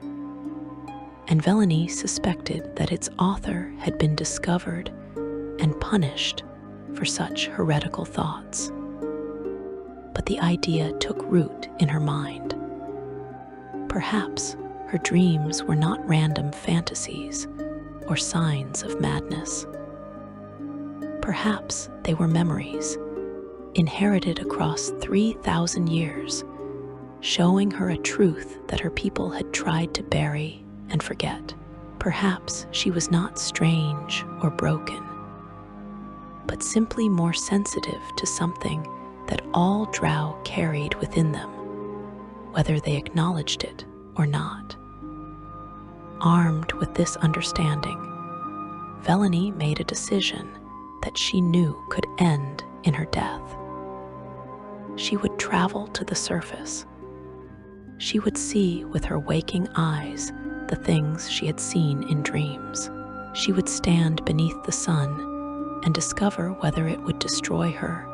and Velani suspected that its author had been discovered and punished for such heretical thoughts. But the idea took root in her mind. Perhaps her dreams were not random fantasies or signs of madness. Perhaps they were memories, inherited across 3,000 years, showing her a truth that her people had tried to bury and forget. Perhaps she was not strange or broken, but simply more sensitive to something that all Drow carried within them, whether they acknowledged it or not. Armed with this understanding, Velani made a decision that she knew could end in her death. She would travel to the surface. She would see with her waking eyes the things she had seen in dreams. She would stand beneath the sun and discover whether it would destroy her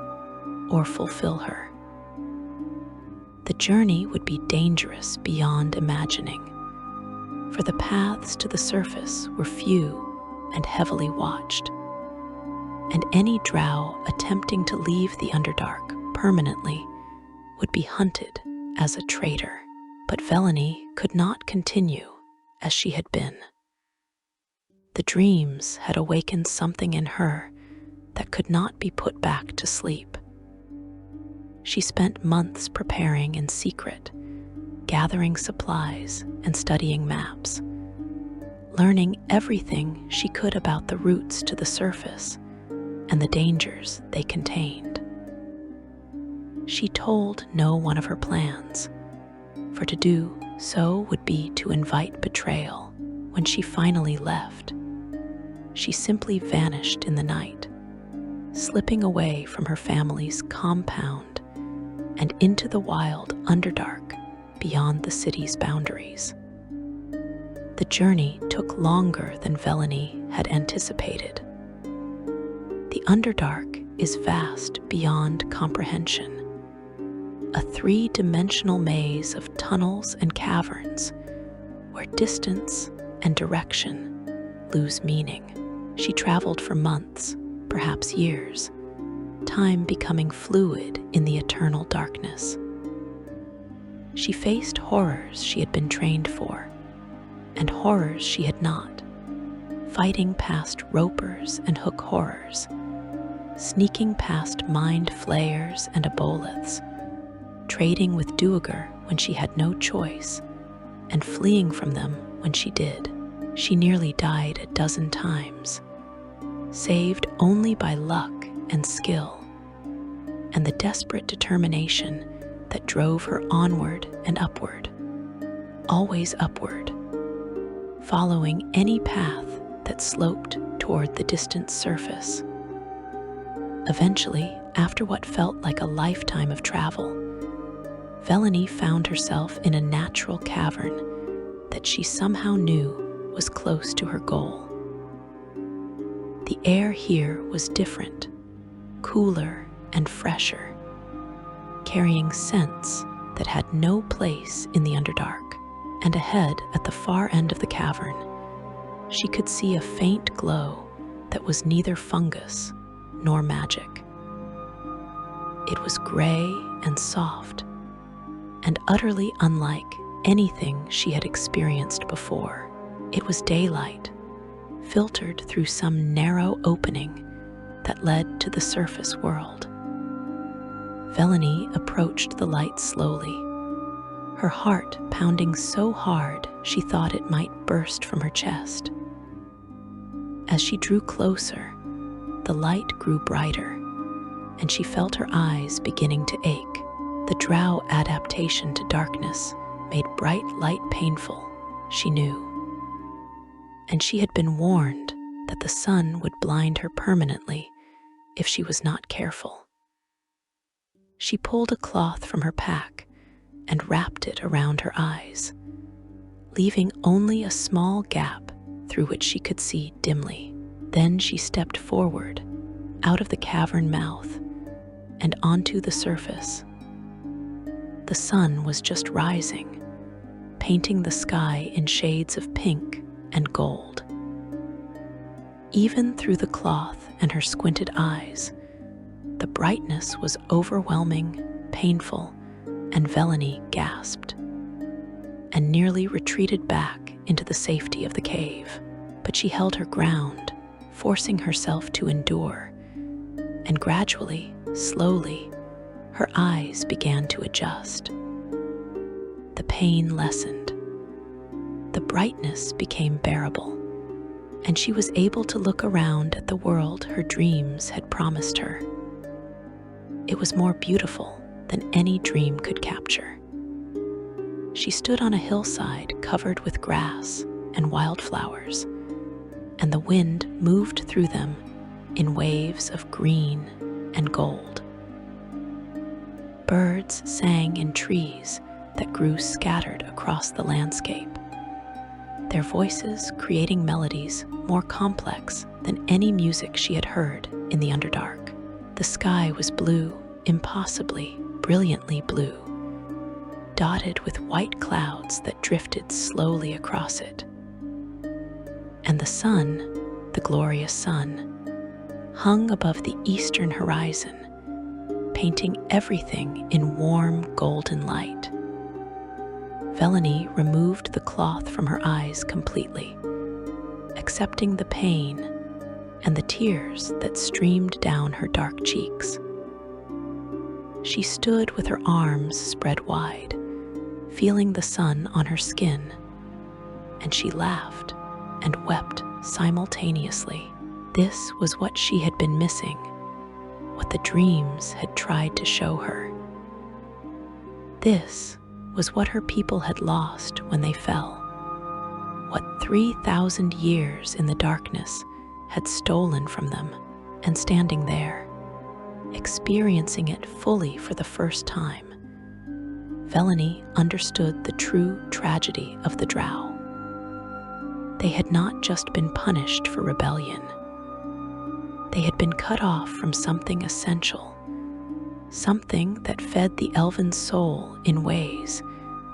or fulfill her. The journey would be dangerous beyond imagining, for the paths to the surface were few and heavily watched, and any Drow attempting to leave the Underdark permanently would be hunted as a traitor. But Velani could not continue as she had been. The dreams had awakened something in her that could not be put back to sleep. She spent months preparing in secret, gathering supplies and studying maps, learning everything she could about the routes to the surface and the dangers they contained. She told no one of her plans, for to do so would be to invite betrayal. When she finally left, she simply vanished in the night, slipping away from her family's compound and into the wild Underdark beyond the city's boundaries. The journey took longer than Velani had anticipated. The Underdark is vast beyond comprehension. A three-dimensional maze of tunnels and caverns where distance and direction lose meaning. She traveled for months, perhaps years, time becoming fluid in the eternal darkness. She faced horrors she had been trained for, and horrors she had not, fighting past ropers and hook horrors, sneaking past mind flayers and aboleths, trading with duergar when she had no choice, and fleeing from them when she did. She nearly died a dozen times, saved only by luck and skill, and the desperate determination that drove her onward and upward, always upward, following any path that sloped toward the distant surface. Eventually, after what felt like a lifetime of travel, Felony found herself in a natural cavern that she somehow knew was close to her goal. The air here was different, cooler and fresher, carrying scents that had no place in the Underdark. And ahead, at the far end of the cavern, she could see a faint glow that was neither fungus nor magic. It was gray and soft, and utterly unlike anything she had experienced before. It was daylight, filtered through some narrow opening that led to the surface world. Felony approached the light slowly, her heart pounding so hard she thought it might burst from her chest. As she drew closer, the light grew brighter, and she felt her eyes beginning to ache. The Drow adaptation to darkness made bright light painful, she knew. And she had been warned that the sun would blind her permanently if she was not careful. She pulled a cloth from her pack and wrapped it around her eyes, leaving only a small gap through which she could see dimly. Then she stepped forward, out of the cavern mouth, and onto the surface. The sun was just rising, painting the sky in shades of pink and gold. Even through the cloth and her squinted eyes, the brightness was overwhelming, painful, and Felony gasped and nearly retreated back into the safety of the cave. But she held her ground, forcing herself to endure, and gradually, slowly, her eyes began to adjust. The pain lessened. The brightness became bearable, and she was able to look around at the world her dreams had promised her. It was more beautiful than any dream could capture. She stood on a hillside covered with grass and wildflowers, and the wind moved through them in waves of green and gold. Birds sang in trees that grew scattered across the landscape, their voices creating melodies more complex than any music she had heard in the Underdark. The sky was blue, impossibly, brilliantly blue, dotted with white clouds that drifted slowly across it. And the sun, the glorious sun, hung above the eastern horizon, painting everything in warm golden light. Felony removed the cloth from her eyes completely, accepting the pain and the tears that streamed down her dark cheeks. She stood with her arms spread wide, feeling the sun on her skin, and she laughed and wept simultaneously. This was what she had been missing, what the dreams had tried to show her. This was what her people had lost when they fell, what 3,000 years in the darkness had stolen from them, and standing there, experiencing it fully for the first time, Felony understood the true tragedy of the Drow. They had not just been punished for rebellion. They had been cut off from something essential, something that fed the elven soul in ways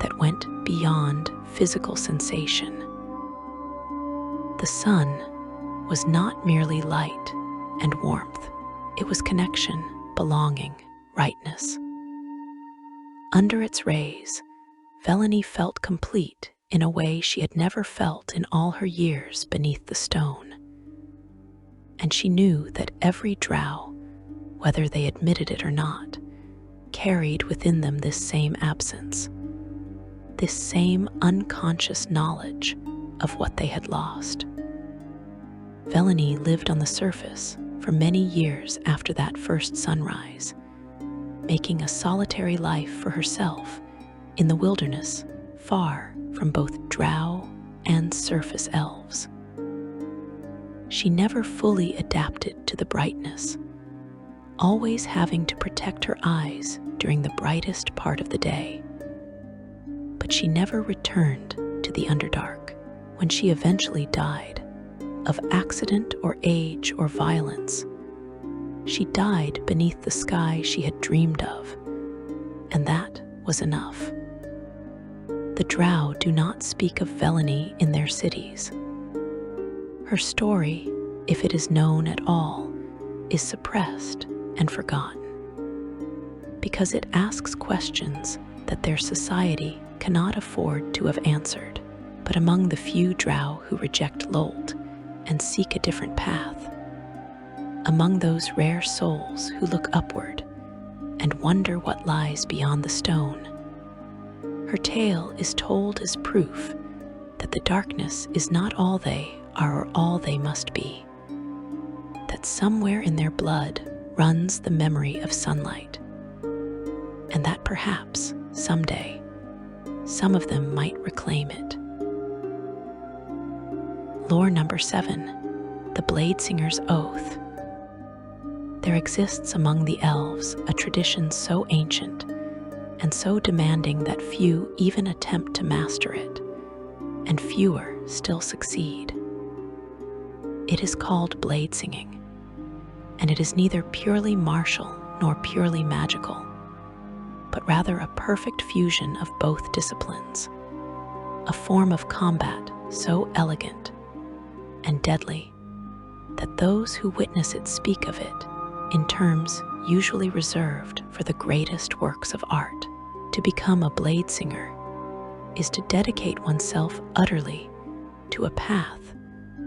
that went beyond physical sensation. The sun was not merely light and warmth. It was connection, belonging, rightness. Under its rays, Felony felt complete in a way she had never felt in all her years beneath the stone. And she knew that every Drow, whether they admitted it or not, carried within them this same absence, this same unconscious knowledge of what they had lost. Felony lived on the surface for many years after that first sunrise, making a solitary life for herself in the wilderness, far from both Drow and surface elves. She never fully adapted to the brightness, always having to protect her eyes during the brightest part of the day. But she never returned to the Underdark. When she eventually died, of accident or age or violence, she died beneath the sky she had dreamed of, and that was enough. The Drow do not speak of Felony in their cities. Her story, if it is known at all, is suppressed and forgotten, because it asks questions that their society cannot afford to have answered. But among the few Drow who reject Lolt and seek a different path, among those rare souls who look upward and wonder what lies beyond the stone, her tale is told as proof that the darkness is not all they are or all they must be, that somewhere in their blood runs the memory of sunlight, and that perhaps someday some of them might reclaim it. Lore number 7, the Bladesinger's Oath. There exists among the elves a tradition so ancient and so demanding that few even attempt to master it, and fewer still succeed. It is called blade singing, and it is neither purely martial nor purely magical, but rather a perfect fusion of both disciplines, a form of combat so elegant and deadly that those who witness it speak of it in terms usually reserved for the greatest works of art. To become a blade singer is to dedicate oneself utterly to a path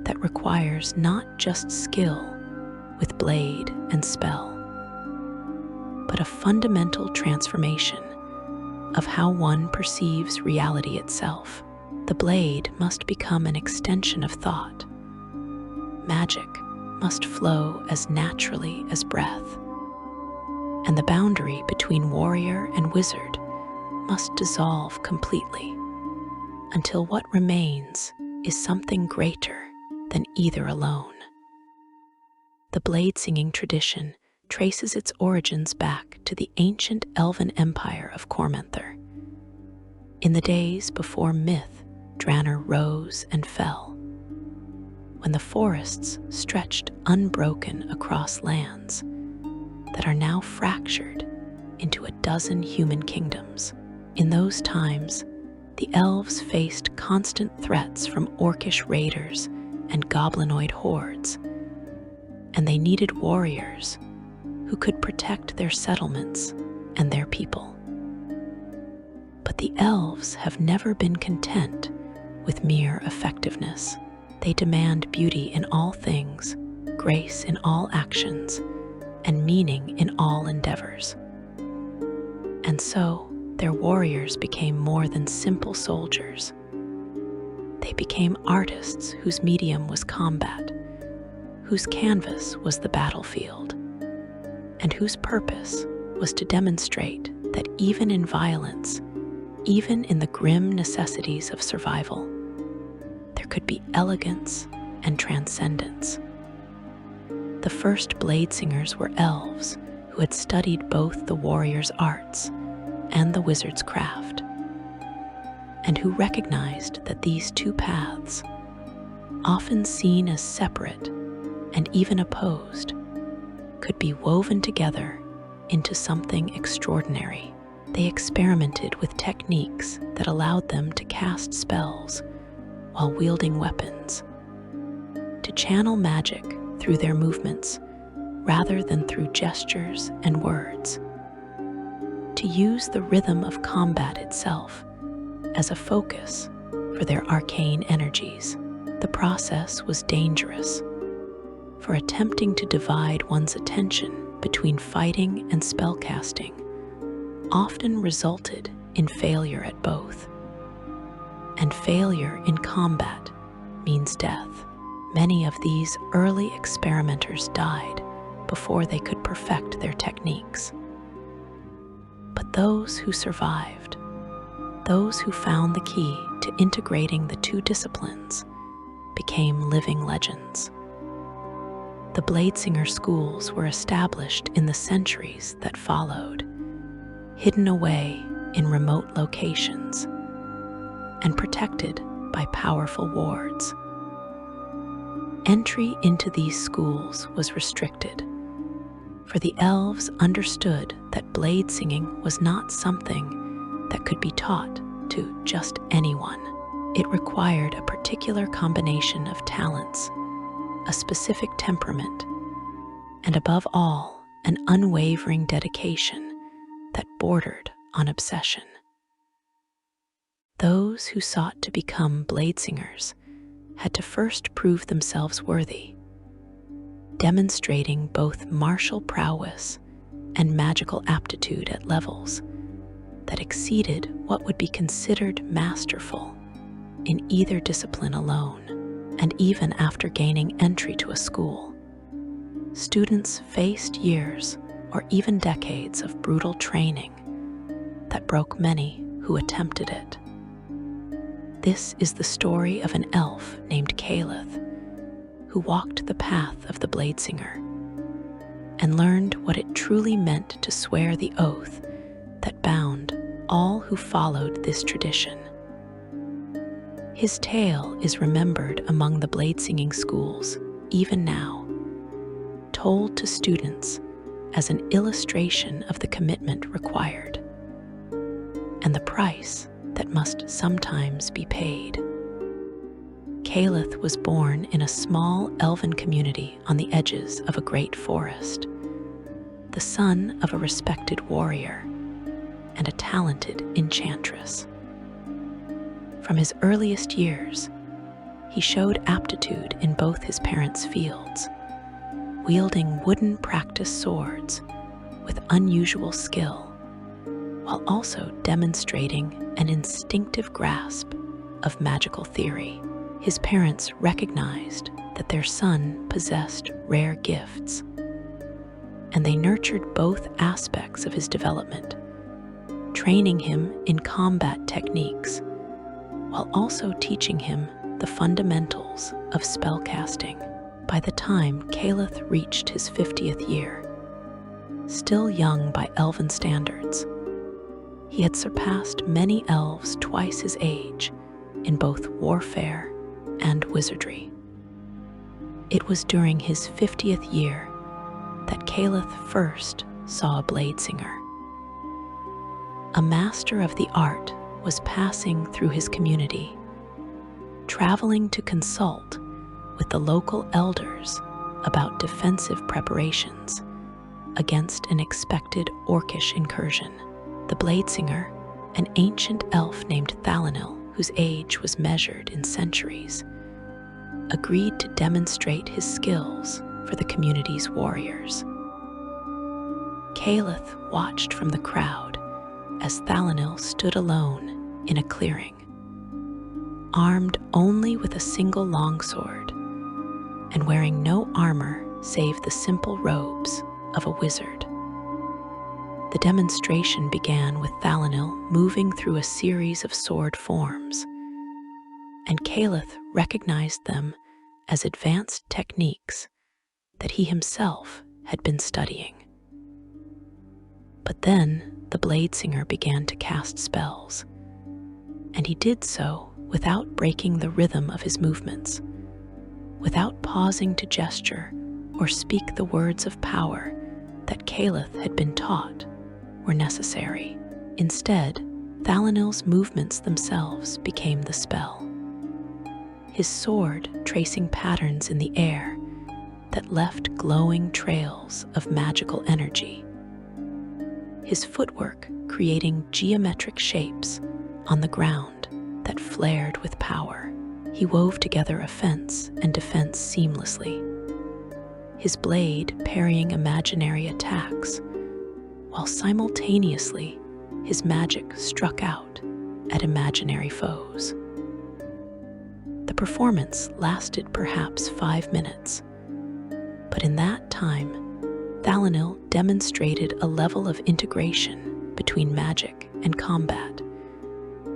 that requires not just skill with blade and spell, but a fundamental transformation of how one perceives reality itself. The blade must become an extension of thought. Magic must flow as naturally as breath, and the boundary between warrior and wizard must dissolve completely until what remains is something greater than either alone. The blade singing tradition traces its origins back to the ancient elven empire of Cormenther. In the days before myth, Drannor rose and fell, when the forests stretched unbroken across lands that are now fractured into a dozen human kingdoms. In those times, the elves faced constant threats from orcish raiders and goblinoid hordes, and they needed warriors who could protect their settlements and their people. But the elves have never been content with mere effectiveness. They demand beauty in all things, grace in all actions, and meaning in all endeavors. And so, their warriors became more than simple soldiers. They became artists whose medium was combat, whose canvas was the battlefield, and whose purpose was to demonstrate that even in violence, even in the grim necessities of survival, there could be elegance and transcendence. The first blade singers were elves who had studied both the warrior's arts and the wizard's craft, and who recognized that these two paths, often seen as separate and even opposed, could be woven together into something extraordinary. They experimented with techniques that allowed them to cast spells while wielding weapons, to channel magic through their movements rather than through gestures and words, to use the rhythm of combat itself as a focus for their arcane energies. The process was dangerous, for attempting to divide one's attention between fighting and spellcasting often resulted in failure at both. And failure in combat means death. Many of these early experimenters died before they could perfect their techniques. But those who survived, those who found the key to integrating the two disciplines, became living legends. The Bladesinger schools were established in the centuries that followed, hidden away in remote locations and protected by powerful wards. Entry into these schools was restricted, for the elves understood that blade singing was not something that could be taught to just anyone. It required a particular combination of talents, a specific temperament, and above all, an unwavering dedication that bordered on obsession. Those who sought to become bladesingers had to first prove themselves worthy, demonstrating both martial prowess and magical aptitude at levels that exceeded what would be considered masterful in either discipline alone. And even after gaining entry to a school, students faced years or even decades of brutal training that broke many who attempted it. This is the story of an elf named Caleth, who walked the path of the Bladesinger and learned what it truly meant to swear the oath that bound all who followed this tradition. His tale is remembered among the blade-singing schools even now, told to students as an illustration of the commitment required and the price that must sometimes be paid. Caleth was born in a small elven community on the edges of a great forest, the son of a respected warrior and a talented enchantress. From his earliest years, he showed aptitude in both his parents' fields, wielding wooden practice swords with unusual skill, while also demonstrating an instinctive grasp of magical theory. His parents recognized that their son possessed rare gifts, and they nurtured both aspects of his development, training him in combat techniques while also teaching him the fundamentals of spellcasting. By the time Caleth reached his 50th year, still young by elven standards, he had surpassed many elves twice his age in both warfare and wizardry. It was during his 50th year that Caleth first saw a bladesinger. A master of the art was passing through his community, traveling to consult with the local elders about defensive preparations against an expected orcish incursion. The Bladesinger, an ancient elf named Thalanil, whose age was measured in centuries, agreed to demonstrate his skills for the community's warriors. Caleth watched from the crowd as Thalanil stood alone in a clearing, armed only with a single longsword and wearing no armor save the simple robes of a wizard. The demonstration began with Thalanil moving through a series of sword forms, and Caleth recognized them as advanced techniques that he himself had been studying. But then the Bladesinger began to cast spells, and he did so without breaking the rhythm of his movements, without pausing to gesture or speak the words of power that Caliph had been taught were necessary. Instead, Thalanil's movements themselves became the spell. His sword tracing patterns in the air that left glowing trails of magical energy. His footwork creating geometric shapes on the ground that flared with power. He wove together offense and defense seamlessly, his blade parrying imaginary attacks, while simultaneously his magic struck out at imaginary foes. The performance lasted perhaps 5 minutes, but in that time, Thalanil demonstrated a level of integration between magic and combat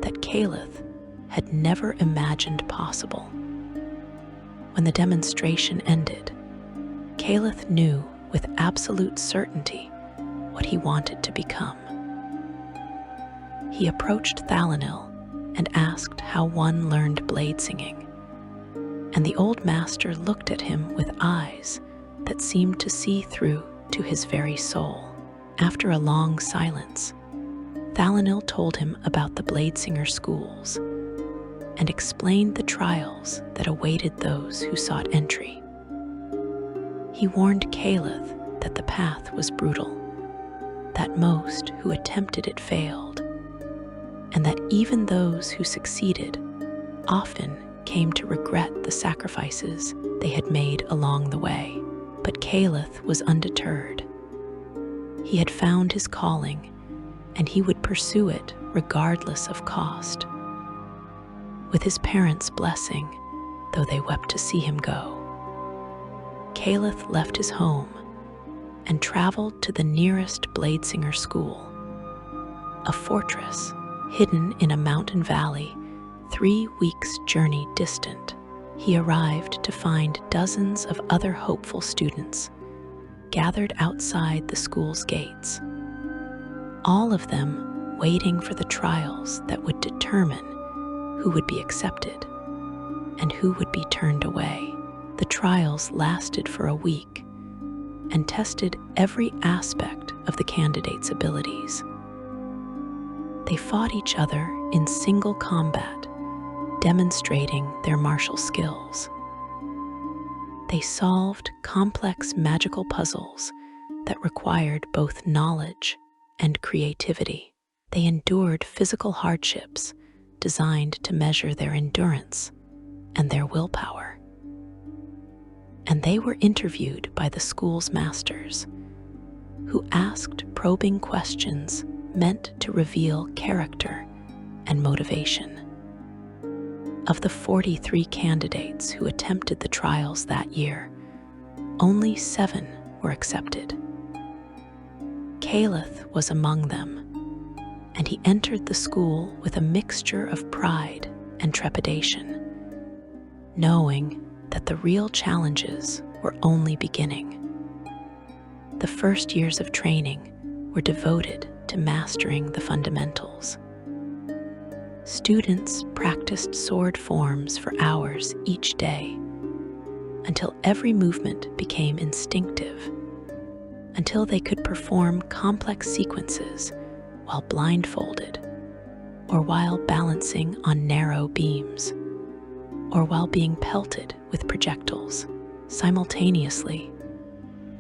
that Caliph had never imagined possible. When the demonstration ended, Caliph knew with absolute certainty what he wanted to become. He approached Thalanil and asked how one learned blade singing, and the old master looked at him with eyes that seemed to see through to his very soul. After a long silence, Thalanil told him about the Bladesinger schools and explained the trials that awaited those who sought entry. He warned Caliph that the path was brutal, that most who attempted it failed, and that even those who succeeded often came to regret the sacrifices they had made along the way. But Caliph was undeterred. He had found his calling, and he would pursue it regardless of cost. With his parents' blessing, though they wept to see him go, Caliph left his home and traveled to the nearest Bladesinger school, a fortress hidden in a mountain valley 3 weeks' journey distant. He arrived to find dozens of other hopeful students gathered outside the school's gates, all of them waiting for the trials that would determine who would be accepted and who would be turned away. The trials lasted for a week and tested every aspect of the candidates' abilities. They fought each other in single combat, demonstrating their martial skills. They solved complex magical puzzles that required both knowledge and creativity. They endured physical hardships designed to measure their endurance and their willpower. And they were interviewed by the school's masters, who asked probing questions meant to reveal character and motivation. Of the 43 candidates who attempted the trials that year, only 7 were accepted. Caliph was among them, and he entered the school with a mixture of pride and trepidation, knowing that the real challenges were only beginning. The first years of training were devoted to mastering the fundamentals. Students practiced sword forms for hours each day, until every movement became instinctive, until they could perform complex sequences while blindfolded, or while balancing on narrow beams, or while being pelted with projectiles. Simultaneously,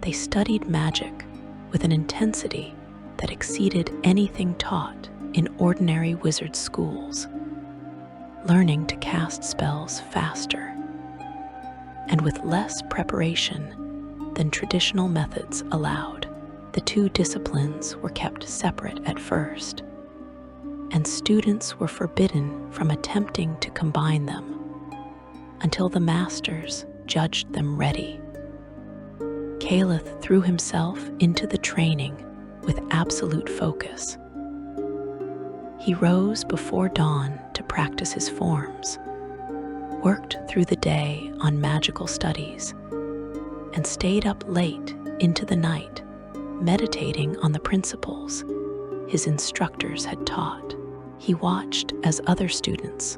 they studied magic with an intensity that exceeded anything taught in ordinary wizard schools, learning to cast spells faster and with less preparation than traditional methods allowed. The two disciplines were kept separate at first, and students were forbidden from attempting to combine them until the masters judged them ready. Caliph threw himself into the training with absolute focus. He rose before dawn to practice his forms, worked through the day on magical studies, and stayed up late into the night, meditating on the principles his instructors had taught. He watched as other students,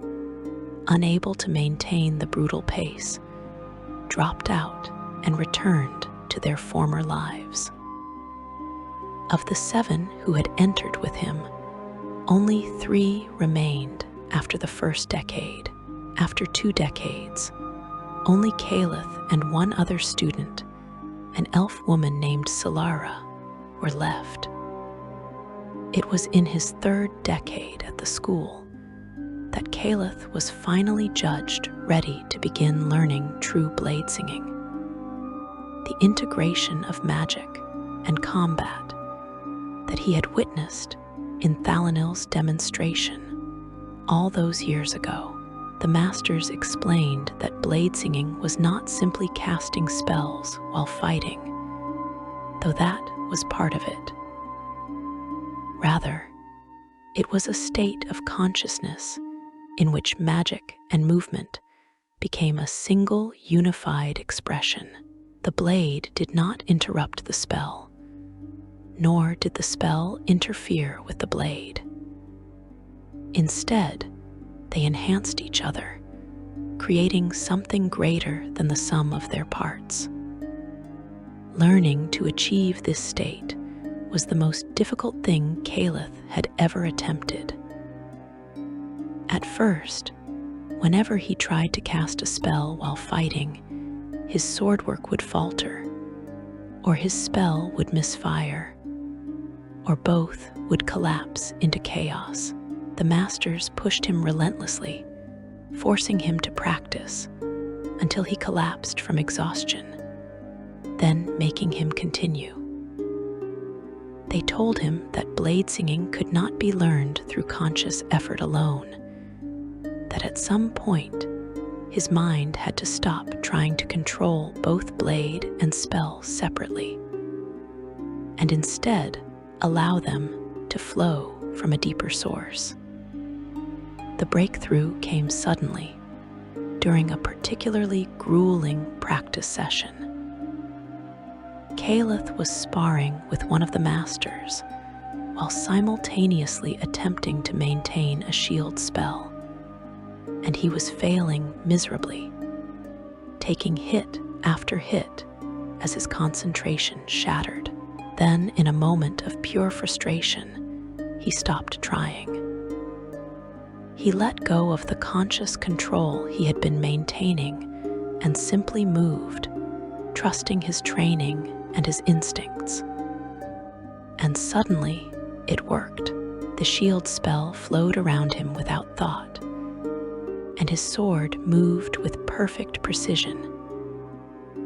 unable to maintain the brutal pace, dropped out and returned to their former lives. Of the 7 who had entered with him, only 3 remained after the first decade. After 2 decades, only Calith and 1 other student, an elf woman named Solara, were left. It was in his 3rd decade at the school that Calith was finally judged ready to begin learning true blade singing. The integration of magic and combat that he had witnessed in Thalanil's demonstration all those years ago. The masters explained that blade singing was not simply casting spells while fighting, though that was part of it. Rather, it was a state of consciousness in which magic and movement became a single unified expression. The blade did not interrupt the spell, nor did the spell interfere with the blade. Instead, they enhanced each other, creating something greater than the sum of their parts. Learning to achieve this state was the most difficult thing Calith had ever attempted. At first, whenever he tried to cast a spell while fighting, his sword work would falter, or his spell would misfire, or both would collapse into chaos. The masters pushed him relentlessly, forcing him to practice until he collapsed from exhaustion, then making him continue. They told him that blade singing could not be learned through conscious effort alone, that at some point, his mind had to stop trying to control both blade and spell separately, and instead allow them to flow from a deeper source. The breakthrough came suddenly, during a particularly grueling practice session. Calith was sparring with one of the masters, while simultaneously attempting to maintain a shield spell, and he was failing miserably, taking hit after hit as his concentration shattered. Then, in a moment of pure frustration, he stopped trying. He let go of the conscious control he had been maintaining and simply moved, trusting his training and his instincts. And suddenly, it worked. The shield spell flowed around him without thought, and his sword moved with perfect precision.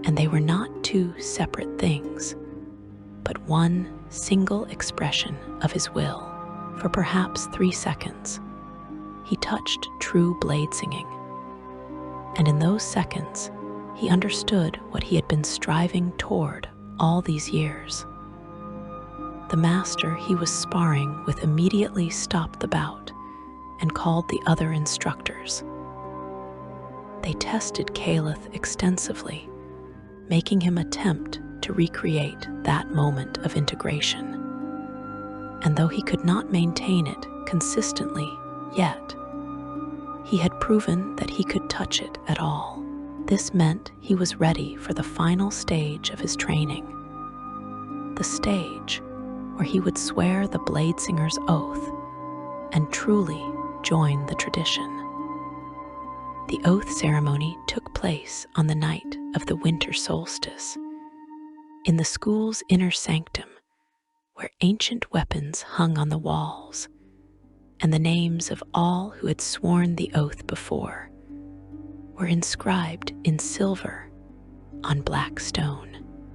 And they were not 2 separate things, but one single expression of his will. For perhaps 3 seconds, he touched true blade singing. And in those seconds, he understood what he had been striving toward all these years. The master he was sparring with immediately stopped the bout and called the other instructors. They tested Calith extensively, making him attempt to recreate that moment of integration. And though he could not maintain it consistently yet, he had proven that he could touch it at all. This meant he was ready for the final stage of his training, the stage where he would swear the Bladesinger's oath and truly join the tradition. The oath ceremony took place on the night of the winter solstice, in the school's inner sanctum, where ancient weapons hung on the walls, and the names of all who had sworn the oath before were inscribed in silver on black stone.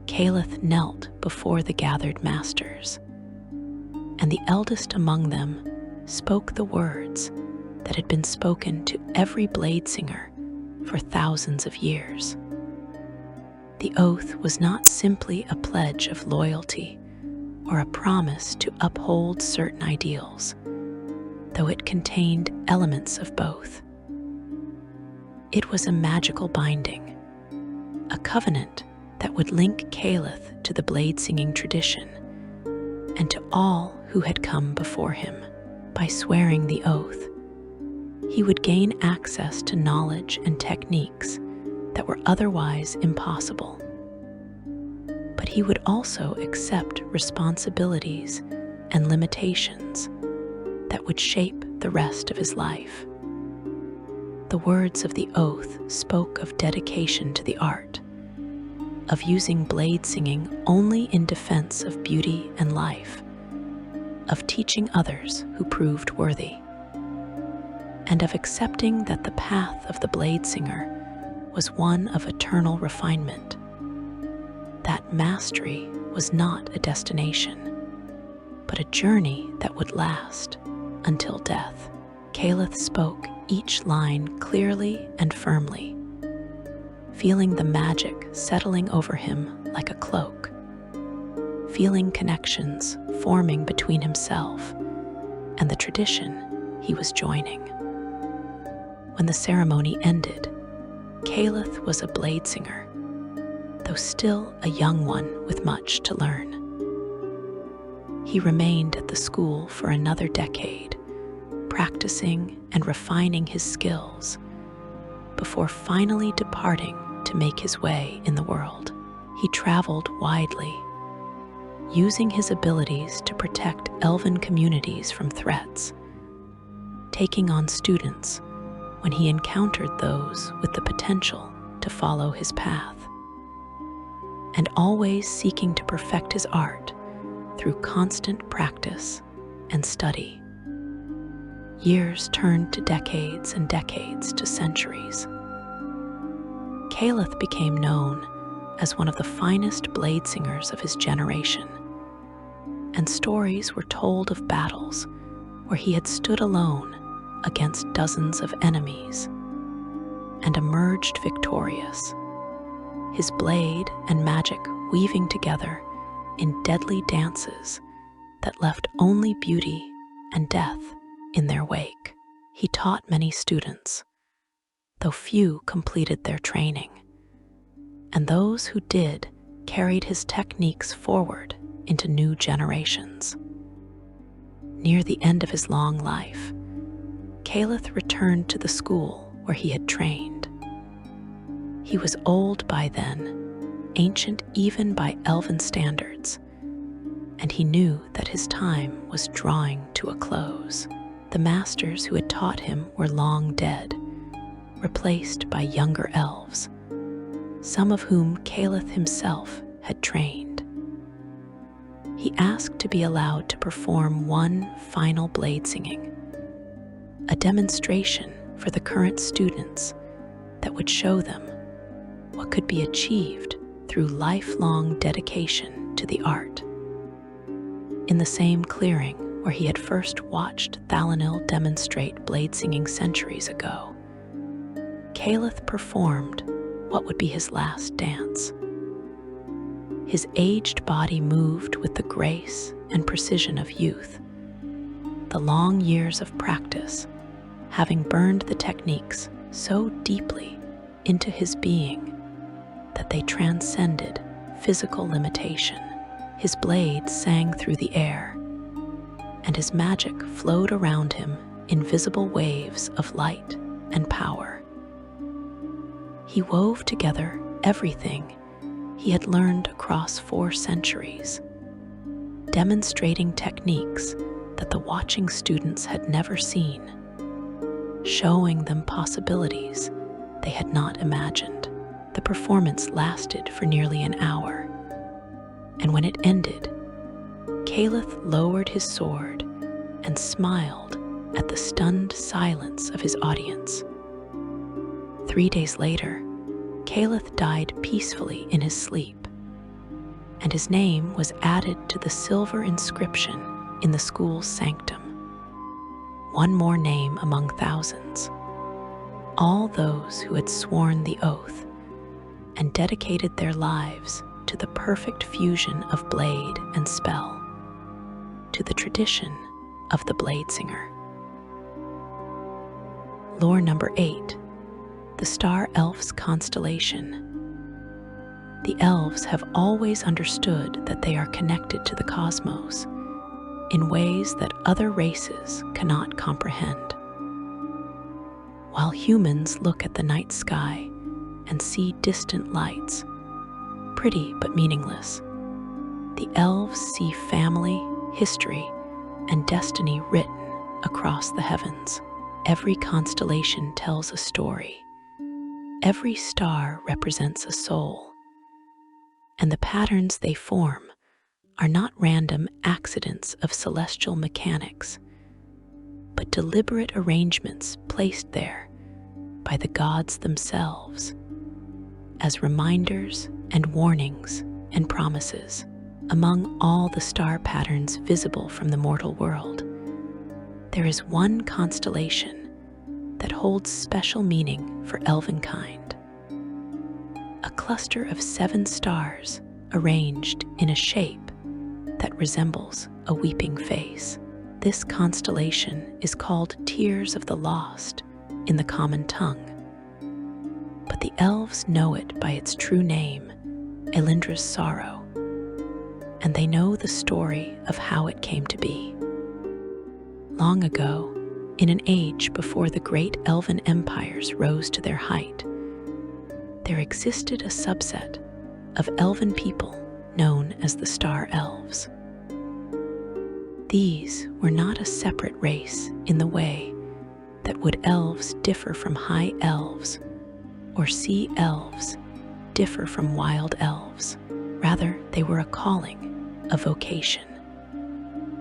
Calith knelt before the gathered masters, and the eldest among them spoke the words that had been spoken to every Bladesinger for thousands of years. The oath was not simply a pledge of loyalty or a promise to uphold certain ideals, though it contained elements of both. It was a magical binding, a covenant that would link Calith to the blade singing tradition and to all who had come before him. By swearing the oath, he would gain access to knowledge and techniques that were otherwise impossible. he would also accept responsibilities and limitations that would shape the rest of his life. The words of the oath spoke of dedication to the art, of using blade singing only in defense of beauty and life, of teaching others who proved worthy, and of accepting that the path of the Bladesinger was one of eternal refinement, that mastery was not a destination, but a journey that would last until death. Caliph spoke each line clearly and firmly, feeling the magic settling over him like a cloak, feeling connections forming between himself and the tradition he was joining. When the ceremony ended, Caliph was a Bladesinger, though still a young one with much to learn. He remained at the school for another decade, practicing and refining his skills before finally departing to make his way in the world. He traveled widely, using his abilities to protect Elven communities from threats, taking on students when he encountered those with the potential to follow his path, and always seeking to perfect his art through constant practice and study. Years turned to decades and decades to centuries. Caliph became known as one of the finest Bladesingers of his generation, and stories were told of battles where he had stood alone against dozens of enemies and emerged victorious, his blade and magic weaving together in deadly dances that left only beauty and death in their wake. He taught many students, though few completed their training, and those who did carried his techniques forward into new generations. Near the end of his long life, Caliph returned to the school where he had trained. He was old by then, ancient even by Elven standards, and he knew that his time was drawing to a close. The masters who had taught him were long dead, replaced by younger elves, some of whom Caliph himself had trained. He asked to be allowed to perform one final blade singing, a demonstration for the current students that would show them what could be achieved through lifelong dedication to the art. In the same clearing where he had first watched Thalanil demonstrate blade singing centuries ago, Caliph performed what would be his last dance. His aged body moved with the grace and precision of youth, the long years of practice having burned the techniques so deeply into his being that they transcended physical limitation. His blade sang through the air, and his magic flowed around him in visible waves of light and power. He wove together everything he had learned across 4 centuries, demonstrating techniques that the watching students had never seen, showing them possibilities they had not imagined. The performance lasted for nearly an hour, and when it ended, Caliph lowered his sword and smiled at the stunned silence of his audience. 3 days later, Caliph died peacefully in his sleep, and his name was added to the silver inscription in the school's sanctum. One more name among thousands. All those who had sworn the oath and dedicated their lives to the perfect fusion of blade and spell, to the tradition of the Bladesinger. Lore number 8. The Star Elves Constellation. The elves have always understood that they are connected to the cosmos in ways that other races cannot comprehend. While humans look at the night sky and see distant lights, pretty but meaningless, The elves see family, history, and destiny written across the heavens. Every constellation tells a story. Every star represents a soul. And the patterns they form are not random accidents of celestial mechanics, but deliberate arrangements placed there by the gods themselves as reminders and warnings and promises. Among all the star patterns visible from the mortal world, there is one constellation that holds special meaning for elvenkind. A cluster of 7 stars arranged in a shape that resembles a weeping face. This constellation is called Tears of the Lost in the common tongue, but the elves know it by its true name, Elindra's Sorrow, and they know the story of how it came to be. Long ago, in an age before the great elven empires rose to their height, there existed a subset of elven people known as the Star Elves. These were not a separate race in the way that wood elves differ from high elves or sea elves differ from wild elves. Rather, they were a calling, a vocation,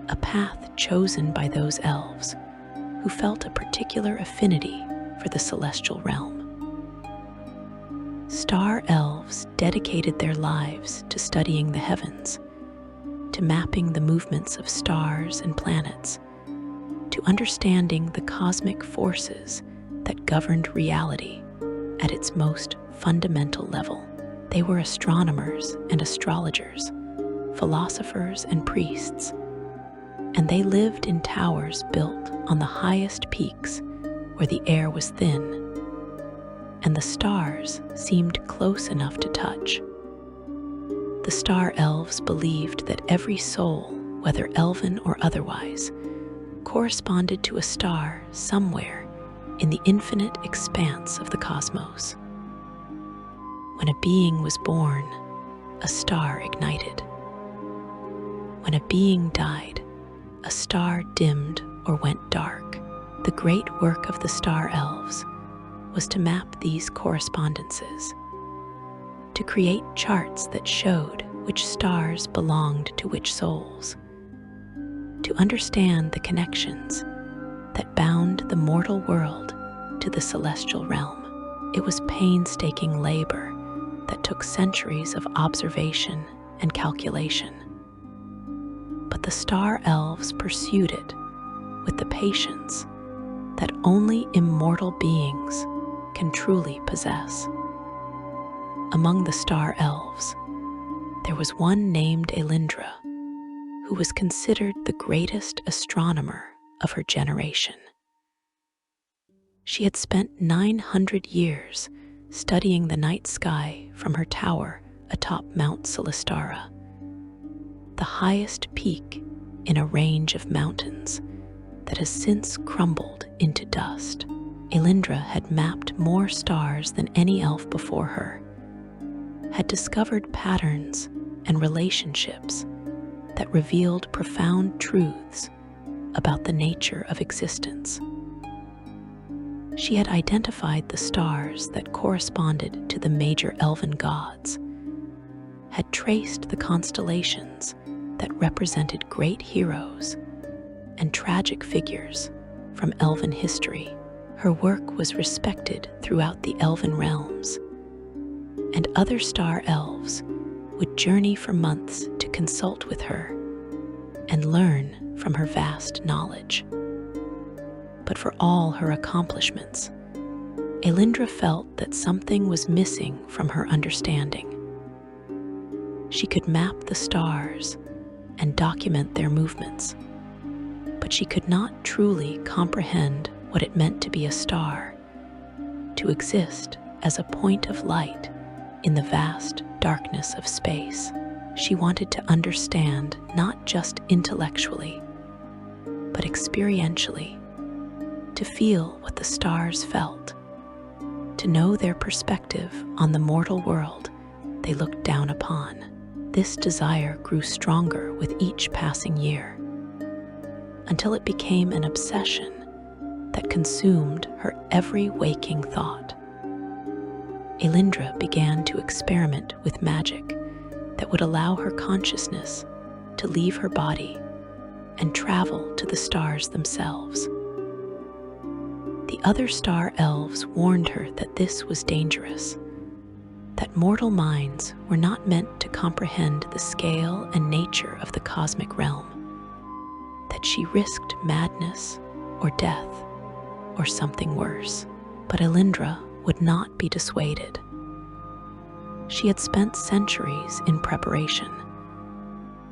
a path chosen by those elves who felt a particular affinity for the celestial realm. Star elves dedicated their lives to studying the heavens, to mapping the movements of stars and planets, to understanding the cosmic forces that governed reality at its most fundamental level. They were astronomers and astrologers, philosophers and priests, and they lived in towers built on the highest peaks where the air was thin and the stars seemed close enough to touch. The Star Elves believed that every soul, whether elven or otherwise, corresponded to a star somewhere in the infinite expanse of the cosmos. When a being was born, a star ignited. When a being died, a star dimmed or went dark. The great work of the Star Elves was to map these correspondences, to create charts that showed which stars belonged to which souls, to understand the connections that bound the mortal world to the celestial realm. It was painstaking labor that took centuries of observation and calculation. But the Star Elves pursued it with the patience that only immortal beings can truly possess. Among the Star Elves, there was one named Elindra, who was considered the greatest astronomer of her generation. She had spent 900 years studying the night sky from her tower atop Mount Silistara, the highest peak in a range of mountains that has since crumbled into dust. Elindra had mapped more stars than any elf before her, had discovered patterns and relationships that revealed profound truths about the nature of existence. She had identified the stars that corresponded to the major elven gods, had traced the constellations that represented great heroes and tragic figures from elven history. Her work was respected throughout the elven realms, and other Star Elves would journey for months to consult with her and learn from her vast knowledge. But for all her accomplishments, Elindra felt that something was missing from her understanding. She could map the stars and document their movements, but she could not truly comprehend what it meant to be a star, to exist as a point of light in the vast darkness of space. She wanted to understand not just intellectually, but experientially, to feel what the stars felt, to know their perspective on the mortal world they looked down upon. this desire grew stronger with each passing year, until it became an obsession that consumed her every waking thought. Elindra began to experiment with magic that would allow her consciousness to leave her body and travel to the stars themselves. The other star elves warned her that this was dangerous, that mortal minds were not meant to comprehend the scale and nature of the cosmic realm, that she risked madness or death or something worse. But Elindra would not be dissuaded. She had spent centuries in preparation,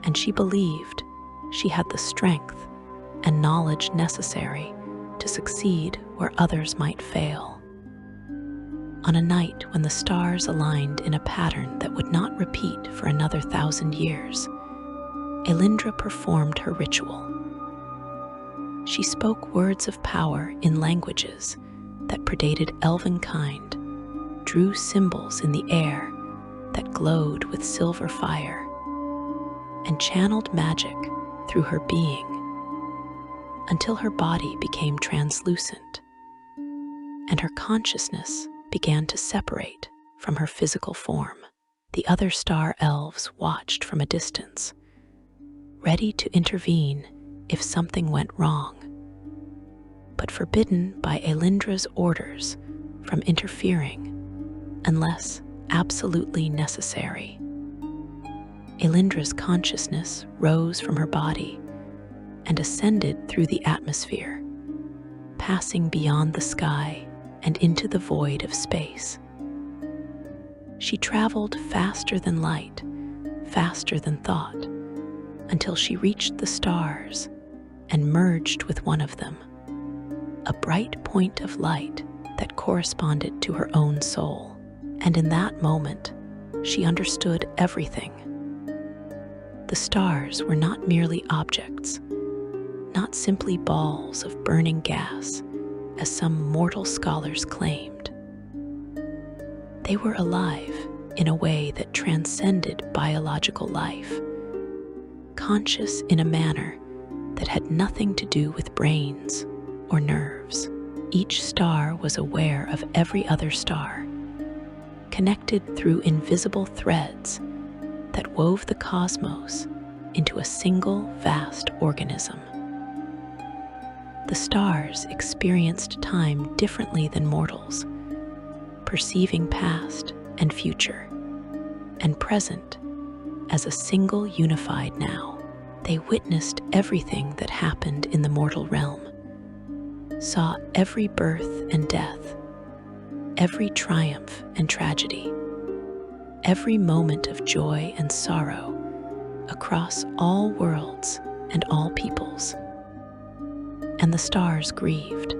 and she believed she had the strength and knowledge necessary to succeed where others might fail. On a night when the stars aligned in a pattern that would not repeat for another 1,000 years, Elindra performed her ritual. She spoke words of power in languages that predated elven kind, drew symbols in the air that glowed with silver fire, and channeled magic through her being until her body became translucent and her consciousness began to separate from her physical form. The other star elves watched from a distance, ready to intervene if something went wrong, but forbidden by Elindra's orders from interfering unless absolutely necessary. Elindra's consciousness rose from her body and ascended through the atmosphere, passing beyond the sky and into the void of space. She traveled faster than light, faster than thought, until she reached the stars and merged with one of them, a bright point of light that corresponded to her own soul. And in that moment, she understood everything. The stars were not merely objects, not simply balls of burning gas, as some mortal scholars claimed. They were alive in a way that transcended biological life, conscious in a manner that had nothing to do with brains or nerves. Each star was aware of every other star, connected through invisible threads that wove the cosmos into a single vast organism. The stars experienced time differently than mortals, perceiving past and future and present as a single unified now. They witnessed everything that happened in the mortal realm, saw every birth and death, every triumph and tragedy, every moment of joy and sorrow across all worlds and all peoples. And the stars grieved.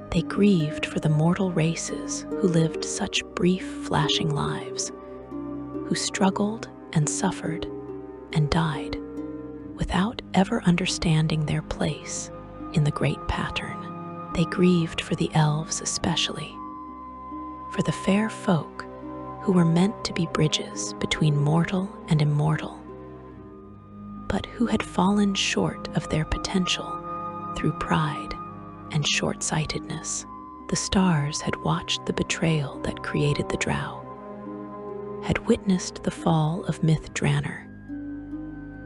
They grieved for the mortal races who lived such brief, flashing lives, who struggled and suffered and died without ever understanding their place in the great pattern. They grieved for the elves especially, for the fair folk who were meant to be bridges between mortal and immortal, but who had fallen short of their potential through pride and short-sightedness. The stars had watched the betrayal that created the Drow, had witnessed the fall of myth Drannor,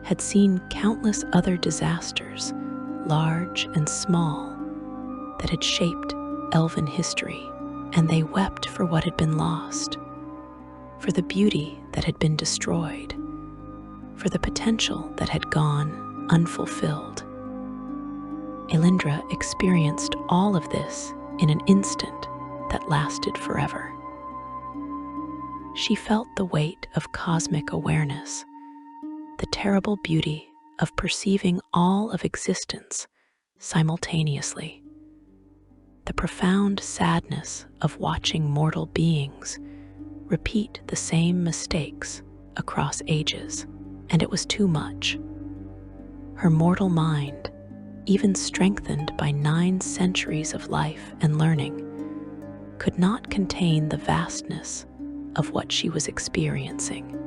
had seen countless other disasters, large and small, that had shaped Elven history, and they wept for what had been lost, for the beauty that had been destroyed, for the potential that had gone unfulfilled. Elindra experienced all of this in an instant that lasted forever. She felt the weight of cosmic awareness, the terrible beauty of perceiving all of existence simultaneously, the profound sadness of watching mortal beings repeat the same mistakes across ages. And it was too much. Her mortal mind, even strengthened by 9 centuries of life and learning, could not contain the vastness of what she was experiencing.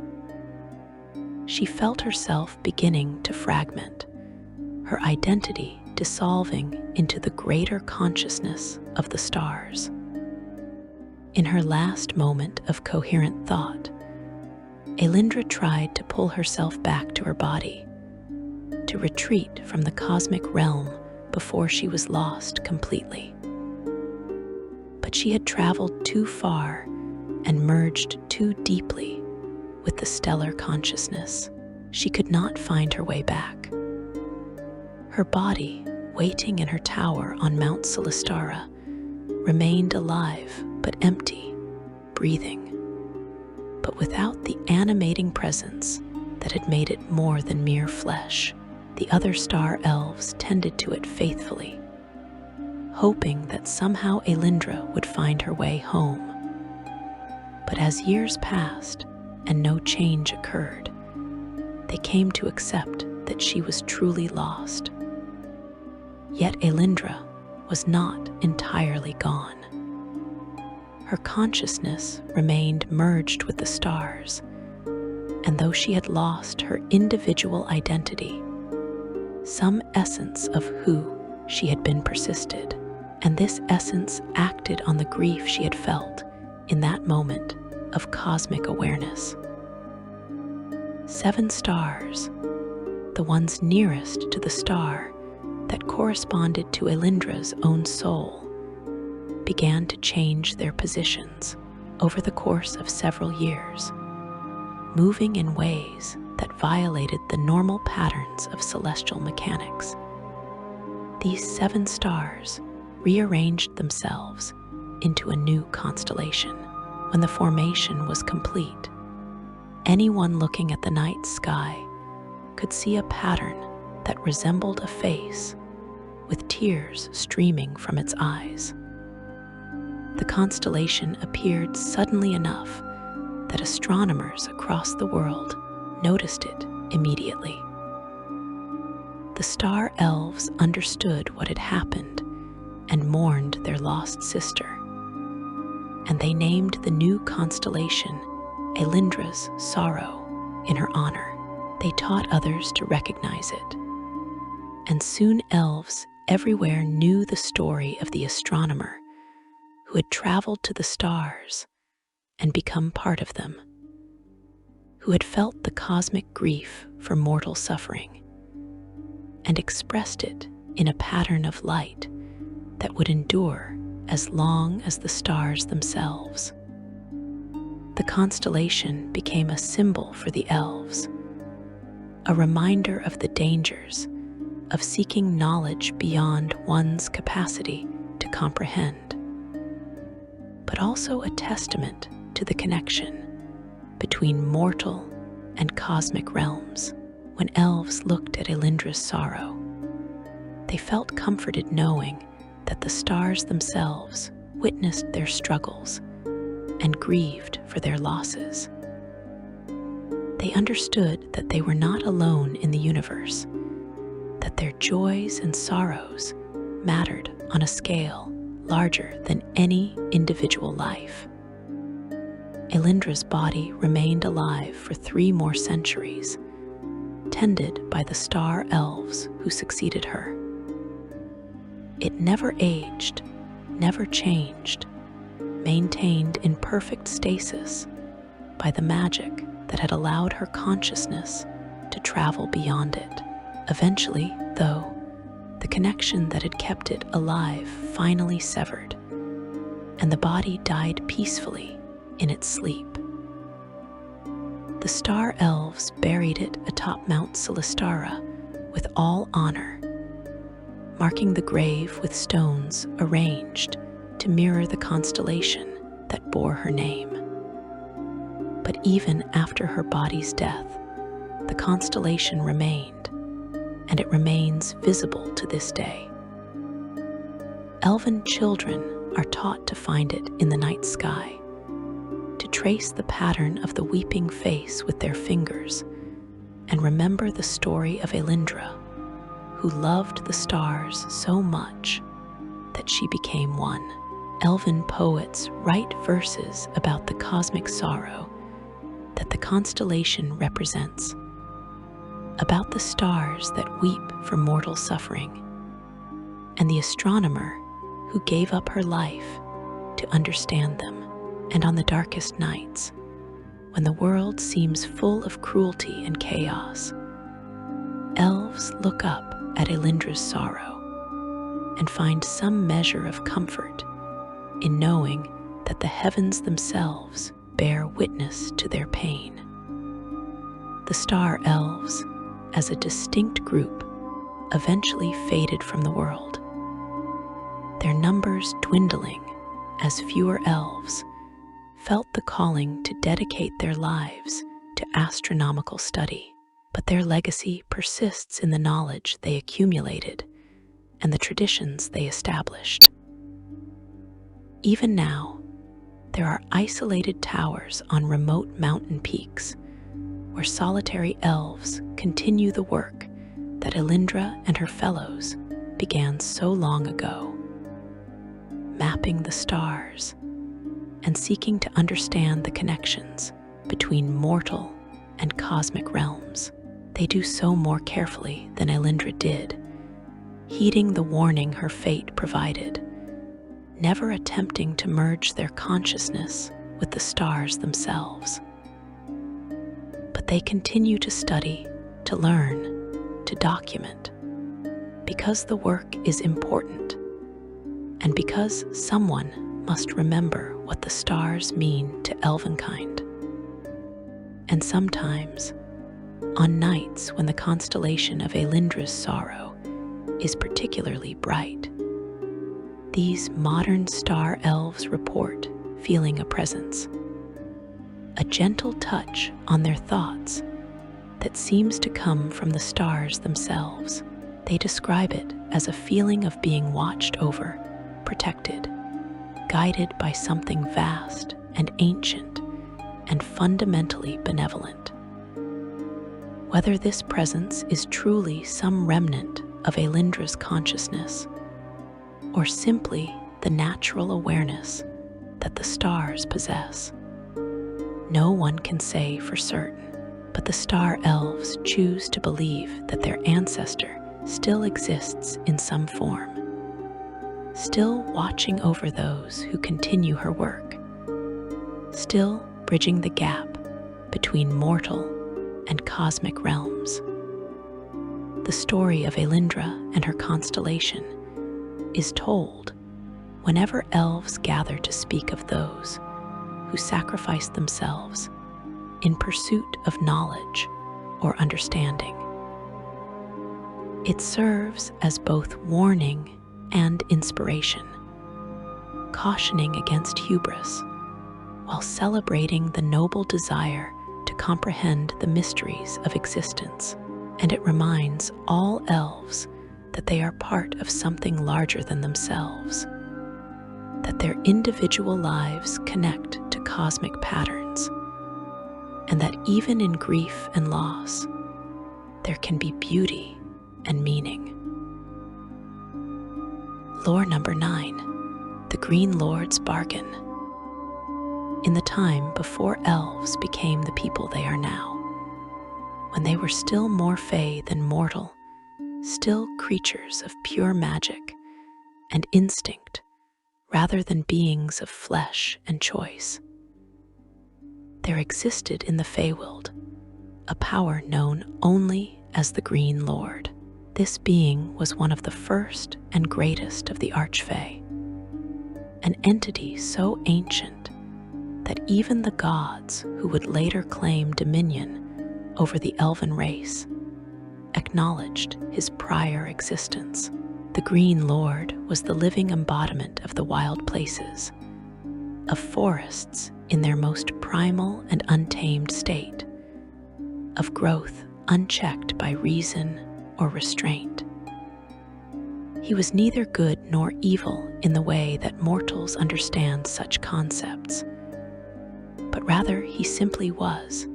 she felt herself beginning to fragment, her identity dissolving into the greater consciousness of the stars. In her last moment of coherent thought, Elindra tried to pull herself back to her body, to retreat from the cosmic realm before she was lost completely. But she had traveled too far and merged too deeply with the stellar consciousness. She could not find her way back. Her body, waiting in her tower on Mount Solistara, remained alive but empty, breathing, but without the animating presence that had made it more than mere flesh. The other star elves tended to it faithfully, hoping that somehow Elindra would find her way home. But as years passed and no change occurred, they came to accept that she was truly lost. Yet Elindra was not entirely gone. Her consciousness remained merged with the stars, and though she had lost her individual identity, some essence of who she had been persisted, and this essence acted on the grief she had felt in that moment of cosmic awareness. 7 stars, the ones nearest to the star that corresponded to Elindra's own soul, began to change their positions over the course of several years, moving in ways that violated the normal patterns of celestial mechanics. These 7 stars rearranged themselves into a new constellation. When the formation was complete, anyone looking at the night sky could see a pattern that resembled a face with tears streaming from its eyes. The constellation appeared suddenly enough that astronomers across the world noticed it immediately. The star elves understood what had happened and mourned their lost sister, and they named the new constellation Elindra's Sorrow in her honor. They taught others to recognize it, and soon elves everywhere knew the story of the astronomer who had traveled to the stars and become part of them, who had felt the cosmic grief for mortal suffering and expressed it in a pattern of light that would endure as long as the stars themselves. The constellation became a symbol for the elves, a reminder of the dangers of seeking knowledge beyond one's capacity to comprehend, but also a testament to the connection between mortal and cosmic realms. When elves looked at Elindra's sorrow, they felt comforted knowing that the stars themselves witnessed their struggles and grieved for their losses. They understood that they were not alone in the universe, that their joys and sorrows mattered on a scale larger than any individual life. Elindra's body remained alive for 3 more centuries, tended by the star elves who succeeded her. It never aged, never changed, maintained in perfect stasis by the magic that had allowed her consciousness to travel beyond it. Eventually, though, the connection that had kept it alive finally severed, and the body died peacefully in its sleep. The star elves buried it atop Mount Solistara with all honor, marking the grave with stones arranged to mirror the constellation that bore her name. But even after her body's death, the constellation remained, and it remains visible to this day. Elven children are taught to find it in the night sky, to trace the pattern of the weeping face with their fingers, and remember the story of Elindra, who loved the stars so much that she became one. Elven poets write verses about the cosmic sorrow that the constellation represents, about the stars that weep for mortal suffering, and the astronomer who gave up her life to understand them. And on the darkest nights, when the world seems full of cruelty and chaos, elves look up at Elindra's sorrow and find some measure of comfort in knowing that the heavens themselves bear witness to their pain. The Star Elves, as a distinct group, eventually faded from the world, their numbers dwindling as fewer elves felt the calling to dedicate their lives to astronomical study. But their legacy persists in the knowledge they accumulated and the traditions they established. Even now, there are isolated towers on remote mountain peaks where solitary elves continue the work that Elindra and her fellows began so long ago, mapping the stars and seeking to understand the connections between mortal and cosmic realms. They do so more carefully than Elindra did, heeding the warning her fate provided, never attempting to merge their consciousness with the stars themselves. But they continue to study, to learn, to document, because the work is important, and because someone must remember what the stars mean to elvenkind. And sometimes, on nights when the constellation of Elindra's sorrow is particularly bright, these modern star elves report feeling a presence, a gentle touch on their thoughts that seems to come from the stars themselves. They describe it as a feeling of being watched over, protected, guided by something vast and ancient and fundamentally benevolent. Whether this presence is truly some remnant of Elindra's consciousness, or simply the natural awareness that the stars possess, no one can say for certain, but the Star Elves choose to believe that their ancestor still exists in some form, still watching over those who continue her work, still bridging the gap between mortal and cosmic realms. The story of Elindra and her constellation is told whenever elves gather to speak of those who sacrifice themselves in pursuit of knowledge or understanding. It serves as both warning and inspiration, cautioning against hubris while celebrating the noble desire to comprehend the mysteries of existence. And it reminds all elves that they are part of something larger than themselves, that their individual lives connect to cosmic patterns, and that even in grief and loss, there can be beauty and meaning. Lore number 9, the Green Lord's Bargain. In the time before elves became the people they are now, when they were still more fey than mortal, still creatures of pure magic and instinct rather than beings of flesh and choice, there existed in the Feywild a power known only as the Green Lord. This being was one of the first and greatest of the Archfey, an entity so ancient that even the gods who would later claim dominion over the Elven race acknowledged his prior existence. The Green Lord was the living embodiment of the wild places, of forests in their most primal and untamed state, of growth unchecked by reason or restraint. He was neither good nor evil in the way that mortals understand such concepts, but rather he simply was,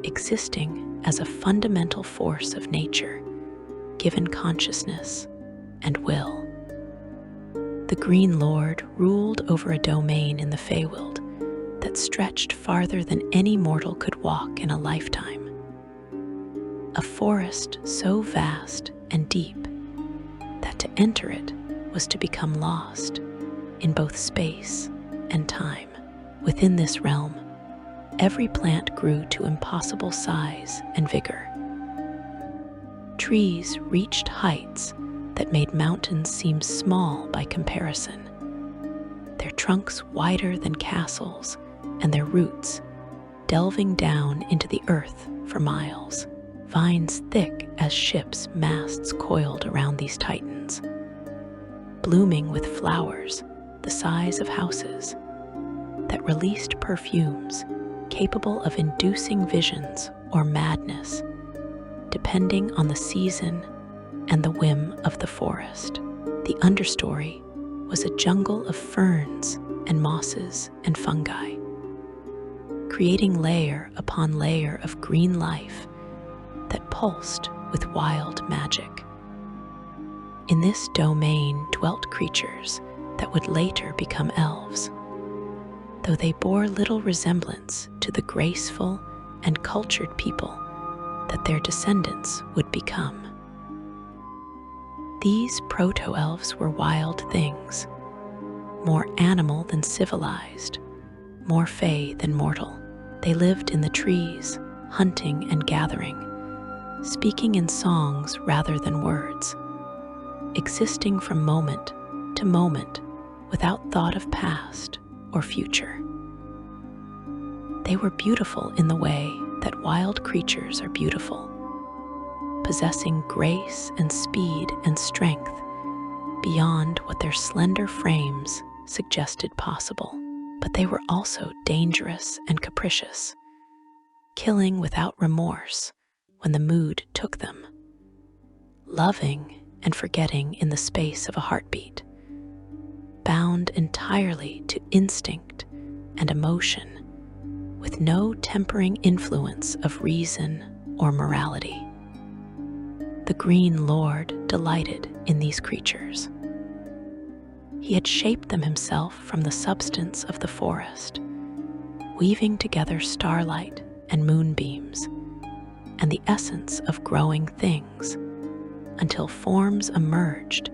existing as a fundamental force of nature, given consciousness and will. The Green Lord ruled over a domain in the Feywild that stretched farther than any mortal could walk in a lifetime. a forest so vast and deep that to enter it was to become lost in both space and time. Within this realm, every plant grew to impossible size and vigor. Trees reached heights that made mountains seem small by comparison, their trunks wider than castles and their roots delving down into the earth for miles. Vines thick as ships' masts coiled around these titans, blooming with flowers the size of houses that released perfumes capable of inducing visions or madness, depending on the season and the whim of the forest. The understory was a jungle of ferns and mosses and fungi, creating layer upon layer of green life that pulsed with wild magic. In this domain dwelt creatures that would later become elves, though they bore little resemblance to the graceful and cultured people that their descendants would become. These proto-elves were wild things, more animal than civilized, more fey than mortal. They lived in the trees, hunting and gathering, speaking in songs rather than words, existing from moment to moment without thought of past or future. They were beautiful in the way that wild creatures are beautiful, possessing grace and speed and strength beyond what their slender frames suggested possible. But they were also dangerous and capricious, killing without remorse when the mood took them, loving and forgetting in the space of a heartbeat, bound entirely to instinct and emotion, with no tempering influence of reason or morality. The Green Lord delighted in these creatures. He had shaped them himself from the substance of the forest, weaving together starlight and moonbeams and the essence of growing things until forms emerged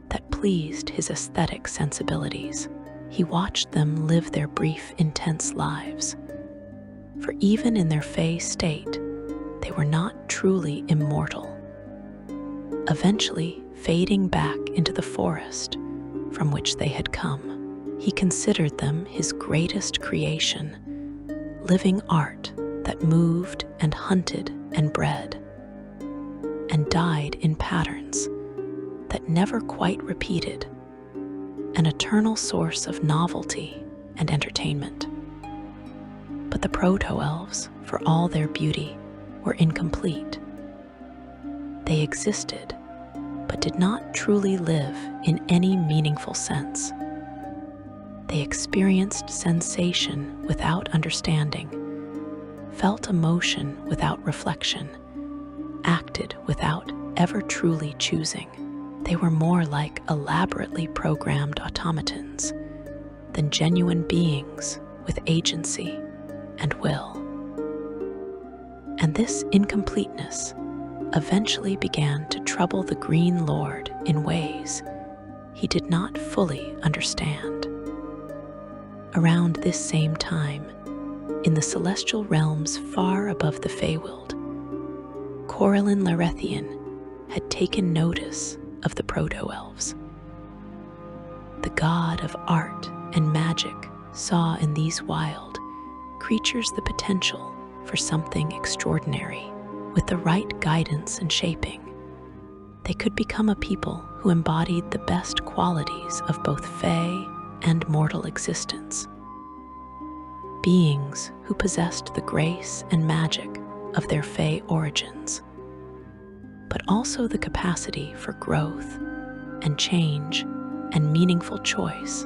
that pleased his aesthetic sensibilities. He watched them live their brief, intense lives, for even in their fey state, they were not truly immortal, eventually fading back into the forest from which they had come. He considered them his greatest creation, living art that moved and hunted and bred, and died in patterns that never quite repeated, an eternal source of novelty and entertainment. But the proto-elves, for all their beauty, were incomplete. They existed, but did not truly live in any meaningful sense. They experienced sensation without understanding, felt emotion without reflection, acted without ever truly choosing. They were more like elaborately programmed automatons than genuine beings with agency and will. And this incompleteness eventually began to trouble the Green Lord in ways he did not fully understand. Around this same time, in the celestial realms far above the Feywild, Corellin Larethian had taken notice of the proto-elves. The god of art and magic saw in these wild creatures the potential for something extraordinary. With the right guidance and shaping, they could become a people who embodied the best qualities of both fey and mortal existence. Beings who possessed the grace and magic of their fey origins, but also the capacity for growth and change and meaningful choice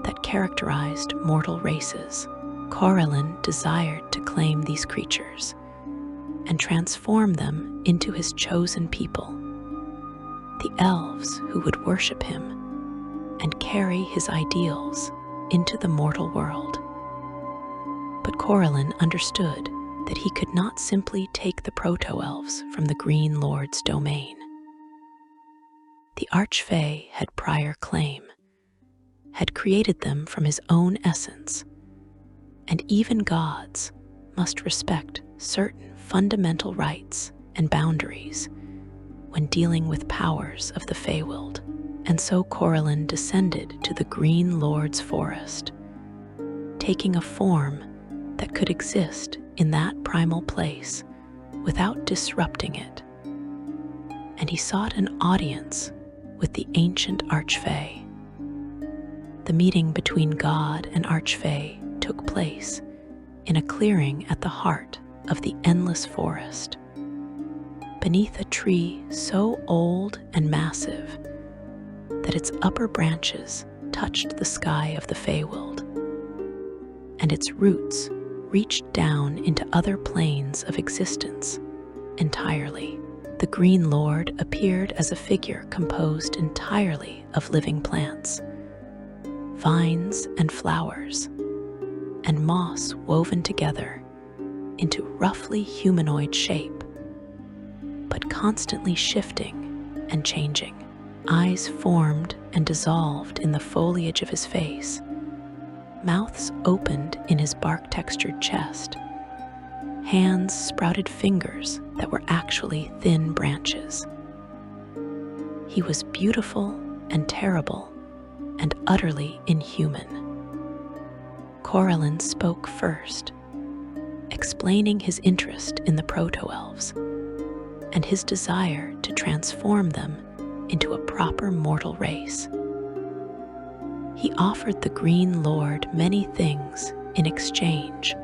that characterized mortal races. Corellin desired to claim these creatures and transform them into his chosen people, the elves who would worship him and carry his ideals into the mortal world. But Corellin understood that he could not simply take the Proto-Elves from the Green Lord's domain. The Archfey had prior claim, had created them from his own essence, and even gods must respect certain fundamental rights and boundaries when dealing with powers of the Feywild. And so Corellin descended to the Green Lord's forest, taking a form that could exist in that primal place without disrupting it. And he sought an audience with the ancient Archfey. The meeting between God and Archfey took place in a clearing at the heart of the endless forest, beneath a tree so old and massive that its upper branches touched the sky of the Feywild, and its roots reached down into other planes of existence entirely. The Green Lord appeared as a figure composed entirely of living plants, vines and flowers, and moss woven together into roughly humanoid shape, but constantly shifting and changing. Eyes formed and dissolved in the foliage of his face, mouths opened in his bark-textured chest, hands sprouted fingers that were actually thin branches. He was beautiful and terrible and utterly inhuman. Corellin spoke first, explaining his interest in the Proto-Elves and his desire to transform them into a proper mortal race. He offered the Green Lord many things in exchange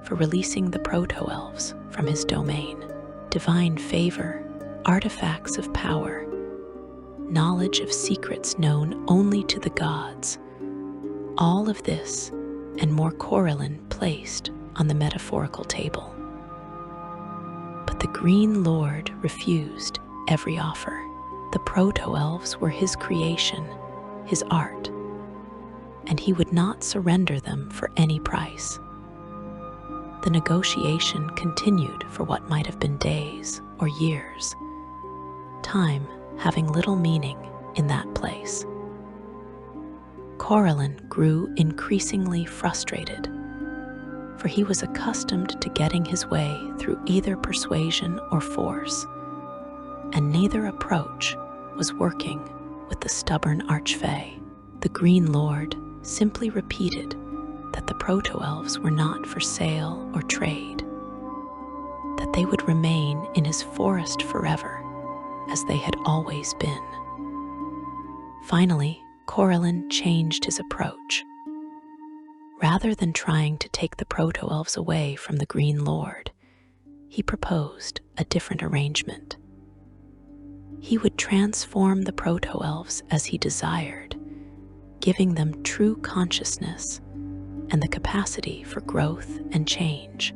for releasing the Proto-Elves from his domain: divine favor, artifacts of power, knowledge of secrets known only to the gods. All of this and more Corellin placed on the metaphorical table. But the Green Lord refused every offer. The Proto-Elves were his creation, his art, and he would not surrender them for any price. The negotiation continued for what might have been days or years, time having little meaning in that place. Corellin grew increasingly frustrated, for he was accustomed to getting his way through either persuasion or force, and neither approach was working with the stubborn Archfey. The Green Lord simply repeated that the Proto-Elves were not for sale or trade, that they would remain in his forest forever, as they had always been. Finally, Corellin changed his approach. Rather than trying to take the Proto-Elves away from the Green Lord, he proposed a different arrangement. He would transform the Proto-Elves as he desired, giving them true consciousness and the capacity for growth and change.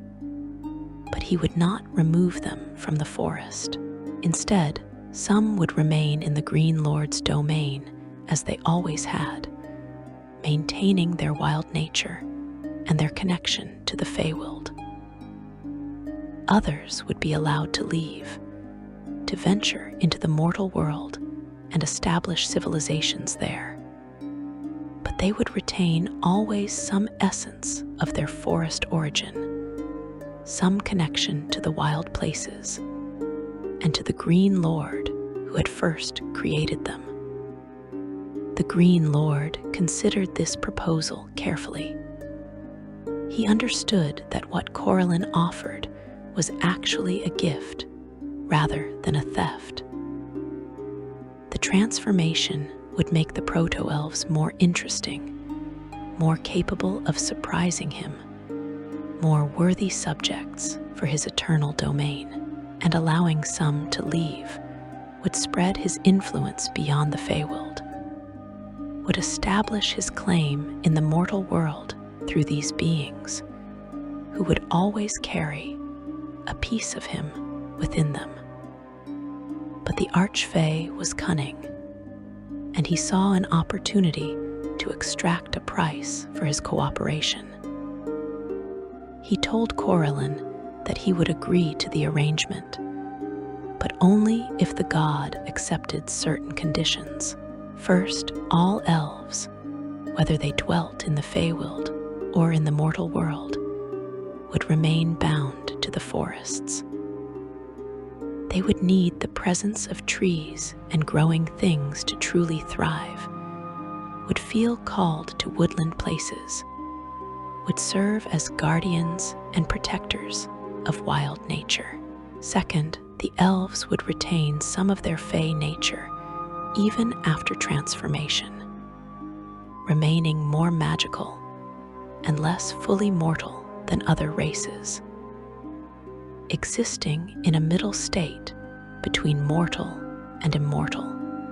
But he would not remove them from the forest. Instead, some would remain in the Green Lord's domain as they always had, maintaining their wild nature and their connection to the Feywild. Others would be allowed to leave, to venture into the mortal world and establish civilizations there. But they would retain always some essence of their forest origin, some connection to the wild places, and to the Green Lord who had first created them. The Green Lord considered this proposal carefully. He understood that what Corellin offered was actually a gift rather than a theft. The transformation would make the Proto-Elves more interesting, more capable of surprising him, more worthy subjects for his eternal domain, and allowing some to leave would spread his influence beyond the Feywild, would establish his claim in the mortal world through these beings, who would always carry a piece of him within them. But the Archfey was cunning, and he saw an opportunity to extract a price for his cooperation. He told Corellin that he would agree to the arrangement, but only if the god accepted certain conditions. First, all elves, whether they dwelt in the Feywild or in the mortal world, would remain bound to the forests. They would need the presence of trees and growing things to truly thrive, would feel called to woodland places, would serve as guardians and protectors of wild nature. Second, the elves would retain some of their fey nature even after transformation, remaining more magical and less fully mortal than other races, existing in a middle state between mortal and immortal.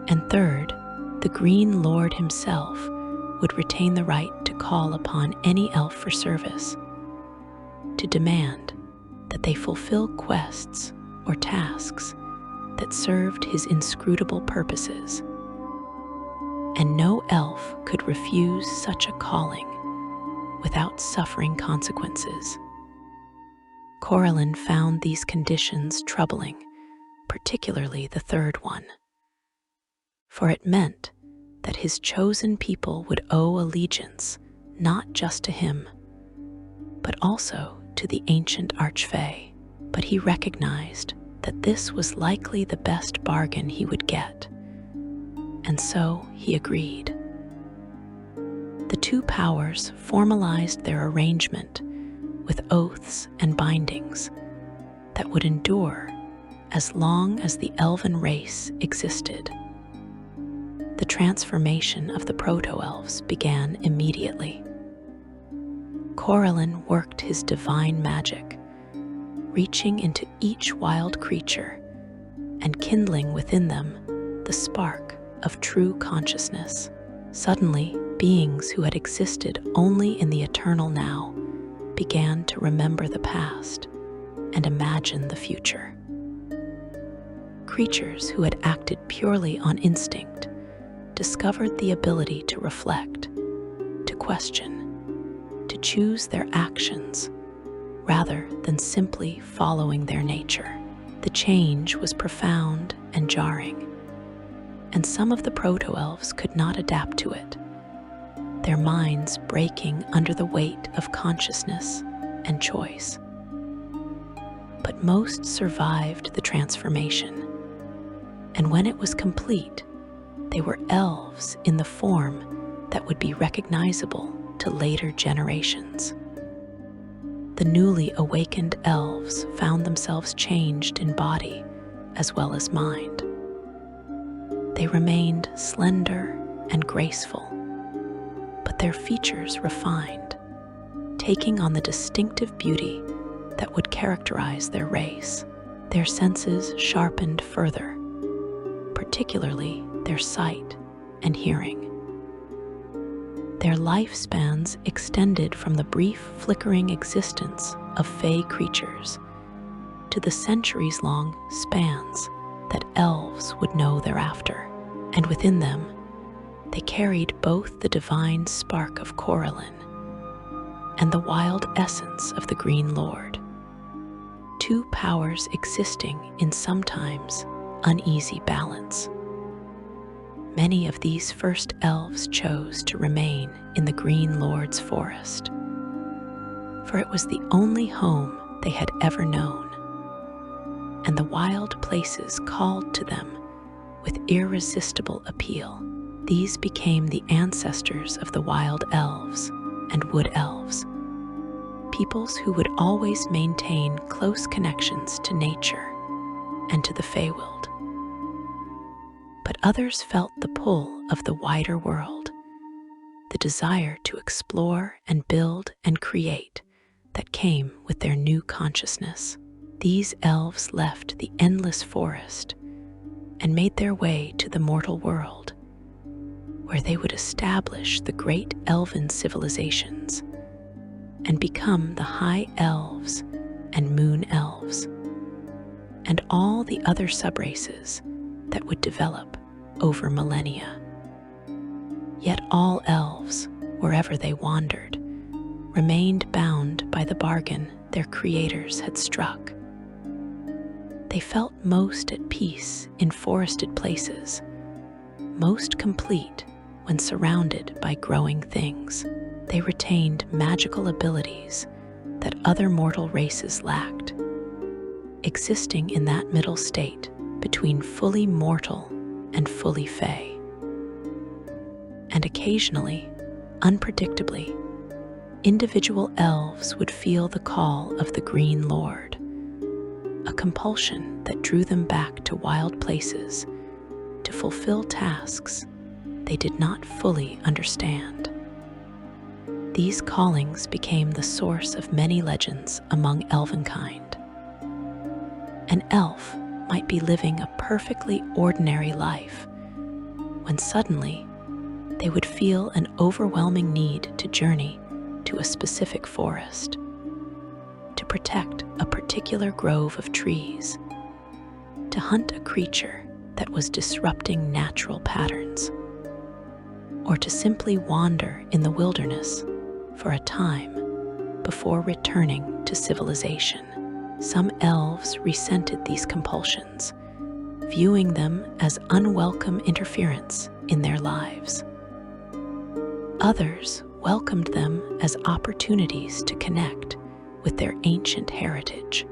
And third, the Green Lord himself would retain the right to call upon any elf for service, to demand that they fulfill quests or tasks that served his inscrutable purposes. And no elf could refuse such a calling without suffering consequences. Corellin found these conditions troubling, particularly the third one, for it meant that his chosen people would owe allegiance not just to him, but also to the ancient Archfey. But he recognized that this was likely the best bargain he would get, and so he agreed. The two powers formalized their arrangement with oaths and bindings that would endure as long as the elven race existed. The transformation of the proto-elves began immediately. Corellin worked his divine magic, reaching into each wild creature and kindling within them the spark of true consciousness. Suddenly, beings who had existed only in the eternal now began to remember the past and imagine the future. Creatures who had acted purely on instinct discovered the ability to reflect, to question, to choose their actions rather than simply following their nature. The change was profound and jarring, and some of the proto-elves could not adapt to it, their minds breaking under the weight of consciousness and choice. But most survived the transformation, and when it was complete, they were elves in the form that would be recognizable to later generations. The newly awakened elves found themselves changed in body as well as mind. They remained slender and graceful, but their features refined, taking on the distinctive beauty that would characterize their race. Their senses sharpened further, particularly their sight and hearing. Their lifespans extended from the brief flickering existence of fey creatures to the centuries-long spans that elves would know thereafter. And within them, they carried both the divine spark of Corellin and the wild essence of the Green Lord, two powers existing in sometimes uneasy balance. Many of these first elves chose to remain in the Green Lord's forest, for it was the only home they had ever known, and the wild places called to them with irresistible appeal. These became the ancestors of the wild elves and wood elves, peoples who would always maintain close connections to nature and to the Feywild. But others felt the pull of the wider world, the desire to explore and build and create that came with their new consciousness. These elves left the endless forest and made their way to the mortal world, where they would establish the great elven civilizations and become the high elves and moon elves, and all the other subraces that would develop over millennia. Yet all elves, wherever they wandered, remained bound by the bargain their creators had struck. They felt most at peace in forested places, most complete when surrounded by growing things. They retained magical abilities that other mortal races lacked, existing in that middle state between fully mortal and fully fey. And occasionally, unpredictably, individual elves would feel the call of the Green Lord, a compulsion that drew them back to wild places to fulfill tasks they did not fully understand. These callings became the source of many legends among elvenkind. An elf might be living a perfectly ordinary life when suddenly they would feel an overwhelming need to journey to a specific forest, to protect a particular grove of trees, to hunt a creature that was disrupting natural patterns, or to simply wander in the wilderness for a time before returning to civilization. Some elves resented these compulsions, viewing them as unwelcome interference in their lives. Others welcomed them as opportunities to connect with their ancient heritage.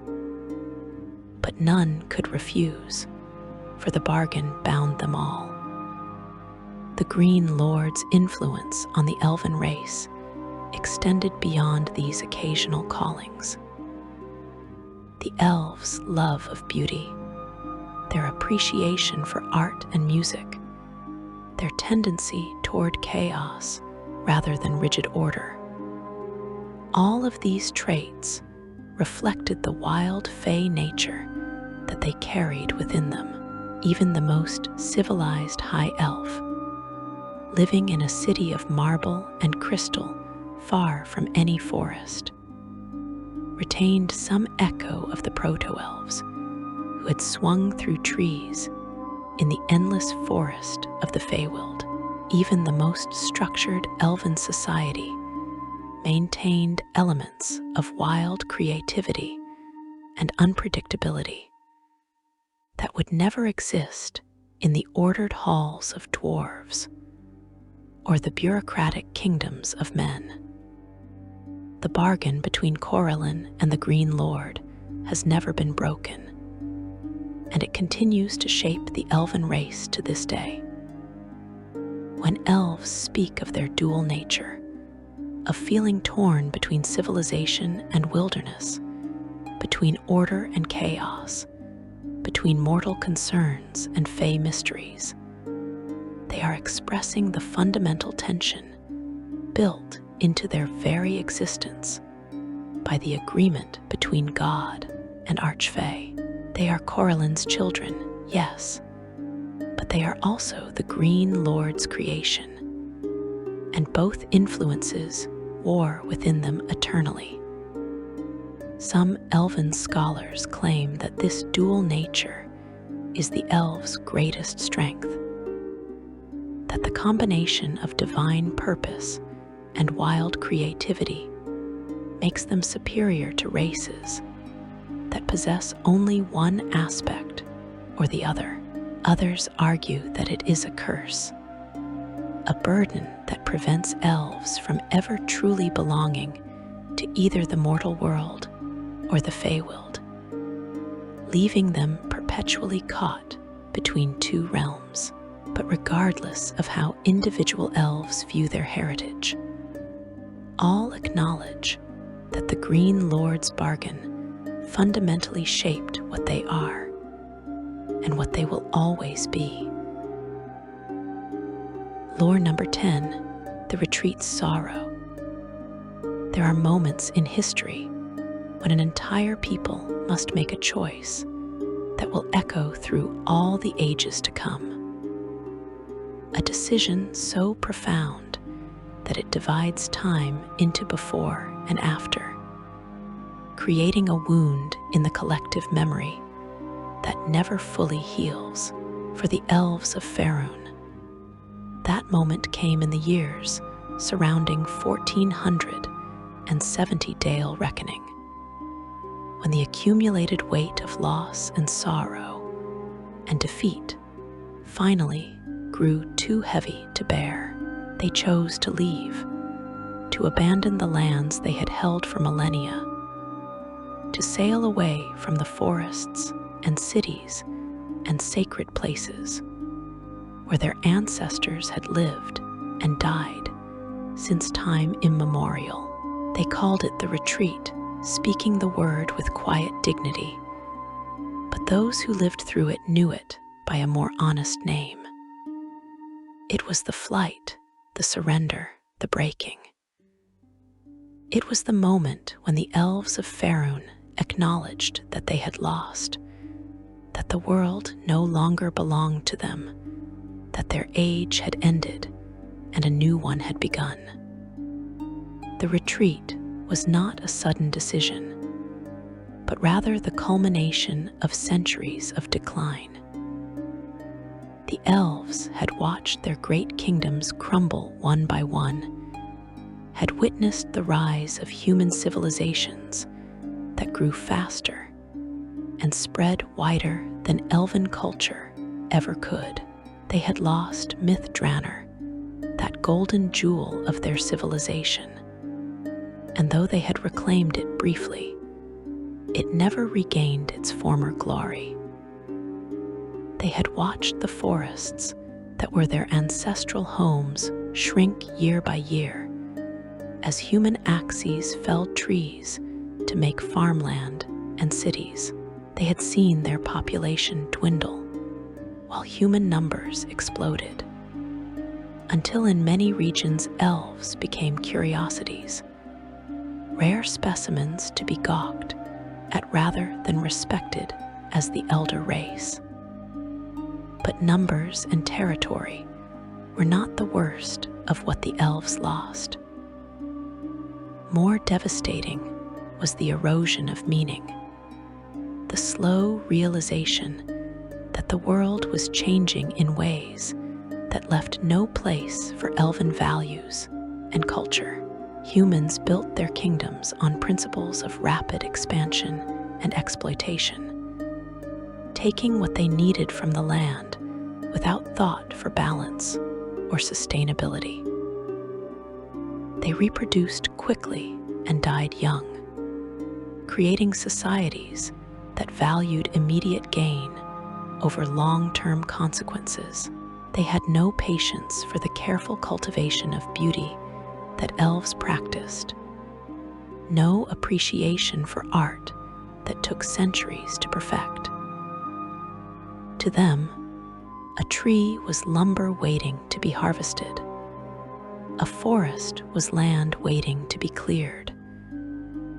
But none could refuse, for the bargain bound them all. The Green Lord's influence on the elven race extended beyond these occasional callings. The elves' love of beauty, their appreciation for art and music, their tendency toward chaos rather than rigid order. All of these traits reflected the wild fey nature that they carried within them. Even the most civilized high elf, living in a city of marble and crystal far from any forest, retained some echo of the proto-elves who had swung through trees in the endless forest of the Feywild. Even the most structured elven society maintained elements of wild creativity and unpredictability that would never exist in the ordered halls of dwarves or the bureaucratic kingdoms of men. The bargain between Corellin and the Green Lord has never been broken, and it continues to shape the elven race to this day. When elves speak of their dual nature, of feeling torn between civilization and wilderness, between order and chaos, between mortal concerns and fey mysteries, they are expressing the fundamental tension built into their very existence by the agreement between God and Archfey. They are Corellin's children, yes, but they are also the Green Lord's creation, and both influences war within them eternally. Some elven scholars claim that this dual nature is the elves' greatest strength, that the combination of divine purpose and wild creativity makes them superior to races that possess only one aspect or the other. Others argue that it is a curse, a burden that prevents elves from ever truly belonging to either the mortal world or the Feywild, leaving them perpetually caught between two realms. But regardless of how individual elves view their heritage, all acknowledge that the Green Lord's bargain fundamentally shaped what they are and what they will always be. Lore number 10, the Retreat's Sorrow. There are moments in history when an entire people must make a choice that will echo through all the ages to come. A decision so profound that it divides time into before and after, creating a wound in the collective memory that never fully heals. For the elves of Faerûn, that moment came in the years surrounding 1470 Dale Reckoning, when the accumulated weight of loss and sorrow and defeat finally grew too heavy to bear, they chose to leave, to abandon the lands they had held for millennia, to sail away from the forests and cities and sacred places where their ancestors had lived and died since time immemorial. They called it the retreat, speaking the word with quiet dignity, but those who lived through it knew it by a more honest name. It was the flight, the surrender, the breaking. It was the moment when the elves of Faerûn acknowledged that they had lost, that the world no longer belonged to them, that their age had ended and a new one had begun. The retreat was not a sudden decision, but rather the culmination of centuries of decline. The elves had watched their great kingdoms crumble one by one, had witnessed the rise of human civilizations that grew faster and spread wider than Elven culture ever could. They had lost myth Drannor, that golden jewel of their civilization, and though they had reclaimed it briefly, it never regained its former glory. They had watched the forests that were their ancestral homes shrink year by year, as human axes felled trees to make farmland and cities. They had seen their population dwindle, while human numbers exploded, until in many regions elves became curiosities, rare specimens to be gawked at rather than respected as the elder race. But numbers and territory were not the worst of what the elves lost. More devastating was the erosion of meaning, the slow realization that the world was changing in ways that left no place for Elven values and culture. Humans built their kingdoms on principles of rapid expansion and exploitation, taking what they needed from the land without thought for balance or sustainability. They reproduced quickly and died young, creating societies that valued immediate gain over long-term consequences. They had no patience for the careful cultivation of beauty that elves practiced, no appreciation for art that took centuries to perfect. To them, a tree was lumber waiting to be harvested. A forest was land waiting to be cleared.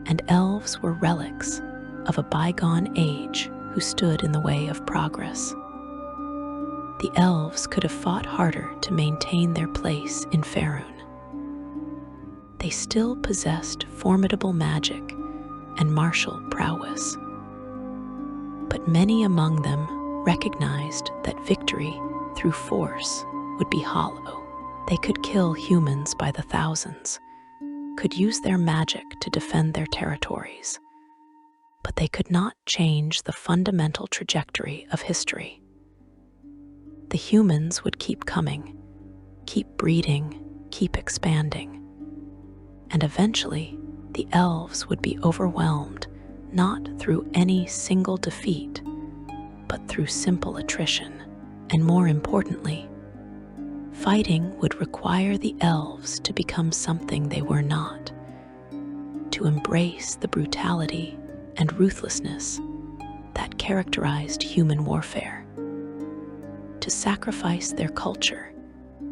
And elves were relics of a bygone age who stood in the way of progress. The elves could have fought harder to maintain their place in Faerûn. They still possessed formidable magic and martial prowess. But many among them recognized that victory through force would be hollow. They could kill humans by the thousands, could use their magic to defend their territories, but they could not change the fundamental trajectory of history. The humans would keep coming, keep breeding, keep expanding, and eventually the elves would be overwhelmed not through any single defeat, but through simple attrition. And more importantly, fighting would require the elves to become something they were not, to embrace the brutality and ruthlessness that characterized human warfare, to sacrifice their culture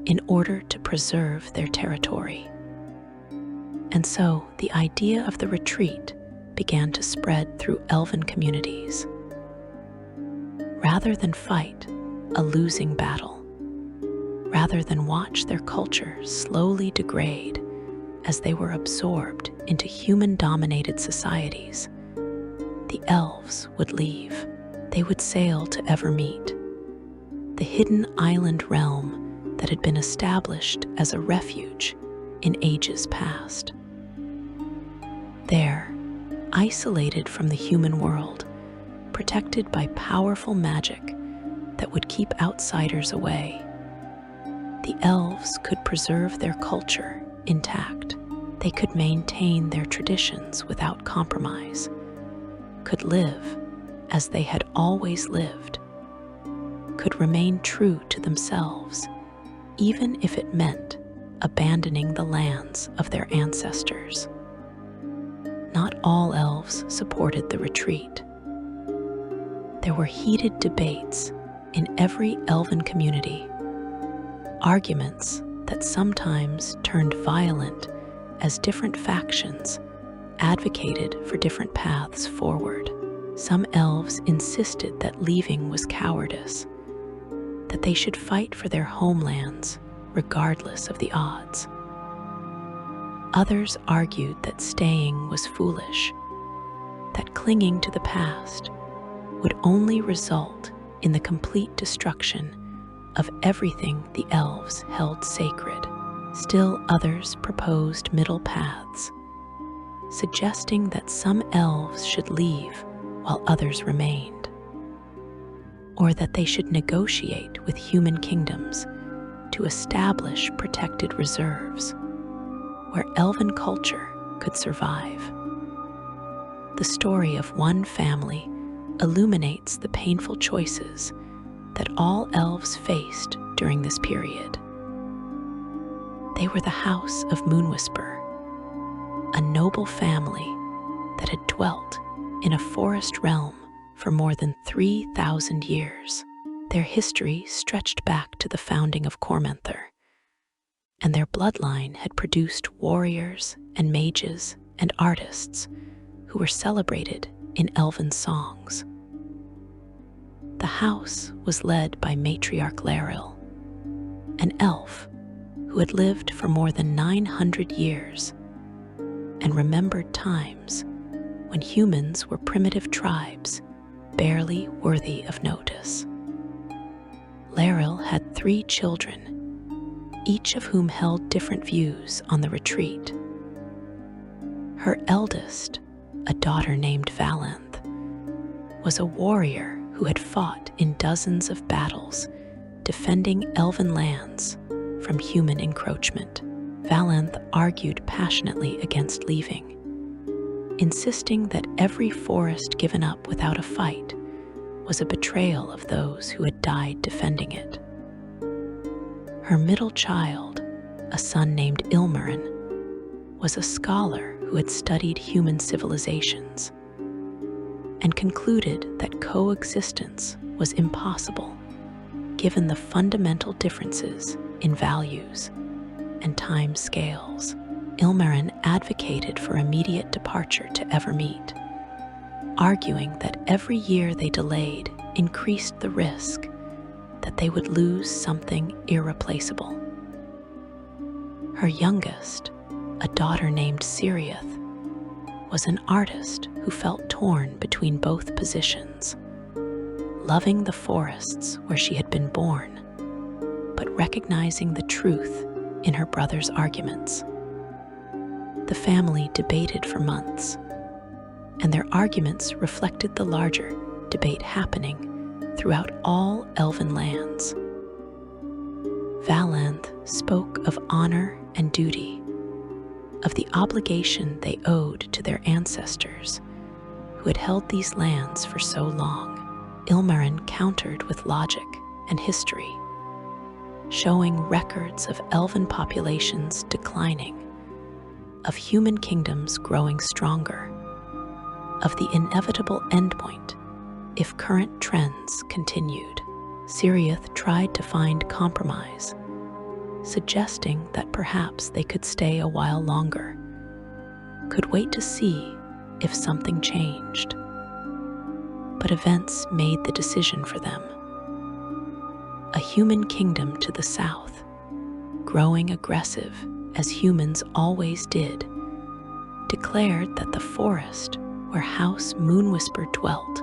in order to preserve their territory. And so the idea of the retreat began to spread through Elven communities. Rather than fight a losing battle, rather than watch their culture slowly degrade as they were absorbed into human-dominated societies, the elves would leave. They would sail to Evermeet, the hidden island realm that had been established as a refuge in ages past. There, isolated from the human world, protected by powerful magic that would keep outsiders away. The elves could preserve their culture intact. They could maintain their traditions without compromise, could live as they had always lived, could remain true to themselves, even if it meant abandoning the lands of their ancestors. Not all elves supported the retreat. There were heated debates in every elven community, arguments that sometimes turned violent as different factions advocated for different paths forward. Some elves insisted that leaving was cowardice, that they should fight for their homelands regardless of the odds. Others argued that staying was foolish, that clinging to the past would only result in the complete destruction of everything the elves held sacred. Still others proposed middle paths, suggesting that some elves should leave while others remained, or that they should negotiate with human kingdoms to establish protected reserves where elven culture could survive. The story of one family illuminates the painful choices that all elves faced during this period. They were the House of Moonwhisper, a noble family that had dwelt in a forest realm for more than 3,000 years. Their history stretched back to the founding of Cormenther, and their bloodline had produced warriors and mages and artists who were celebrated in elven songs. The house was led by matriarch Laril, an elf who had lived for more than 900 years and remembered times when humans were primitive tribes barely worthy of notice. Laril had 3 children, each of whom held different views on the retreat. Her eldest, a daughter named Valanth, was a warrior who had fought in dozens of battles defending elven lands from human encroachment. Valanth argued passionately against leaving, insisting that every forest given up without a fight was a betrayal of those who had died defending it. Her middle child, a son named Ilmarin, was a scholar who had studied human civilizations and concluded that coexistence was impossible given the fundamental differences in values and time scales. Ilmarin advocated for immediate departure to Evermeet, arguing that every year they delayed increased the risk that they would lose something irreplaceable. Her youngest, a daughter named Siriath, was an artist who felt torn between both positions, loving the forests where she had been born, but recognizing the truth in her brother's arguments. The family debated for months, and their arguments reflected the larger debate happening throughout all elven lands. Valanth spoke of honor and duty, of the obligation they owed to their ancestors who had held these lands for so long. Ilmarin countered with logic and history, showing records of elven populations declining, of human kingdoms growing stronger, of the inevitable endpoint if current trends continued. Siriath tried to find compromise, suggesting that perhaps they could stay a while longer, could wait to see if something changed. But events made the decision for them. A human kingdom to the south, growing aggressive as humans always did, declared that the forest where House Moonwhisper dwelt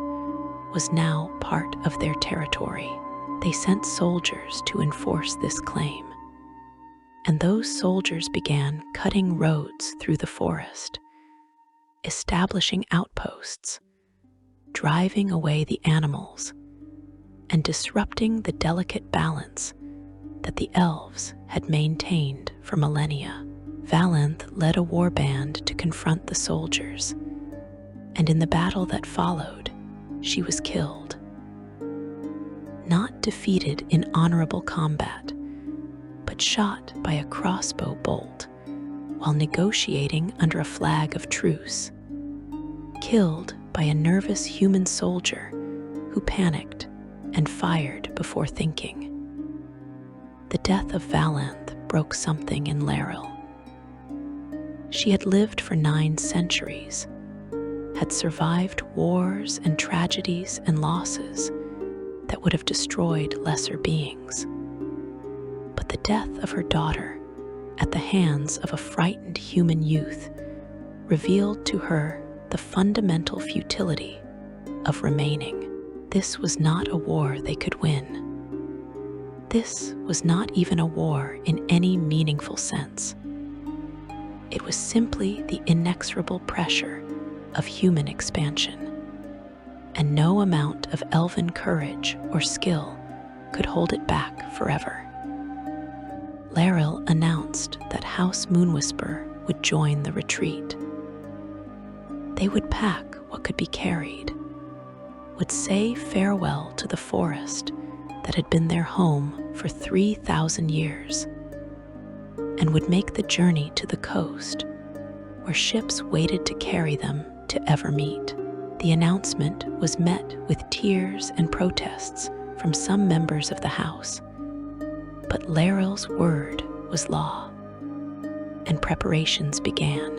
was now part of their territory. They sent soldiers to enforce this claim, and those soldiers began cutting roads through the forest, establishing outposts, driving away the animals, and disrupting the delicate balance that the elves had maintained for millennia. Valanth led a warband to confront the soldiers, and in the battle that followed, she was killed. Not defeated in honorable combat, but shot by a crossbow bolt while negotiating under a flag of truce. Killed by a nervous human soldier who panicked and fired before thinking. The death of Valanth broke something in Laeral. She had lived for 9 centuries, had survived wars and tragedies and losses that would have destroyed lesser beings. But the death of her daughter at the hands of a frightened human youth revealed to her the fundamental futility of remaining. This was not a war they could win. This was not even a war in any meaningful sense. It was simply the inexorable pressure of human expansion, and no amount of elven courage or skill could hold it back forever. Laeral announced that House Moonwhisper would join the retreat. They would pack what could be carried, would say farewell to the forest that had been their home for 3,000 years, and would make the journey to the coast, where ships waited to carry them to Evermeet. The announcement was met with tears and protests from some members of the house, but Laeral's word was law, and preparations began.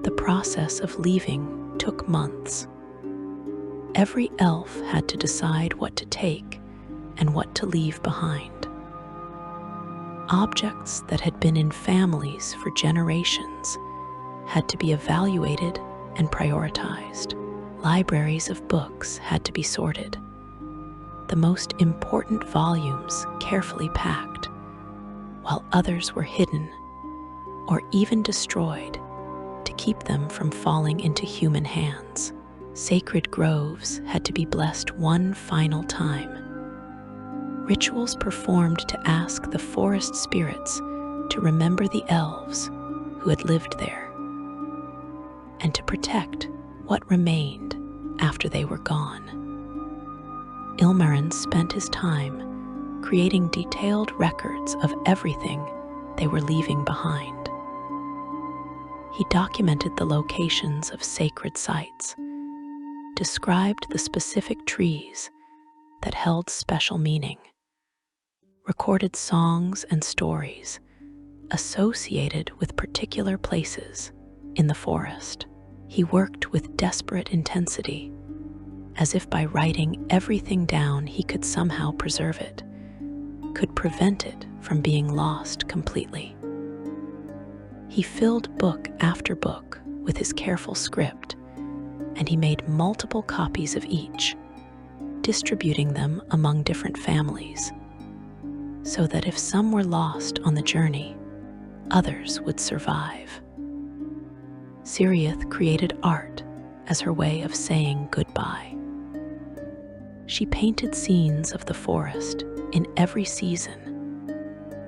The process of leaving took months. Every elf had to decide what to take and what to leave behind. Objects that had been in families for generations had to be evaluated and prioritized. Libraries of books had to be sorted, the most important volumes carefully packed, while others were hidden or even destroyed to keep them from falling into human hands. Sacred groves had to be blessed one final time. Rituals performed to ask the forest spirits to remember the elves who had lived there, and to protect what remained after they were gone. Ilmarinen spent his time creating detailed records of everything they were leaving behind. He documented the locations of sacred sites, described the specific trees that held special meaning, recorded songs and stories associated with particular places in the forest. He worked with desperate intensity, as if by writing everything down he could somehow preserve it, could prevent it from being lost completely. He filled book after book with his careful script, and he made multiple copies of each, distributing them among different families, so that if some were lost on the journey, others would survive. Siriath created art as her way of saying goodbye. She painted scenes of the forest in every season,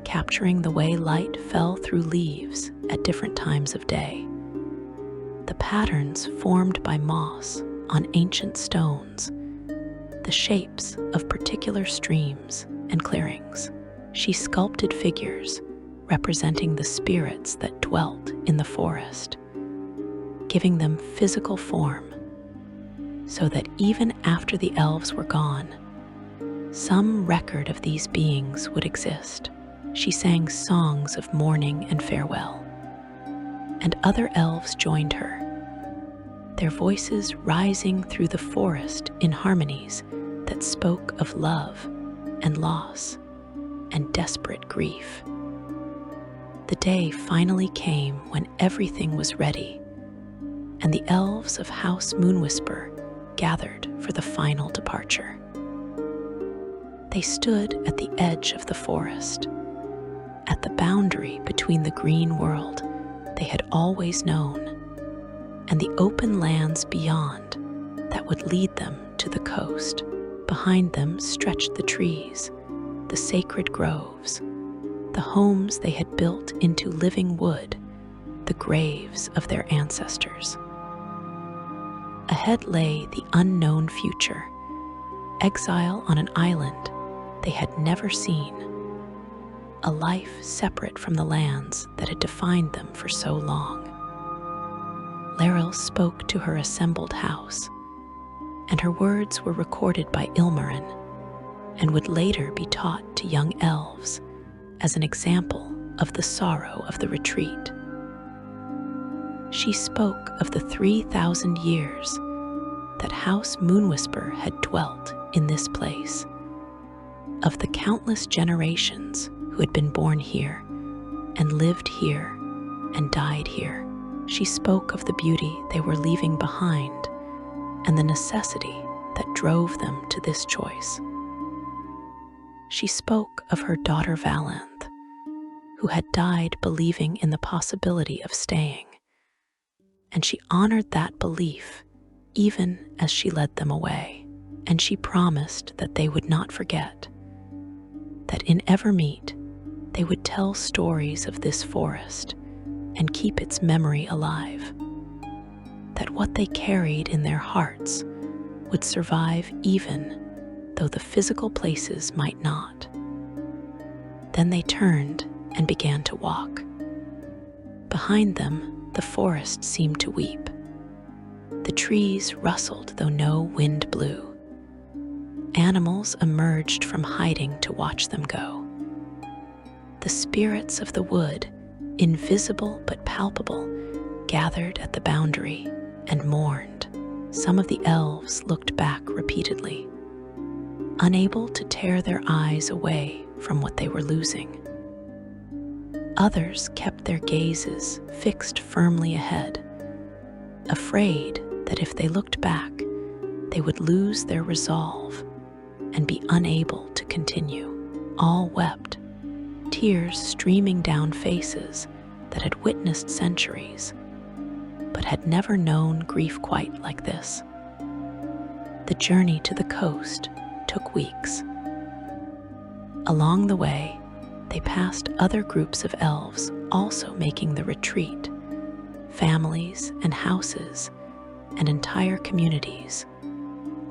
capturing the way light fell through leaves at different times of day, the patterns formed by moss on ancient stones, the shapes of particular streams and clearings. She sculpted figures representing the spirits that dwelt in the forest, giving them physical form, so that even after the elves were gone, some record of these beings would exist. She sang songs of mourning and farewell, and other elves joined her, their voices rising through the forest in harmonies that spoke of love and loss and desperate grief. The day finally came when everything was ready, and the elves of House Moonwhisper gathered for the final departure. They stood at the edge of the forest, at the boundary between the green world they had always known and the open lands beyond that would lead them to the coast. Behind them stretched the trees, the sacred groves, the homes they had built into living wood, the graves of their ancestors. Ahead lay the unknown future, exile on an island they had never seen, a life separate from the lands that had defined them for so long. Laeral spoke to her assembled house, and her words were recorded by Ilmarin and would later be taught to young elves as an example of the sorrow of the retreat. She spoke of the 3,000 years that House Moonwhisper had dwelt in this place, of the countless generations who had been born here and lived here and died here. She spoke of the beauty they were leaving behind and the necessity that drove them to this choice. She spoke of her daughter Valanth, who had died believing in the possibility of staying, and she honored that belief even as she led them away, and she promised that they would not forget, that in Evermeet they would tell stories of this forest and keep its memory alive, that what they carried in their hearts would survive even though the physical places might not. Then they turned and began to walk. Behind them, the forest seemed to weep. The trees rustled though no wind blew. Animals emerged from hiding to watch them go. The spirits of the wood, invisible but palpable, gathered at the boundary and mourned. Some of the elves looked back repeatedly, unable to tear their eyes away from what they were losing. Others kept their gazes fixed firmly ahead, afraid that if they looked back, they would lose their resolve and be unable to continue. All wept, tears streaming down faces that had witnessed centuries, but had never known grief quite like this. The journey to the coast took weeks. Along the way, they passed other groups of elves also making the retreat, families and houses and entire communities,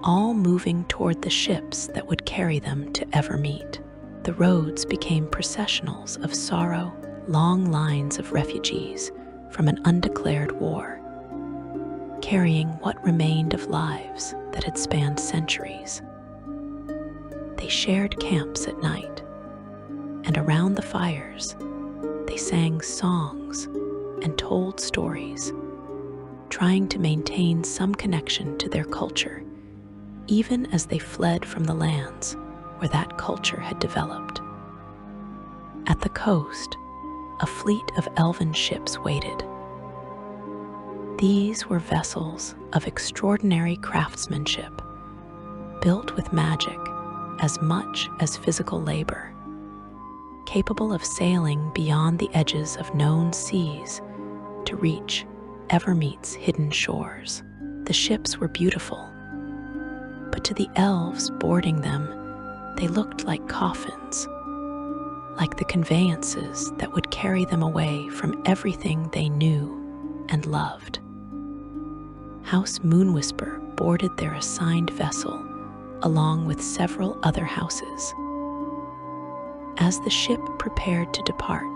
all moving toward the ships that would carry them to Evermeet. The roads became processionals of sorrow, long lines of refugees from an undeclared war, carrying what remained of lives that had spanned centuries. They shared camps at night, and around the fires, they sang songs and told stories, trying to maintain some connection to their culture, even as they fled from the lands where that culture had developed. At the coast, a fleet of elven ships waited. These were vessels of extraordinary craftsmanship, built with magic as much as physical labor, capable of sailing beyond the edges of known seas to reach Evermeet's hidden shores. The ships were beautiful, but to the elves boarding them, they looked like coffins, like the conveyances that would carry them away from everything they knew and loved. House Moonwhisper boarded their assigned vessel along with several other houses. As the ship prepared to depart,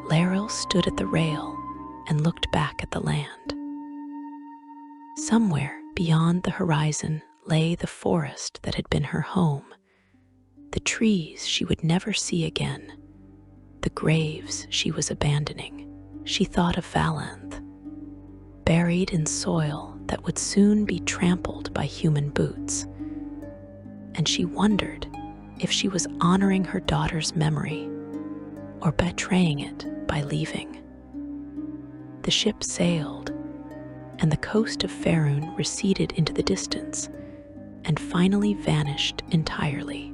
Laeral stood at the rail and looked back at the land. Somewhere beyond the horizon lay the forest that had been her home, the trees she would never see again, the graves she was abandoning. She thought of Valanth, buried in soil that would soon be trampled by human boots, and she wondered if she was honoring her daughter's memory or betraying it by leaving. The ship sailed, and the coast of Faerûn receded into the distance and finally vanished entirely.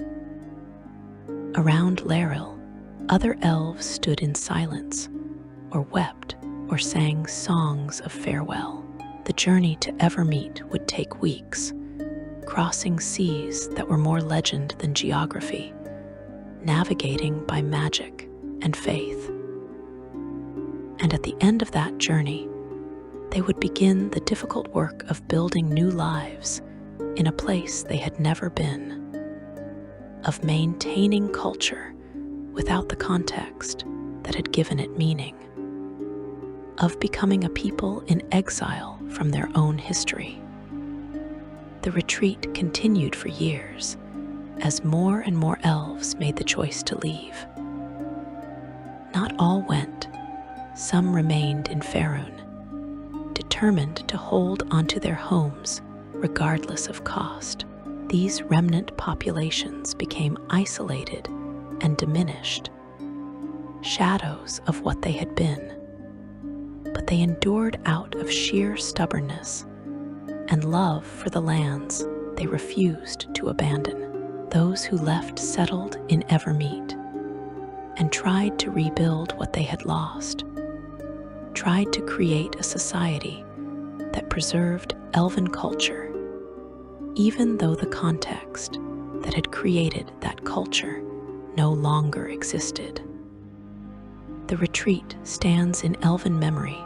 Around Laeral, other elves stood in silence, or wept, or sang songs of farewell. The journey to Evermeet would take weeks, crossing seas that were more legend than geography, navigating by magic and faith. And at the end of that journey, they would begin the difficult work of building new lives in a place they had never been, of maintaining culture without the context that had given it meaning, of becoming a people in exile from their own history. The retreat continued for years as more and more elves made the choice to leave. Not all went. Some remained in Faerûn, determined to hold onto their homes regardless of cost. These remnant populations became isolated and diminished, shadows of what they had been. But they endured out of sheer stubbornness and love for the lands they refused to abandon. Those who left settled in Evermeet and tried to rebuild what they had lost, tried to create a society that preserved Elven culture, even though the context that had created that culture no longer existed. The retreat stands in Elven memory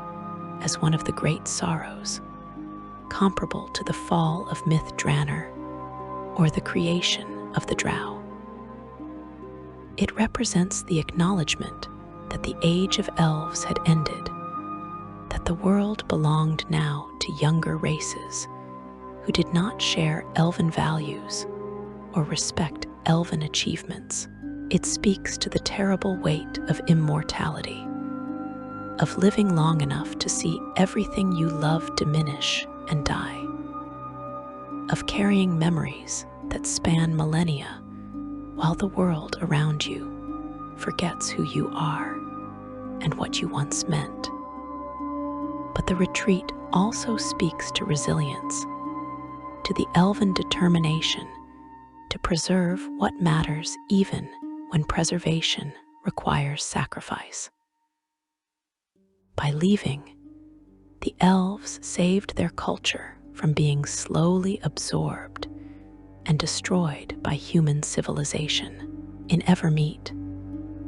as one of the great sorrows, comparable to the fall of myth Drannor or the creation of the Drow. It represents the acknowledgement that the age of elves had ended, that the world belonged now to younger races who did not share Elven values or respect Elven achievements. It speaks to the terrible weight of immortality, of living long enough to see everything you love diminish and die, of carrying memories that span millennia while the world around you forgets who you are and what you once meant. But the retreat also speaks to resilience, to the Elven determination to preserve what matters even when preservation requires sacrifice. By leaving, the elves saved their culture from being slowly absorbed and destroyed by human civilization. In Evermeet,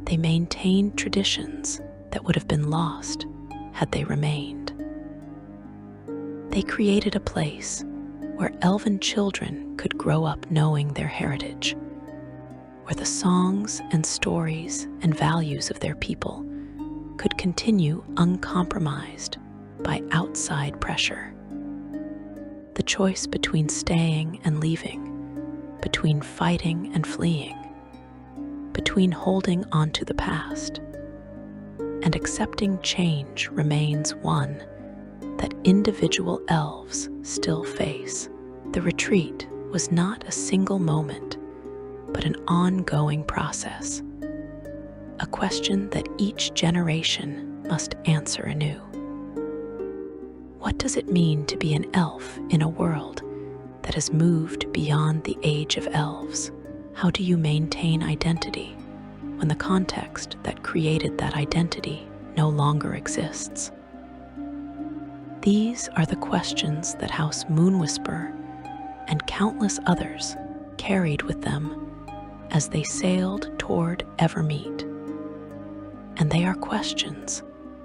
they maintained traditions that would have been lost had they remained. They created a place where Elven children could grow up knowing their heritage, where the songs and stories and values of their people could continue uncompromised by outside pressure. The choice between staying and leaving, between fighting and fleeing, between holding onto the past and accepting change remains one that individual elves still face. The retreat was not a single moment, but an ongoing process, a question that each generation must answer anew. What does it mean to be an elf in a world that has moved beyond the age of elves? How do you maintain identity when the context that created that identity no longer exists? These are the questions that House Moonwhisper and countless others carried with them as they sailed toward Evermeet. And they are questions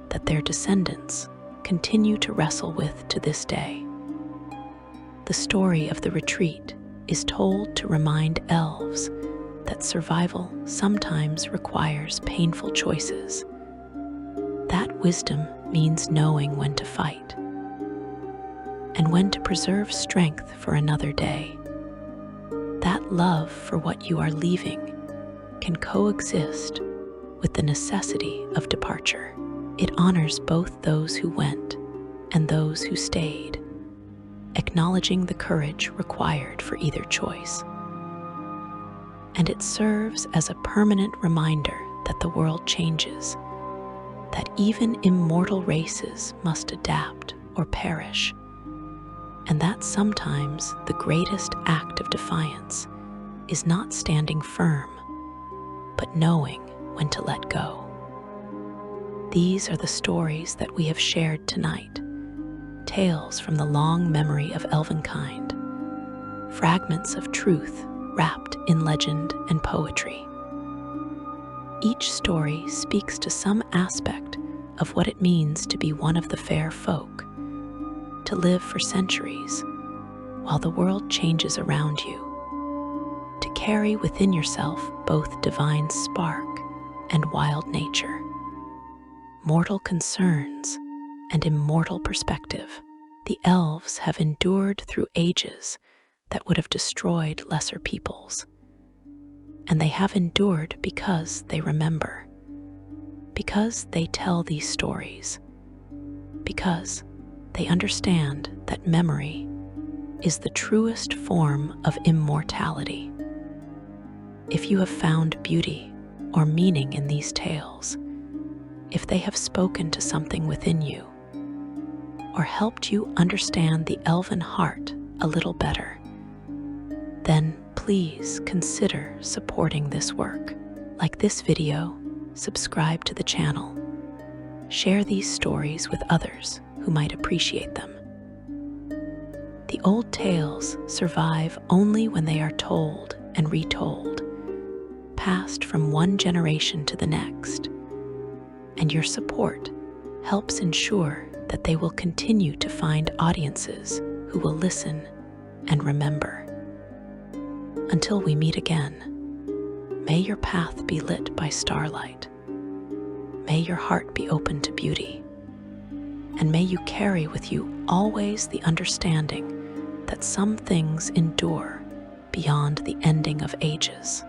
that their descendants continue to wrestle with to this day. The story of the retreat is told to remind elves that survival sometimes requires painful choices. That wisdom means knowing when to fight and when to preserve strength for another day. That love for what you are leaving can coexist with the necessity of departure. It honors both those who went and those who stayed, acknowledging the courage required for either choice. And it serves as a permanent reminder that the world changes, that even immortal races must adapt or perish, and that sometimes the greatest act of defiance is not standing firm, but knowing when to let go. These are the stories that we have shared tonight, tales from the long memory of elvenkind, fragments of truth wrapped in legend and poetry. Each story speaks to some aspect of what it means to be one of the fair folk, to live for centuries while the world changes around you, to carry within yourself both divine spark and wild nature, mortal concerns and immortal perspective. The elves have endured through ages that would have destroyed lesser peoples. And they have endured because they remember, because they tell these stories, because they understand that memory is the truest form of immortality. If you have found beauty or meaning in these tales, if they have spoken to something within you, or helped you understand the elven heart a little better, then please consider supporting this work. Like this video, subscribe to the channel, share these stories with others who might appreciate them. The old tales survive only when they are told and retold, passed from one generation to the next, and your support helps ensure that they will continue to find audiences who will listen and remember. Until we meet again, may your path be lit by starlight. May your heart be open to beauty. And may you carry with you always the understanding that some things endure beyond the ending of ages.